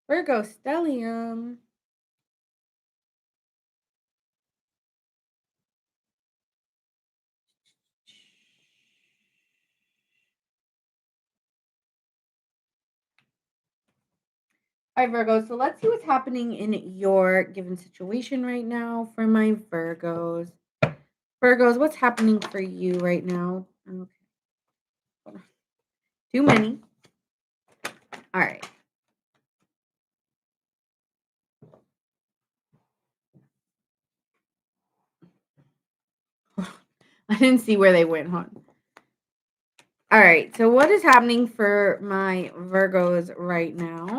Virgo stellium. All right, Virgos. So let's see what's happening in your given situation right now for my Virgos. Virgos, what's happening for you right now? Okay. Hold on. Too many. All right. I didn't see where they went, hon. All right. So what is happening for my Virgos right now?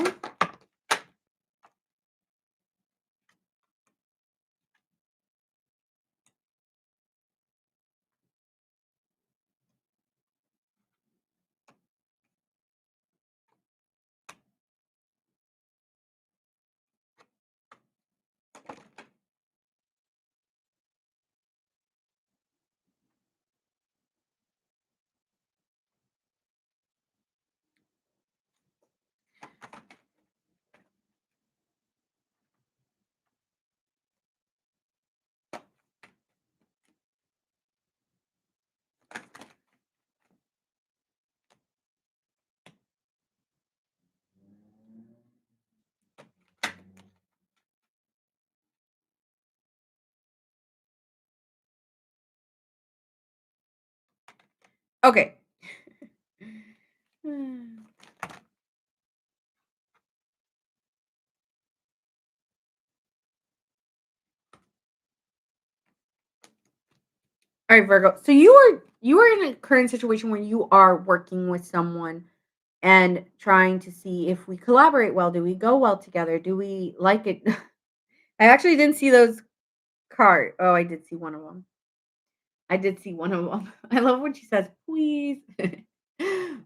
Okay. All right, Virgo. So you are in a current situation where you are working with someone and trying to see if we collaborate well. Do we go well together? Do we like it? I actually didn't see those cards. Oh, I did see one of them. I did see one of them. I love when she says, "Please."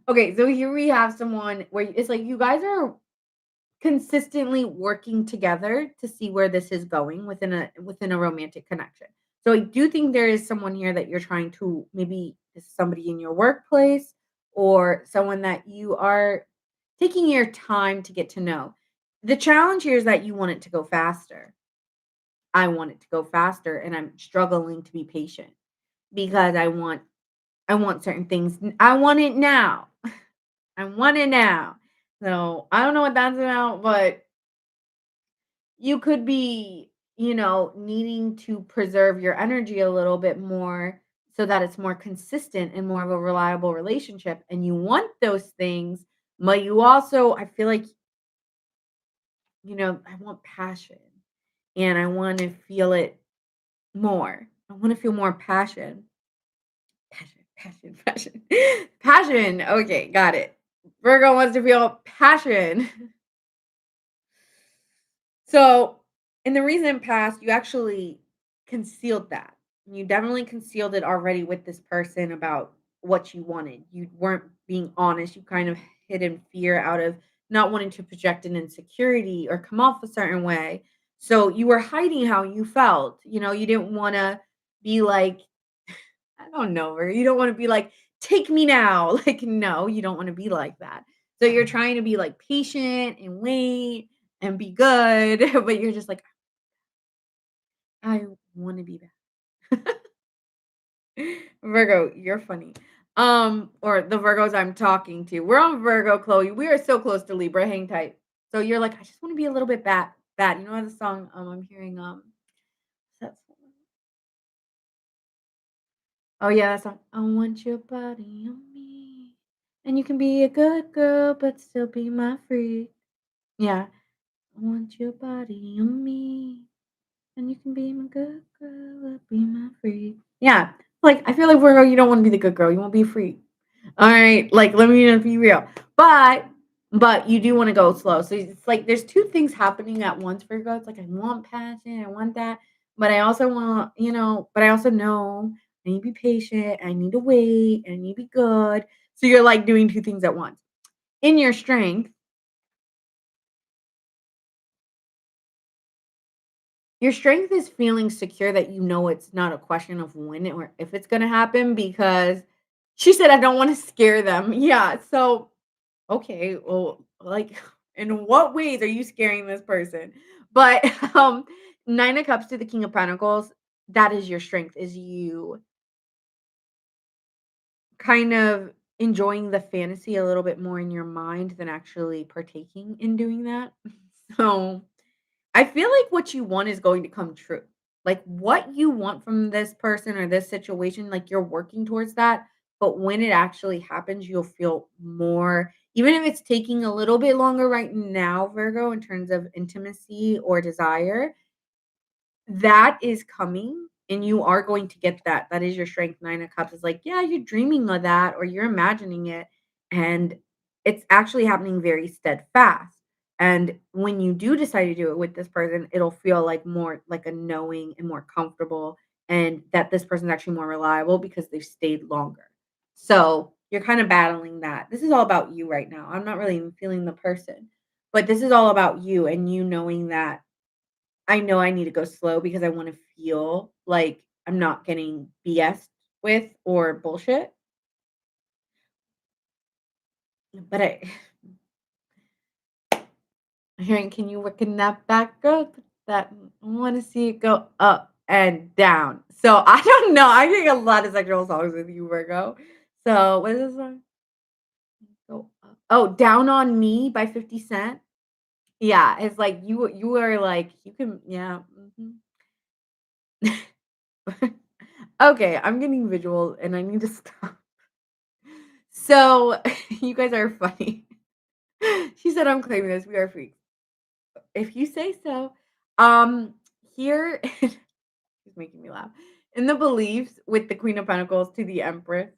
Okay, so here we have someone where it's like you guys are consistently working together to see where this is going within a romantic connection. So I do think there is someone here that you're trying to maybe is somebody in your workplace or someone that you are taking your time to get to know. The challenge here is that you want it to go faster. I want it to go faster and I'm struggling to be patient because I want certain things. I want it now. I want it now. So I don't know what that's about, but you could be, needing to preserve your energy a little bit more so that it's more consistent and more of a reliable relationship. And you want those things, but you also, I feel like, I want passion and I want to feel it more. I want to feel more passion. Passion, passion, passion. Passion. Okay, got it. Virgo wants to feel passion. So, in the recent past, you actually concealed that. You definitely concealed it already with this person about what you wanted. You weren't being honest. You kind of hid in fear out of not wanting to project an insecurity or come off a certain way. So, you were hiding how you felt. You didn't want to be like, I don't know, or you don't want to be like, take me now. Like, no, you don't want to be like that. So you're trying to be like patient and wait and be good, but you're just like, I want to be back. Virgo, you're funny. Or the Virgos I'm talking to. We're on Virgo, Chloe. We are so close to Libra. Hang tight. So you're like, I just want to be a little bit bad. You know the song I'm hearing what's that song? Oh yeah, that song. I want your body on me. And you can be a good girl, but still be my freak. Yeah. I want your body on me. And you can be my good girl, but be my freak. Yeah. Like I feel like Virgo, you don't want to be the good girl. You want to be a freak. All right. Like let me just be real. But you do want to go slow. So it's like there's two things happening at once, Virgo. It's like I want passion, I want that. But I also want, but I also know I need to be patient, I need to wait, and I need to be good. So you're like doing two things at once. In your strength, your strength is feeling secure that you know it's not a question of when or if it's gonna happen because she said, "I don't wanna scare them." Yeah, so, okay, well, like, in what ways are you scaring this person? But, 9 of Cups to the King of Pentacles, that is your strength, is you kind of enjoying the fantasy a little bit more in your mind than actually partaking in doing that. So I feel like what you want is going to come true. Like what you want from this person or this situation, like you're working towards that. But when it actually happens, you'll feel more, even if it's taking a little bit longer right now, Virgo, in terms of intimacy or desire, that is coming and you are going to get that. That is your strength. 9 of Cups is like, yeah, you're dreaming of that or you're imagining it. And it's actually happening very steadfast. And when you do decide to do it with this person, it'll feel like more like a knowing and more comfortable, and that this person's actually more reliable because they've stayed longer. So you're kind of battling that. This is all about you right now. I'm not really even feeling the person, but this is all about you and you knowing that I know I need to go slow because I wanna feel like I'm not getting BS'd with or bullshit, but I'm hearing, "Can you work in that back, girl? Put that I wanna see it go up and down." So, I don't know, I get a lot of sexual songs with you, Virgo. So, what is this song? Go up oh, "Down on Me" by 50 Cent? Yeah, it's like you are like, you can yeah, mhm. Okay, I'm getting visual and I need to stop. So, you guys are funny. She said, "I'm claiming this. We are freaks." If you say so. Um, here she's making me laugh. In the beliefs with the Queen of Pentacles to the Empress,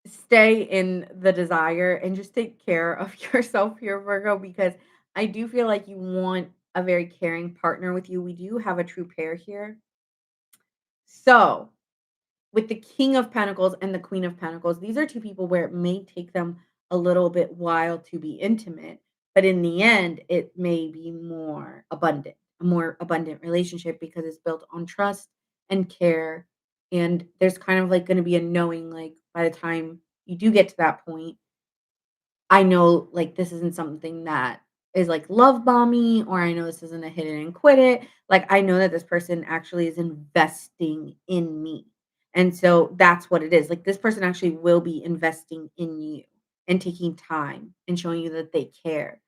stay in the desire and just take care of yourself here, Virgo, because I do feel like you want a very caring partner with you. We do have a true pair here. So, with the King of Pentacles and the Queen of Pentacles, these are two people where it may take them a little bit while to be intimate, but in the end, it may be a more abundant relationship because it's built on trust and care. And there's kind of like going to be a knowing, like, by the time you do get to that point, I know, like, this isn't something that is, like, love bomby, or I know this isn't a hit it and quit it. Like, I know that this person actually is investing in me. And so that's what it is. Like, this person actually will be investing in you and taking time and showing you that they care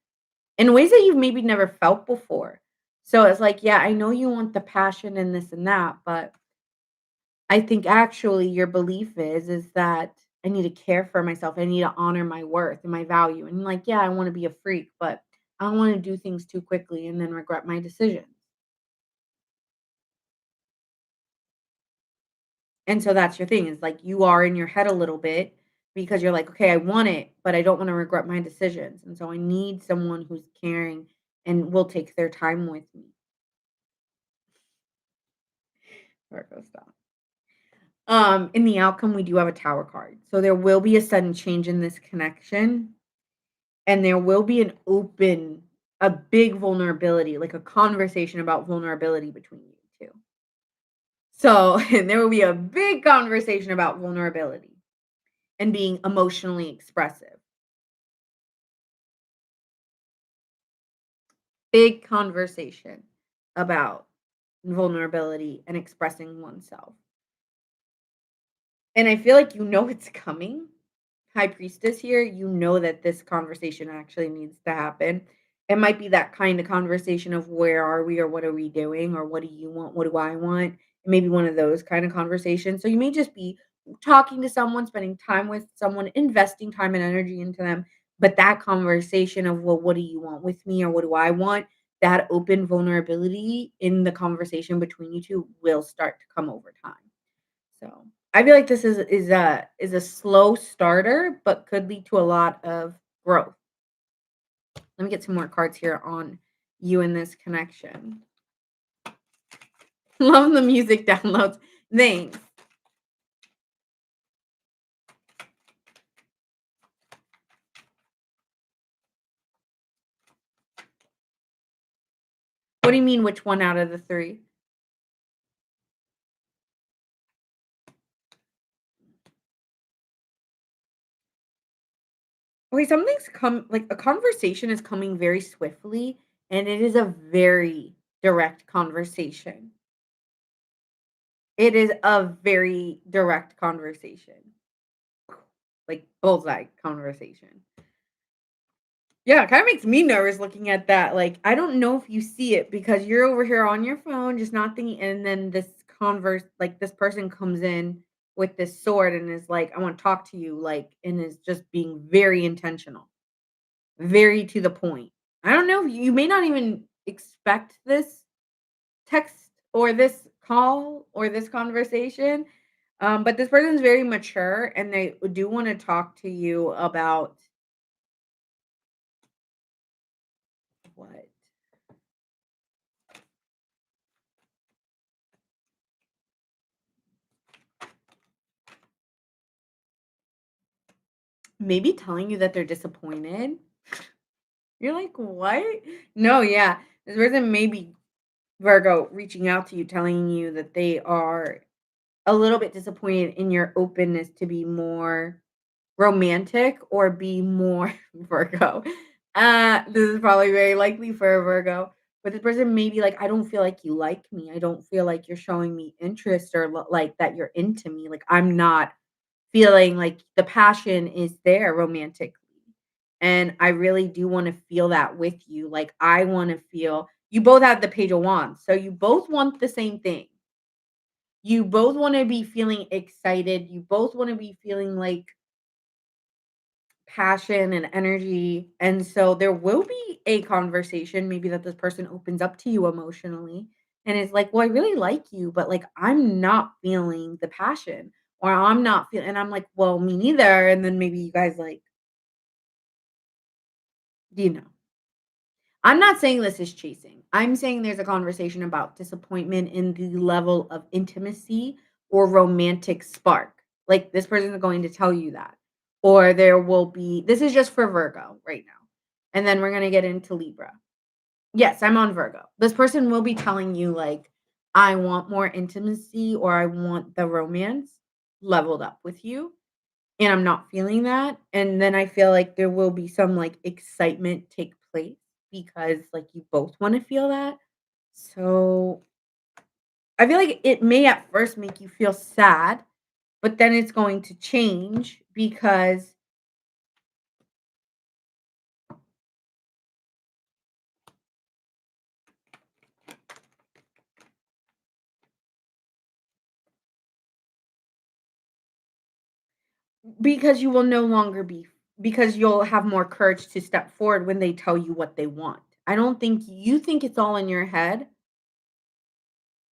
in ways that you've maybe never felt before. So it's like, yeah, I know you want the passion and this and that, but I think actually your belief is that I need to care for myself. I need to honor my worth and my value. And like, yeah, I want to be a freak, but I don't want to do things too quickly and then regret my decisions. And so that's your thing is like you are in your head a little bit because you're like, okay, I want it, but I don't want to regret my decisions. And so I need someone who's caring and will take their time with me. Virgo, stop. In the outcome, we do have a tower card. So there will be a sudden change in this connection. And there will be a big vulnerability, like a conversation about vulnerability between you 2. So, and there will be a big conversation about vulnerability and being emotionally expressive. Big conversation about vulnerability and expressing oneself. And I feel like you know it's coming. High priestess here, you know that this conversation actually needs to happen. It might be that kind of conversation of where are we or what are we doing or what do you want? What do I want? Maybe one of those kind of conversations. So you may just be talking to someone, spending time with someone, investing time and energy into them. But that conversation of, well, what do you want with me or what do I want? That open vulnerability in the conversation between you two will start to come over time. So, I feel like this is a slow starter, but could lead to a lot of growth. Let me get some more cards here on you and this connection. Love the music downloads. Thanks. What do you mean which one out of the 3? Okay, something's come like a conversation is coming very swiftly, and it is a very direct conversation. It is a very direct conversation. Like bullseye conversation. Yeah, it kinda makes me nervous looking at that, like, I don't know if you see it because you're over here on your phone just not thinking and then this person comes in with this sword and is like, "I wanna talk to you," like, and is just being very intentional, very to the point. I don't know, you may not even expect this text or this call or this conversation, but this person's very mature and they do wanna talk to you about what? Maybe telling you that they're disappointed. You're like, "What?" No, yeah. This person may be Virgo reaching out to you, telling you that they are a little bit disappointed in your openness to be more romantic or be more Virgo. This is probably very likely for a Virgo, but this person may be like, "I don't feel like you like me. I don't feel like you're showing me interest or like that you're into me. Like I'm not feeling like the passion is there romantically. And I really do wanna feel that with you, like, I wanna feel you both have the Page of Wands, so you both want the same thing. You both wanna be feeling excited, you both wanna be feeling, like, passion and energy, and so there will be a conversation maybe that this person opens up to you emotionally and is like, "Well, I really like you, but, like, I'm not feeling the passion," or, "I'm not feeling," and I'm like, "Well, me neither," and then maybe you guys, like, you know. I'm not saying this is chasing. I'm saying there's a conversation about disappointment in the level of intimacy or romantic spark. Like this person is going to tell you that. Or there will be this is just for Virgo right now. And then we're going to get into Libra. Yes, I'm on Virgo. This person will be telling you like I want more intimacy or I want the romance leveled up with you and I'm not feeling that. And then I feel like there will be some like excitement take place because like you both want to feel that. So I feel like it may at first make you feel sad, but then it's going to change because you will no longer be because you'll have more courage to step forward when they tell you what they want. I don't think you think it's all in your head.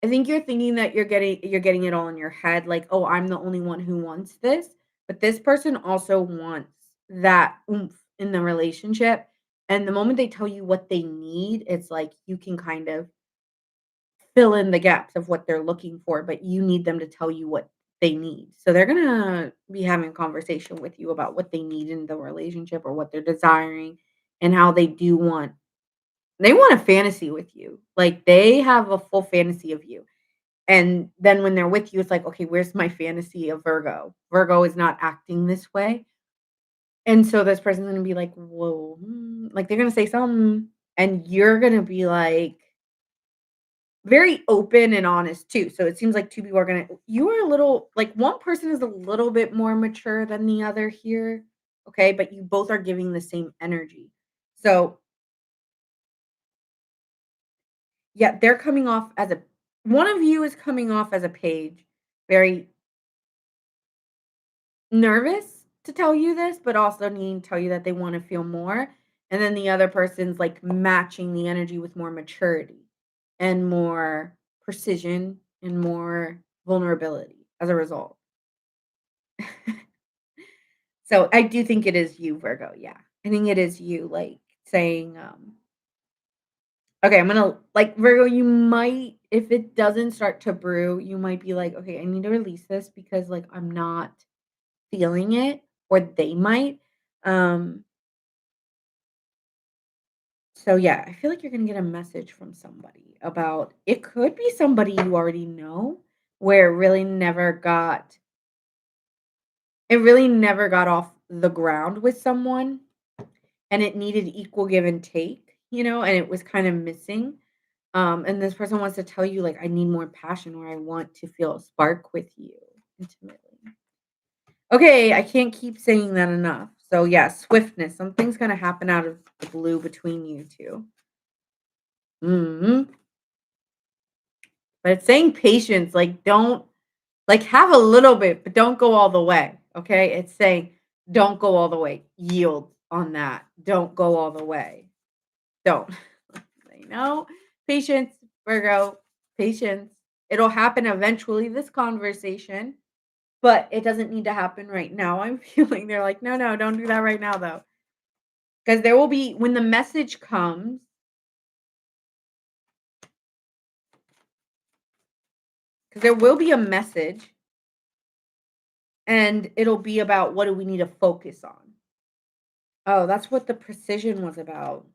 I think you're thinking that you're getting it all in your head, like, "Oh, I'm the only one who wants this," but this person also wants that oomph in the relationship, and the moment they tell you what they need, it's like you can kind of fill in the gaps of what they're looking for, but you need them to tell you what they need. So they're gonna be having a conversation with you about what they need in the relationship or what they're desiring and how they want a fantasy with you. Like they have a full fantasy of you. And then when they're with you, it's like, okay, where's my fantasy of Virgo? Virgo is not acting this way. And so this person's gonna be like, whoa, like they're gonna say something, and you're gonna be like, very open and honest too. So it seems like 2 people are gonna you are a little like one person is a little bit more mature than the other here, okay? But you both are giving the same energy. So, yeah, they're coming off as a one of you is coming off as a page, very nervous to tell you this, but also needing to tell you that they wanna feel more. And then the other person's like matching the energy with more maturity and more precision and more vulnerability as a result. So, I do think it is you, Virgo, yeah. I think it is you, like, saying, "Okay, I'm gonna" like, Virgo, you might if it doesn't start to brew, you might be like, "Okay, I need to release this because, like, I'm not feeling it," or they might. Um, so, yeah, I feel like you're gonna get a message from somebody about it could be somebody you already know, where it really never got off the ground with someone, and it needed equal give and take, and it was kind of missing. And this person wants to tell you, like, I need more passion or I want to feel a spark with you intimately. Okay, I can't keep saying that enough. So yeah, swiftness. Something's gonna happen out of the blue between you two. But it's saying patience, like don't like have a little bit, but don't go all the way. Okay. It's saying don't go all the way. Yield on that. Don't go all the way. Don't. I know. Patience, Virgo, patience. It'll happen eventually, this conversation, but it doesn't need to happen right now. I'm feeling they're like, no, no, don't do that right now, though. Because there will be, when the message comes, because there will be a message and it'll be about what do we need to focus on. Oh, that's what the precision was about.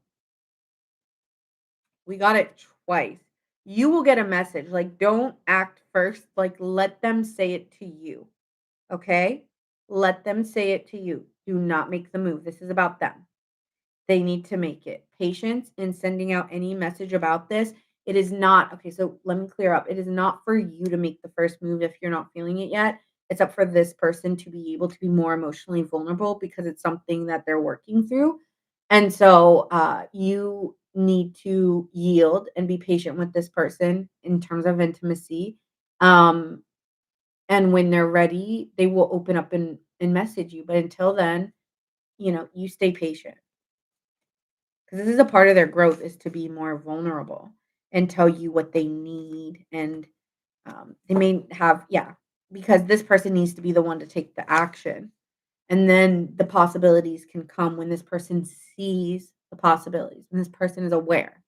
We got it twice. You will get a message. Like, don't act first. Like, let them say it to you. Okay? Let them say it to you. Do not make the move. This is about them. They need to make it. Patience in sending out any message about this. It is not okay. So let me clear up. It is not for you to make the first move if you're not feeling it yet. It's up for this person to be able to be more emotionally vulnerable because it's something that they're working through. And so you need to yield and be patient with this person in terms of intimacy. Um, and when they're ready, they will open up and message you. But until then, you stay patient because this is a part of their growth is to be more vulnerable and tell you what they need. And they may have, yeah, because this person needs to be the one to take the action. And then the possibilities can come when this person sees the possibilities and this person is aware.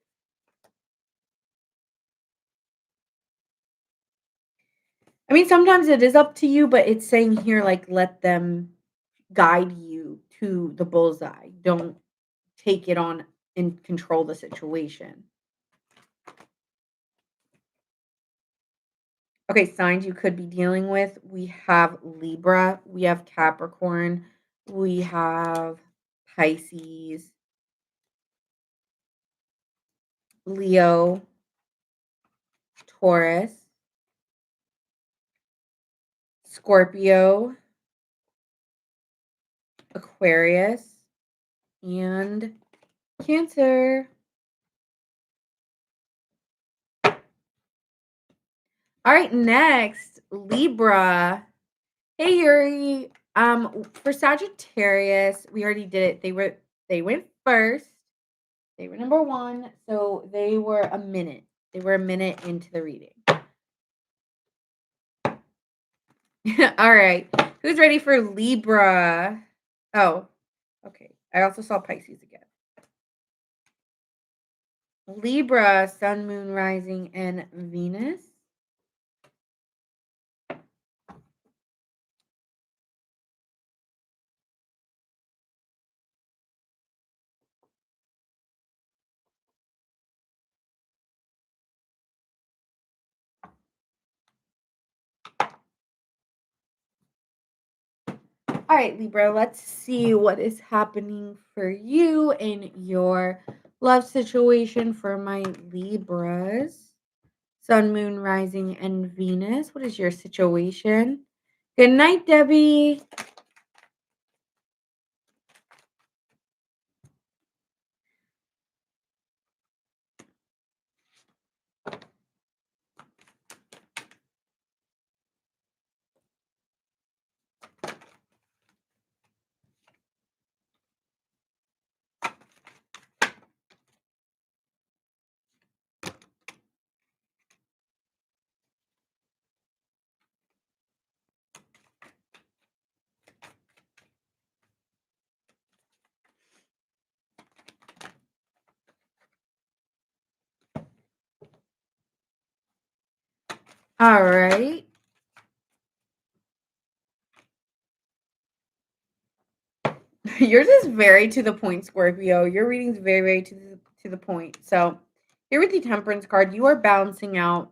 I mean, sometimes it is up to you, but it's saying here, like, let them guide you to the bullseye. Don't take it on and control the situation. Okay, signs you could be dealing with. We have Libra, we have Capricorn, we have Pisces, Leo, Taurus, Scorpio, Aquarius, and Cancer. All right, next, Libra. Hey Yuri. For Sagittarius, we already did it. They went first. They were number one, so they were a minute. They were a minute into the reading. All right. Who's ready for Libra? Oh, okay. I also saw Pisces again. Libra, Sun, Moon, Rising, and Venus. All right, Libra, let's see what is happening for you in your love situation for my Libras. Sun, Moon, Rising, and Venus. What is your situation? Good night, Debbie. All right. Yours is very to the point, Scorpio. Your reading's very, very to the point. So here with the Temperance card, you are balancing out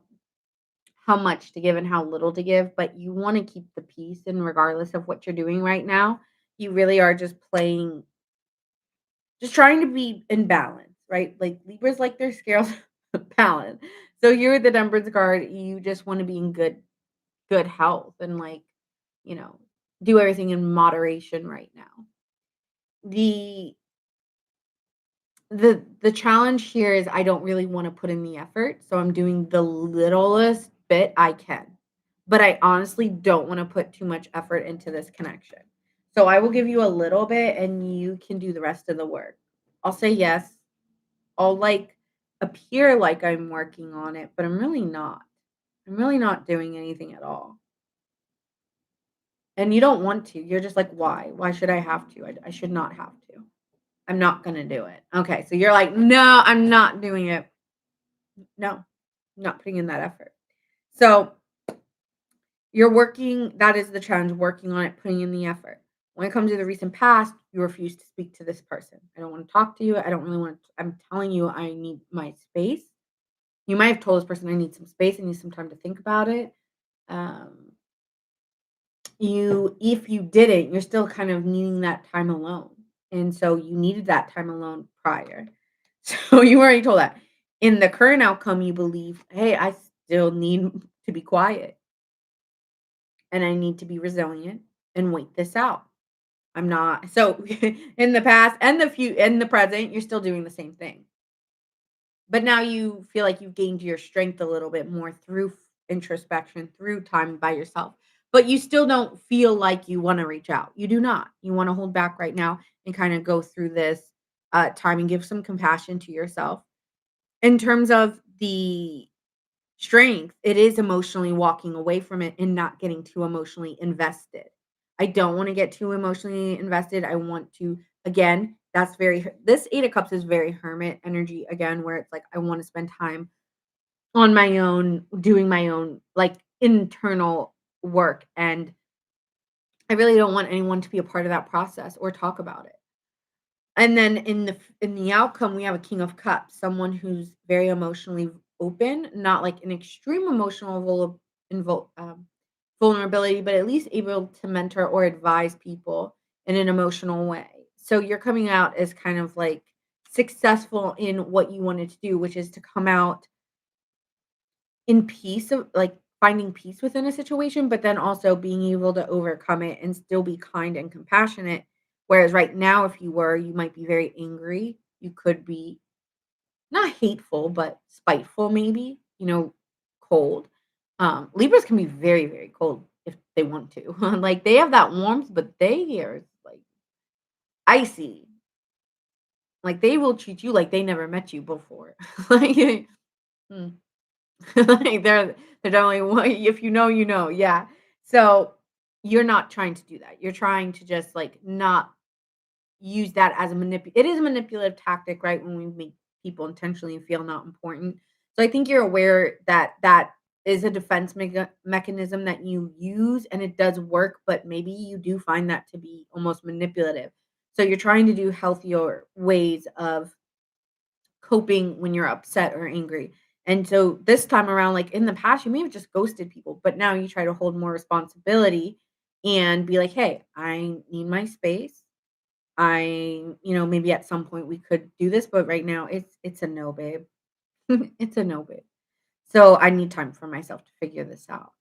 how much to give and how little to give, but you want to keep the peace. And regardless of what you're doing right now, you really are just playing, just trying to be in balance, right? Like Libras like their scales balance. So you're the Temperance card. You just want to be in good health and like, you know, do everything in moderation right now. The the challenge here is I don't really wanna put in the effort, so I'm doing the littlest bit I can. But I honestly don't wanna put too much effort into this connection. So I will give you a little bit and you can do the rest of the work. I'll say yes. I'll like appear like I'm working on it, but I'm really not. I'm really not doing anything at all. And you don't want to. You're just like, why? Why should I have to? I should not have to. I'm not gonna do it. Okay, so you're like, no, I'm not doing it. No, not putting in that effort. So you're working, that is the challenge, working on it, putting in the effort. When it comes to the recent past, you refuse to speak to this person. I don't want to talk to you. I don't really want to, I'm telling you, I need my space. You might have told this person I need some space, I need some time to think about it. Um, if you didn't, you're still kind of needing that time alone. And so you needed that time alone prior. So you already told that. In the current outcome, you believe, hey, I still need to be quiet and I need to be resilient and wait this out. I'm not so in the past and the present, you're still doing the same thing. But now you feel like you've gained your strength a little bit more through introspection, through time by yourself. But you still don't feel like you want to reach out. You do not. You want to hold back right now and kind of go through this time and give some compassion to yourself. In terms of the strength, it is emotionally walking away from it and not getting too emotionally invested. I don't want to get too emotionally invested. I want to, again, that's very, this 8 of Cups is very hermit energy again, where it's like, I want to spend time on my own, doing my own, like internal work, and I really don't want anyone to be a part of that process or talk about it. And then in the outcome, we have a King of Cups, someone who's very emotionally open, not like an extreme emotional vulnerability, but at least able to mentor or advise people in an emotional way. So you're coming out as kind of like successful in what you wanted to do, which is to come out in peace of like finding peace within a situation, but then also being able to overcome it and still be kind and compassionate. Whereas right now, if you were, you might be very angry. You could be not hateful, but spiteful, maybe, cold. Libras can be very, very cold if they want to. Like they have that warmth, but they are like icy. Like they will treat you like they never met you before. Like, mm. Like, they're definitely one if you know, you know, yeah. So, you're not trying to do that. You're trying to just, like, not use that as a it is a manipulative tactic, right, when we make people intentionally feel not important. So, I think you're aware that that is a defense mechanism that you use, and it does work, but maybe you do find that to be almost manipulative. So, you're trying to do healthier ways of coping when you're upset or angry. And so this time around, like in the past, you may have just ghosted people, but now you try to hold more responsibility and be like, hey, I need my space. Maybe at some point we could do this, but right now it's a no, babe. It's a no, babe. So I need time for myself to figure this out.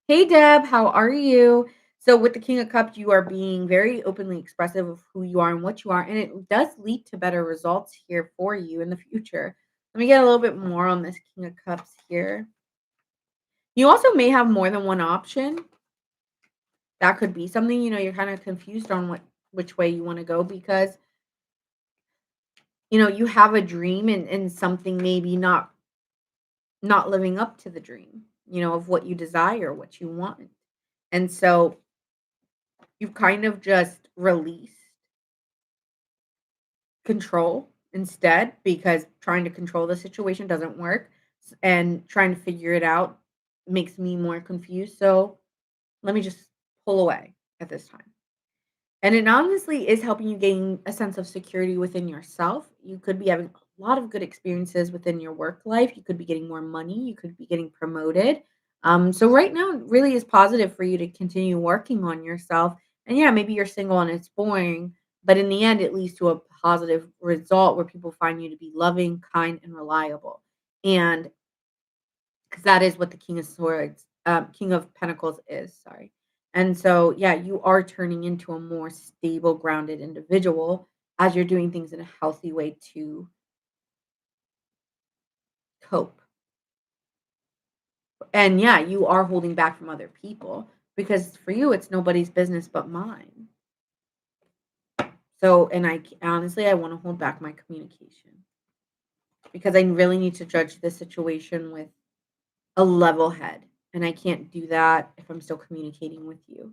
Hey Deb, how are you? So with the King of Cups, you are being very openly expressive of who you are and what you are, and it does lead to better results here for you in the future. Let me get a little bit more on this King of Cups here. You also may have more than one option. That could be something, you're kind of confused on which way you want to go because you have a dream and something maybe not living up to the dream, of what you desire, what you want. And so you've kind of just released control instead because trying to control the situation doesn't work and trying to figure it out makes me more confused. So let me just pull away at this time. And it honestly is helping you gain a sense of security within yourself. You could be having a lot of good experiences within your work life. You could be getting more money. You could be getting promoted. So right now, it really is positive for you to continue working on yourself. And yeah, maybe you're single and it's boring, but in the end, it leads to a positive result where people find you to be loving, kind, and reliable. And because that is what the King of Swords, King of Pentacles is. Sorry. And so, yeah, you are turning into a more stable, grounded individual as you're doing things in a healthy way to cope. And yeah, you are holding back from other people because for you, it's nobody's business but mine. So, and honestly, I want to hold back my communication because I really need to judge this situation with a level head. And I can't do that if I'm still communicating with you.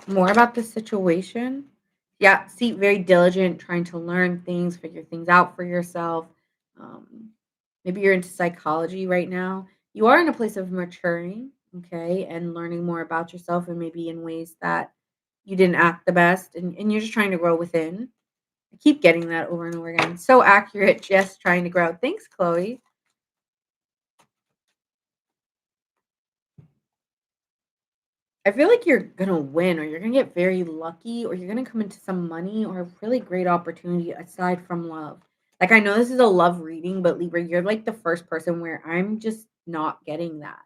More about the situation. Yeah, see, very diligent, trying to learn things, figure things out for yourself. Um, Maybe you're into psychology right now. You are in a place of maturing, okay, and learning more about yourself and maybe in ways that you didn't act the best and you're just trying to grow within. I keep getting that over and over again. So accurate, just trying to grow. Thanks, Chloe. I feel like you're gonna win, or you're gonna get very lucky, or you're gonna come into some money or a really great opportunity aside from love. Like, I know this is a love reading, but Libra, you're like the first person where I'm just not getting that.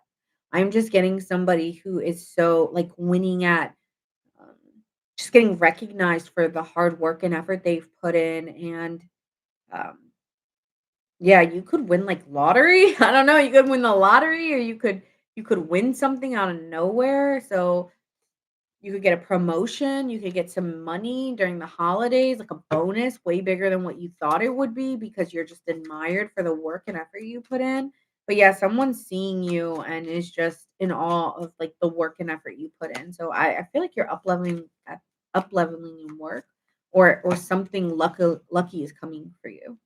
I'm just getting somebody who is so like winning at um, just getting recognized for the hard work and effort they've put in. And um, yeah, you could win like lottery. I don't know. You could win the lottery, or you could win something out of nowhere. So you could get a promotion, you could get some money during the holidays, like a bonus way bigger than what you thought it would be because you're just admired for the work and effort you put in. But yeah, someone's seeing you and is just in awe of like the work and effort you put in. So I feel like you're up leveling in work or something lucky is coming for you.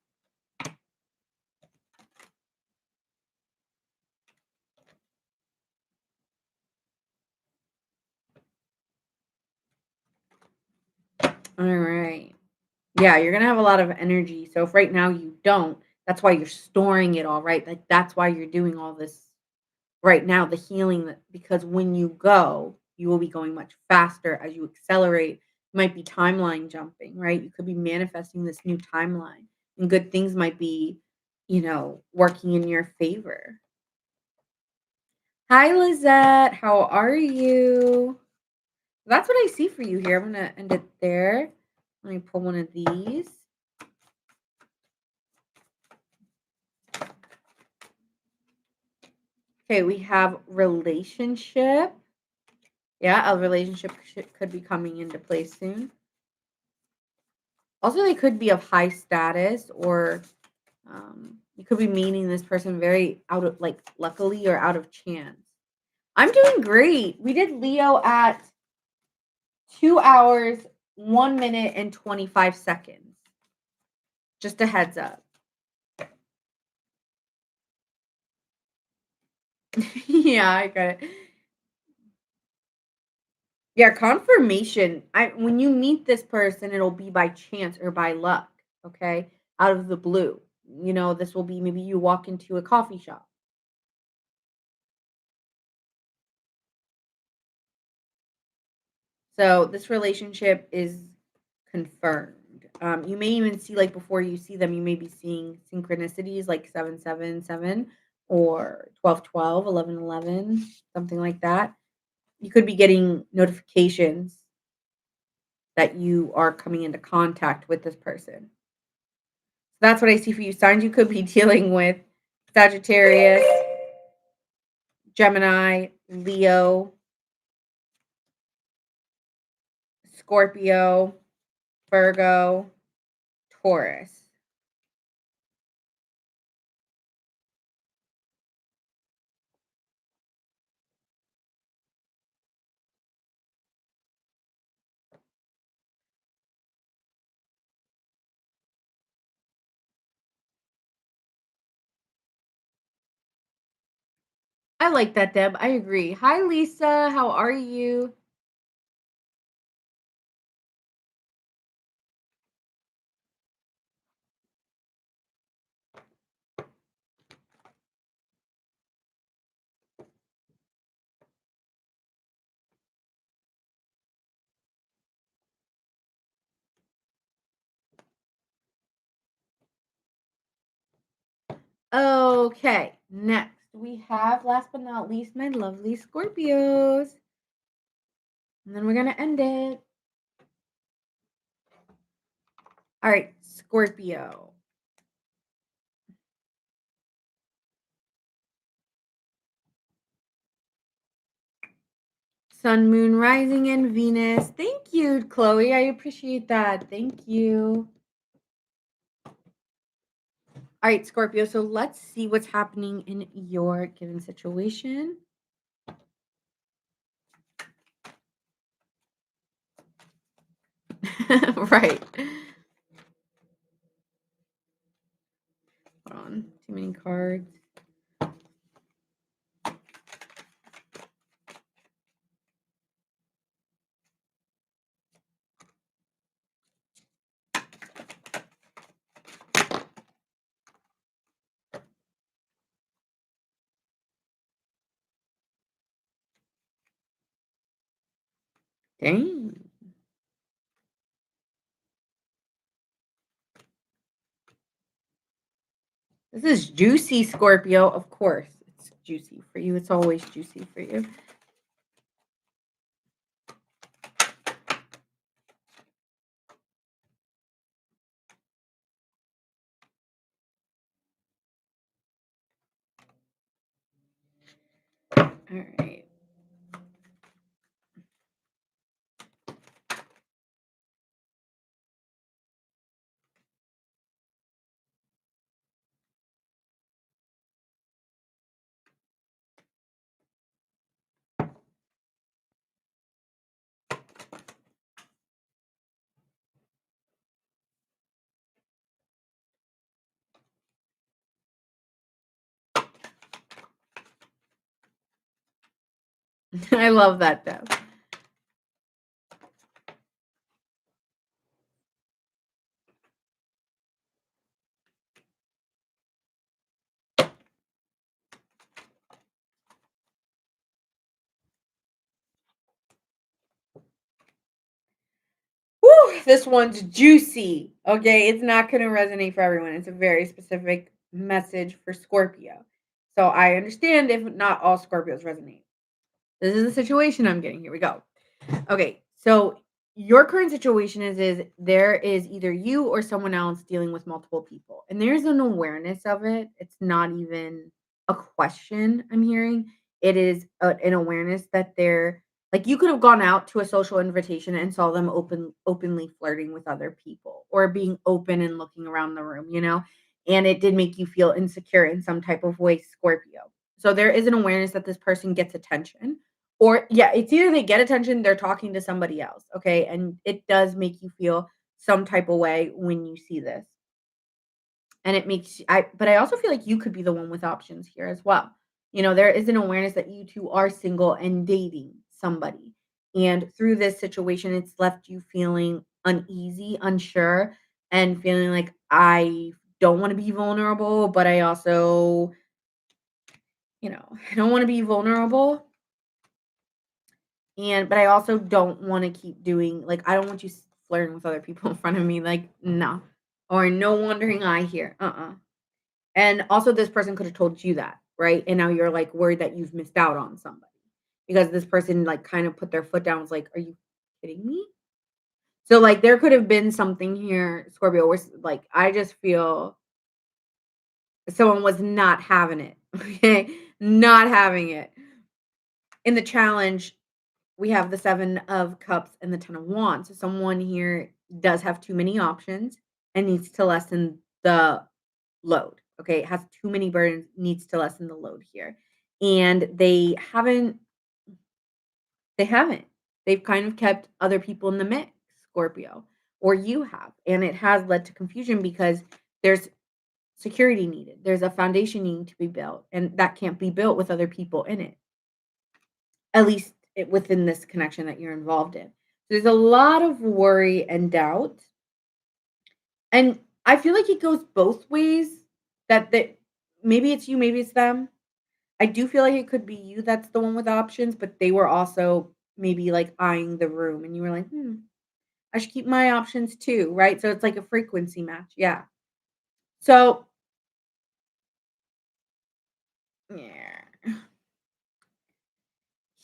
All right. Yeah, you're gonna have a lot of energy. So if right now you don't, that's why you're storing it all, right? Like that's why you're doing all this right now, the healing that because when you go, you will be going much faster as you accelerate. You might be timeline jumping, right? You could be manifesting this new timeline and good things might be, working in your favor. Hi, Lizette. How are you? That's what I see for you here. I'm gonna end it there. Let me pull one of these. Okay, we have relationship. Yeah, a relationship could be coming into play soon. Also, they could be of high status, or you could be meeting this person very out of like luckily or out of chance. I'm doing great. We did Leo at 2 hours, 1 minute, and 25 seconds. Just a heads up. Yeah, I got it. Yeah, confirmation. I When you meet this person, it'll be by chance or by luck, okay? Out of the blue. This will be maybe you walk into a coffee shop. So this relationship is confirmed. You may even see like before you see them, you may be seeing synchronicities like 777 or 1212, 1111, something like that. You could be getting notifications that you are coming into contact with this person. That's what I see for you. Signs you could be dealing with Sagittarius, Gemini, Leo, Scorpio, Virgo, Taurus. I like that, Deb. I agree. Hi, Lisa. How are you? Okay, next we have, last but not least, my lovely Scorpios. And then we're going to end it. All right, Scorpio. Sun, moon, rising, and Venus. Thank you, Chloe. I appreciate that. Thank you. All right, Scorpio. So let's see what's happening in your given situation. Right. Hold on. Too many cards. Dang. This is juicy, Scorpio. Of course, it's juicy for you. It's always juicy for you. All right. I love that, Deb. this one's juicy. Okay, it's not going to resonate for everyone. It's a very specific message for Scorpio. So I understand if not all Scorpios resonate. This is the situation I'm getting. Here we go. Okay, so your current situation is there is either you or someone else dealing with multiple people, and there's an awareness of it. It's not even a question I'm hearing. It is an awareness that they're like you could have gone out to a social invitation and saw them openly flirting with other people or being open and looking around the room, and it did make you feel insecure in some type of way, Scorpio. So there is an awareness that this person gets attention or yeah, it's either they get attention, they're talking to somebody else, okay? And it does make you feel some type of way when you see this. And it makes but I also feel like you could be the one with options here as well. There is an awareness that you two are single and dating somebody. And through this situation, it's left you feeling uneasy, unsure, and feeling like I don't want to be vulnerable, but I also, I don't want to be vulnerable, but I also don't wanna keep doing I don't want you flirting with other people in front of me, no. Or no wandering eye here, And also this person could have told you that, right? And now you're, worried that you've missed out on somebody because this person, kind of put their foot down, was like, "Are you kidding me?" So, there could have been something here, Scorpio, where I just feel someone was not having it, okay? Not having it. In the challenge we have the 7 of Cups and the 10 of Wands. So someone here does have too many options and needs to lessen the load. Okay, it has too many burdens, needs to lessen the load here. And they haven't. They've kind of kept other people in the mix, Scorpio, or you have. And it has led to confusion because there's security needed. There's a foundation needing to be built, and that can't be built with other people in it. At least within this connection that you're involved in. There's a lot of worry and doubt, and I feel like it goes both ways, that maybe it's you, maybe it's them. I do feel like it could be you that's the one with options, but they were also maybe, eyeing the room, and you were like, "Hmm, I should keep my options too," right? So it's like a frequency match, yeah. So yeah.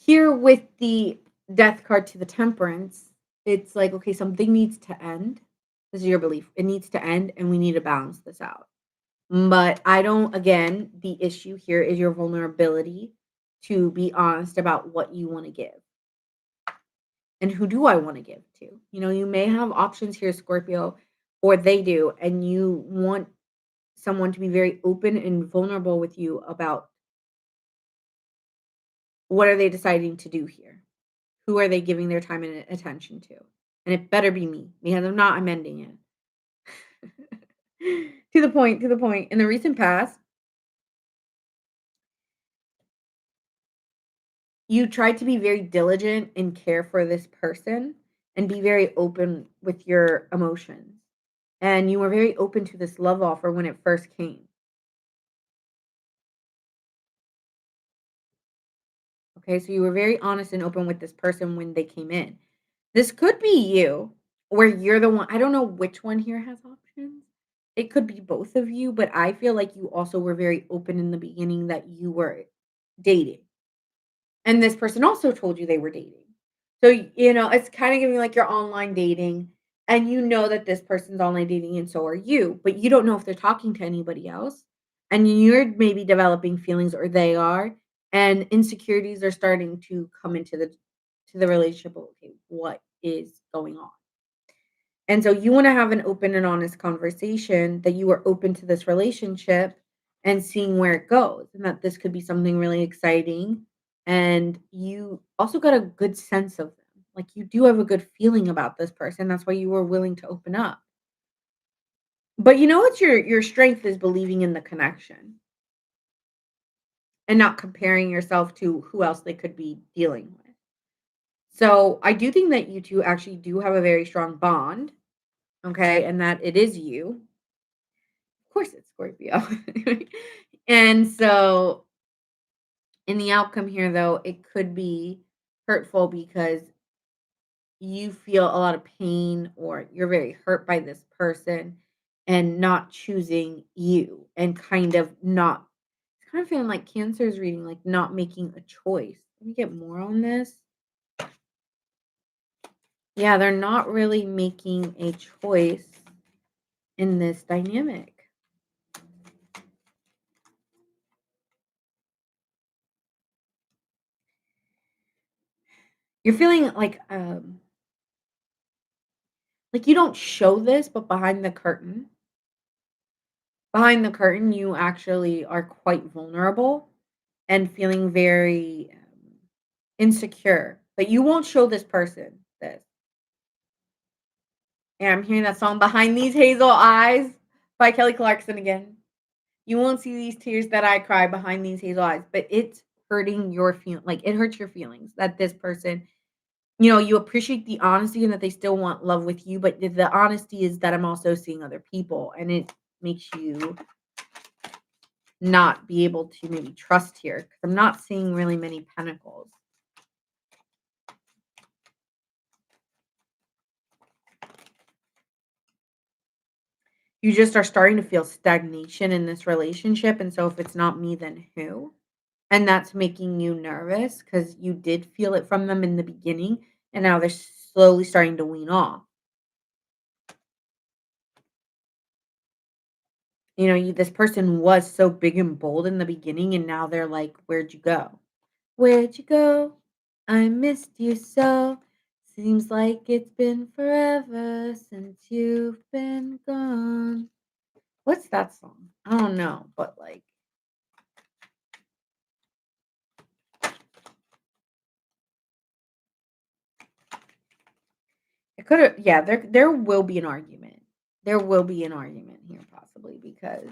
Here with the Death card to the Temperance, it's like, okay, something needs to end. This is your belief. It needs to end, and we need to balance this out. But I don't, again, the issue here is your vulnerability to be honest about what you want to give. And who do I want to give to? You may have options here, Scorpio, or they do, and you want someone to be very open and vulnerable with you about what are they deciding to do here. Who are they giving their time and attention to? And it better be me, because if not, I'm ending it. To the point, to the point. In the recent past, you tried to be very diligent and care for this person and be very open with your emotions. And you were very open to this love offer when it first came. Okay, so you were very honest and open with this person when they came in. This could be you, where you're the one. I don't know which one here has options. It could be both of you, but I feel like you also were very open in the beginning that you were dating. And this person also told you they were dating. So, it's kind of giving like you're online dating and you know that this person's online dating and so are you, but you don't know if they're talking to anybody else. And you're maybe developing feelings or they are, and insecurities are starting to come into the relationship. Okay, what is going on? And so you want to have an open and honest conversation that you are open to this relationship and seeing where it goes and that this could be something really exciting. And you also got a good sense of them. Like you do have a good feeling about this person. That's why you were willing to open up. But you know what your strength is believing in the connection and not comparing yourself to who else they could be dealing with. So I do think that you two actually do have a very strong bond, okay, and that it is you. Of course it's Scorpio. And so in the outcome here though, it could be hurtful because you feel a lot of pain or you're very hurt by this person and not choosing you and kind of not kind of feeling like Cancer's reading, like not making a choice. Let me get more on this. Yeah, they're not really making a choice in this dynamic. You're feeling like you don't show this, but behind the curtain, you actually are quite vulnerable and feeling very insecure. But you won't show this person this. And I'm hearing that song "Behind These Hazel Eyes" by Kelly Clarkson again. You won't see these tears that I cry behind these hazel eyes, but it's hurting your feel like, it hurts your feelings that this person you appreciate the honesty and that they still want love with you, but the honesty is that I'm also seeing other people, and it makes you not be able to maybe trust here because 'cause I'm not seeing really many pentacles. You just are starting to feel stagnation in this relationship, and so if it's not me, then who? And that's making you nervous because you did feel it from them in the beginning, and now they're slowly starting to wean off. This person was so big and bold in the beginning, and now they're like, "Where'd you go? Where'd you go? I missed you so. Seems like it's been forever since you've been gone." What's that song? I don't know, but like it could have yeah, there will be an argument. There will be an argument here possibly because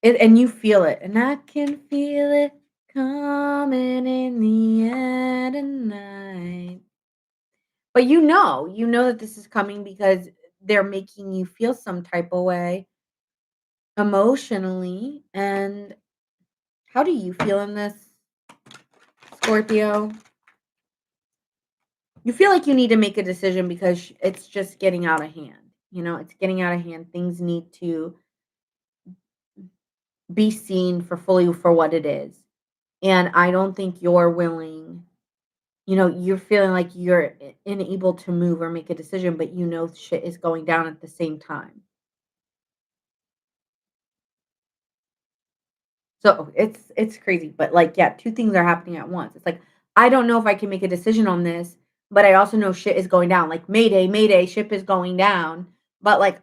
and you feel it, and I can feel it coming in the air tonight. But you know that this is coming because they're making you feel some type of way emotionally. And how do you feel in this, Scorpio? You feel like you need to make a decision because it's just getting out of hand. It's getting out of hand. Things need to be seen for fully for what it is. And I don't think you're willing. You're feeling like you're unable to move or make a decision, but shit is going down at the same time. So it's crazy, but like, yeah, two things are happening at once. It's like I don't know if I can make a decision on this, but I also know shit is going down. Like Mayday, Mayday, ship is going down. But like,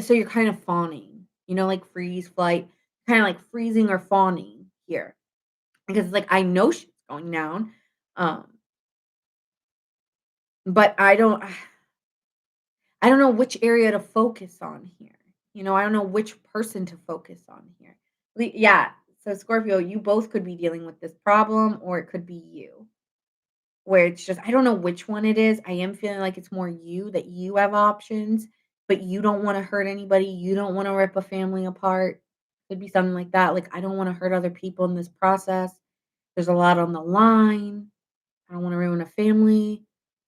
so you're kind of fawning, like freeze, flight, kind of like freezing or fawning here because it's like I know shit's going down, um, but I don't know which area to focus on here. I don't know which person to focus on here. Yeah. So Scorpio, you both could be dealing with this problem, or it could be you, where it's just I don't know which one it is. I am feeling like it's more you that you have options, but you don't want to hurt anybody. You don't want to rip a family apart. Could be something like that. Like I don't want to hurt other people in this process. There's a lot on the line. I don't want to ruin a family.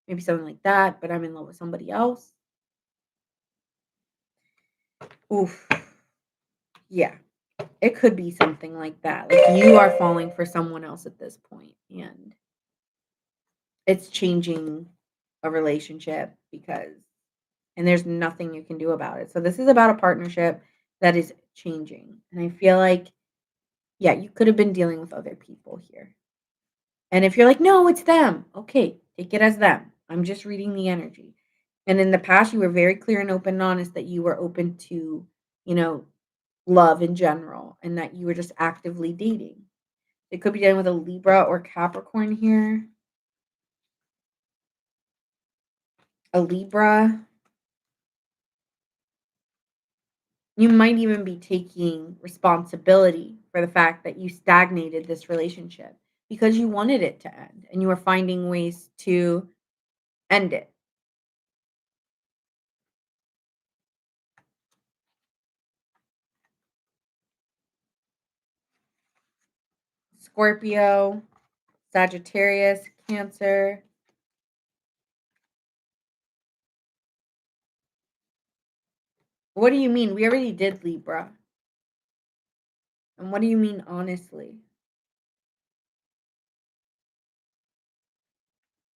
Maybe something like that. But I'm in love with somebody else. Oof. Yeah. It could be something like that. Like you are falling for someone else at this point, and it's changing a relationship because and there's nothing you can do about it. So this is about a partnership that is changing. And I feel like yeah, you could have been dealing with other people here. And if you're like, "No, it's them." Okay, take it as them. I'm just reading the energy. And in the past you were very clear and open and honest that you were open to, you know, love in general and that you were just actively dating. It could be dealing with a Libra or Capricorn here. A Libra. You might even be taking responsibility for the fact that you stagnated this relationship because you wanted it to end and you were finding ways to end it. Scorpio, Sagittarius, Cancer. What do you mean? We already did Libra. And what do you mean honestly?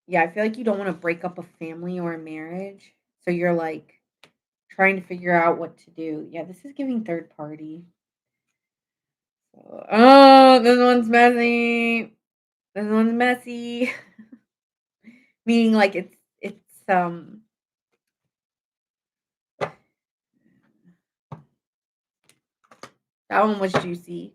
Yeah, I feel like you don't wanna break up a family or a marriage, so you're, like, trying to figure out what to do. Yeah, this is giving third party. Oh, this one's messy. This one's messy. Meaning, like, um that one was juicy.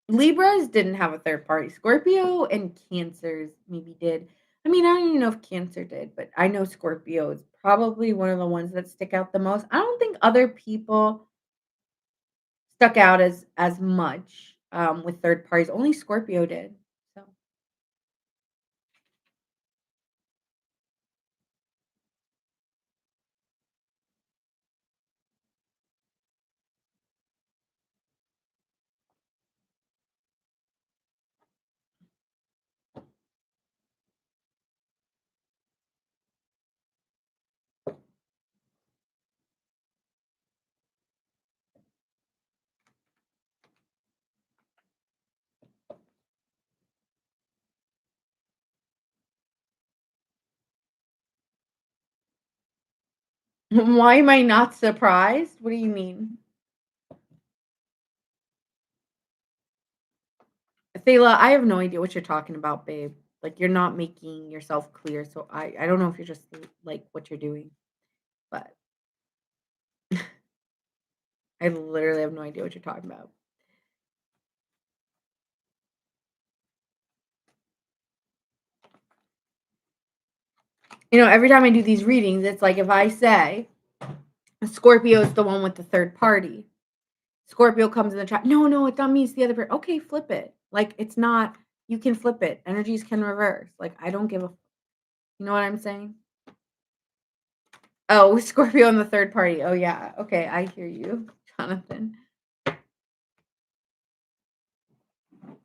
Libras didn't have a third party. Scorpio and Cancers maybe did. I mean, I don't even know if Cancer did, but I know Scorpio is probably one of the ones that stick out the most. I don't think other people stuck out as much, with third parties. Only Scorpio did. So, why am I not surprised? What do you mean? Thela, I have no idea what you're talking about, babe. Like, you're not making yourself clear, so I don't know if you're just, like, what you're doing, but I literally have no idea what you're talking about. Every time I do these readings, it's like if I say Scorpio is the one with the third party, Scorpio comes in the chat. No, no, it's not me. It's the other person. Okay, flip it. Like it's not. You can flip it. Energies can reverse. Like I don't give a. You know what I'm saying? Oh, Scorpio and the third party. Oh yeah. Okay, I hear you, Jonathan.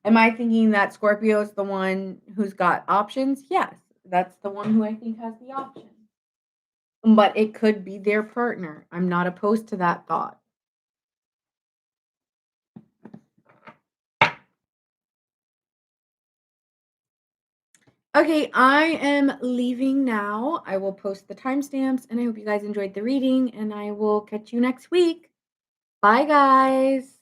Am I thinking that Scorpio is the one who's got options? Yes, that's the one who I think has the option. But it could be their partner. I'm not opposed to that thought. Okay, I am leaving now. I will post the timestamps and I hope you guys enjoyed the reading and I will catch you next week. Bye, guys.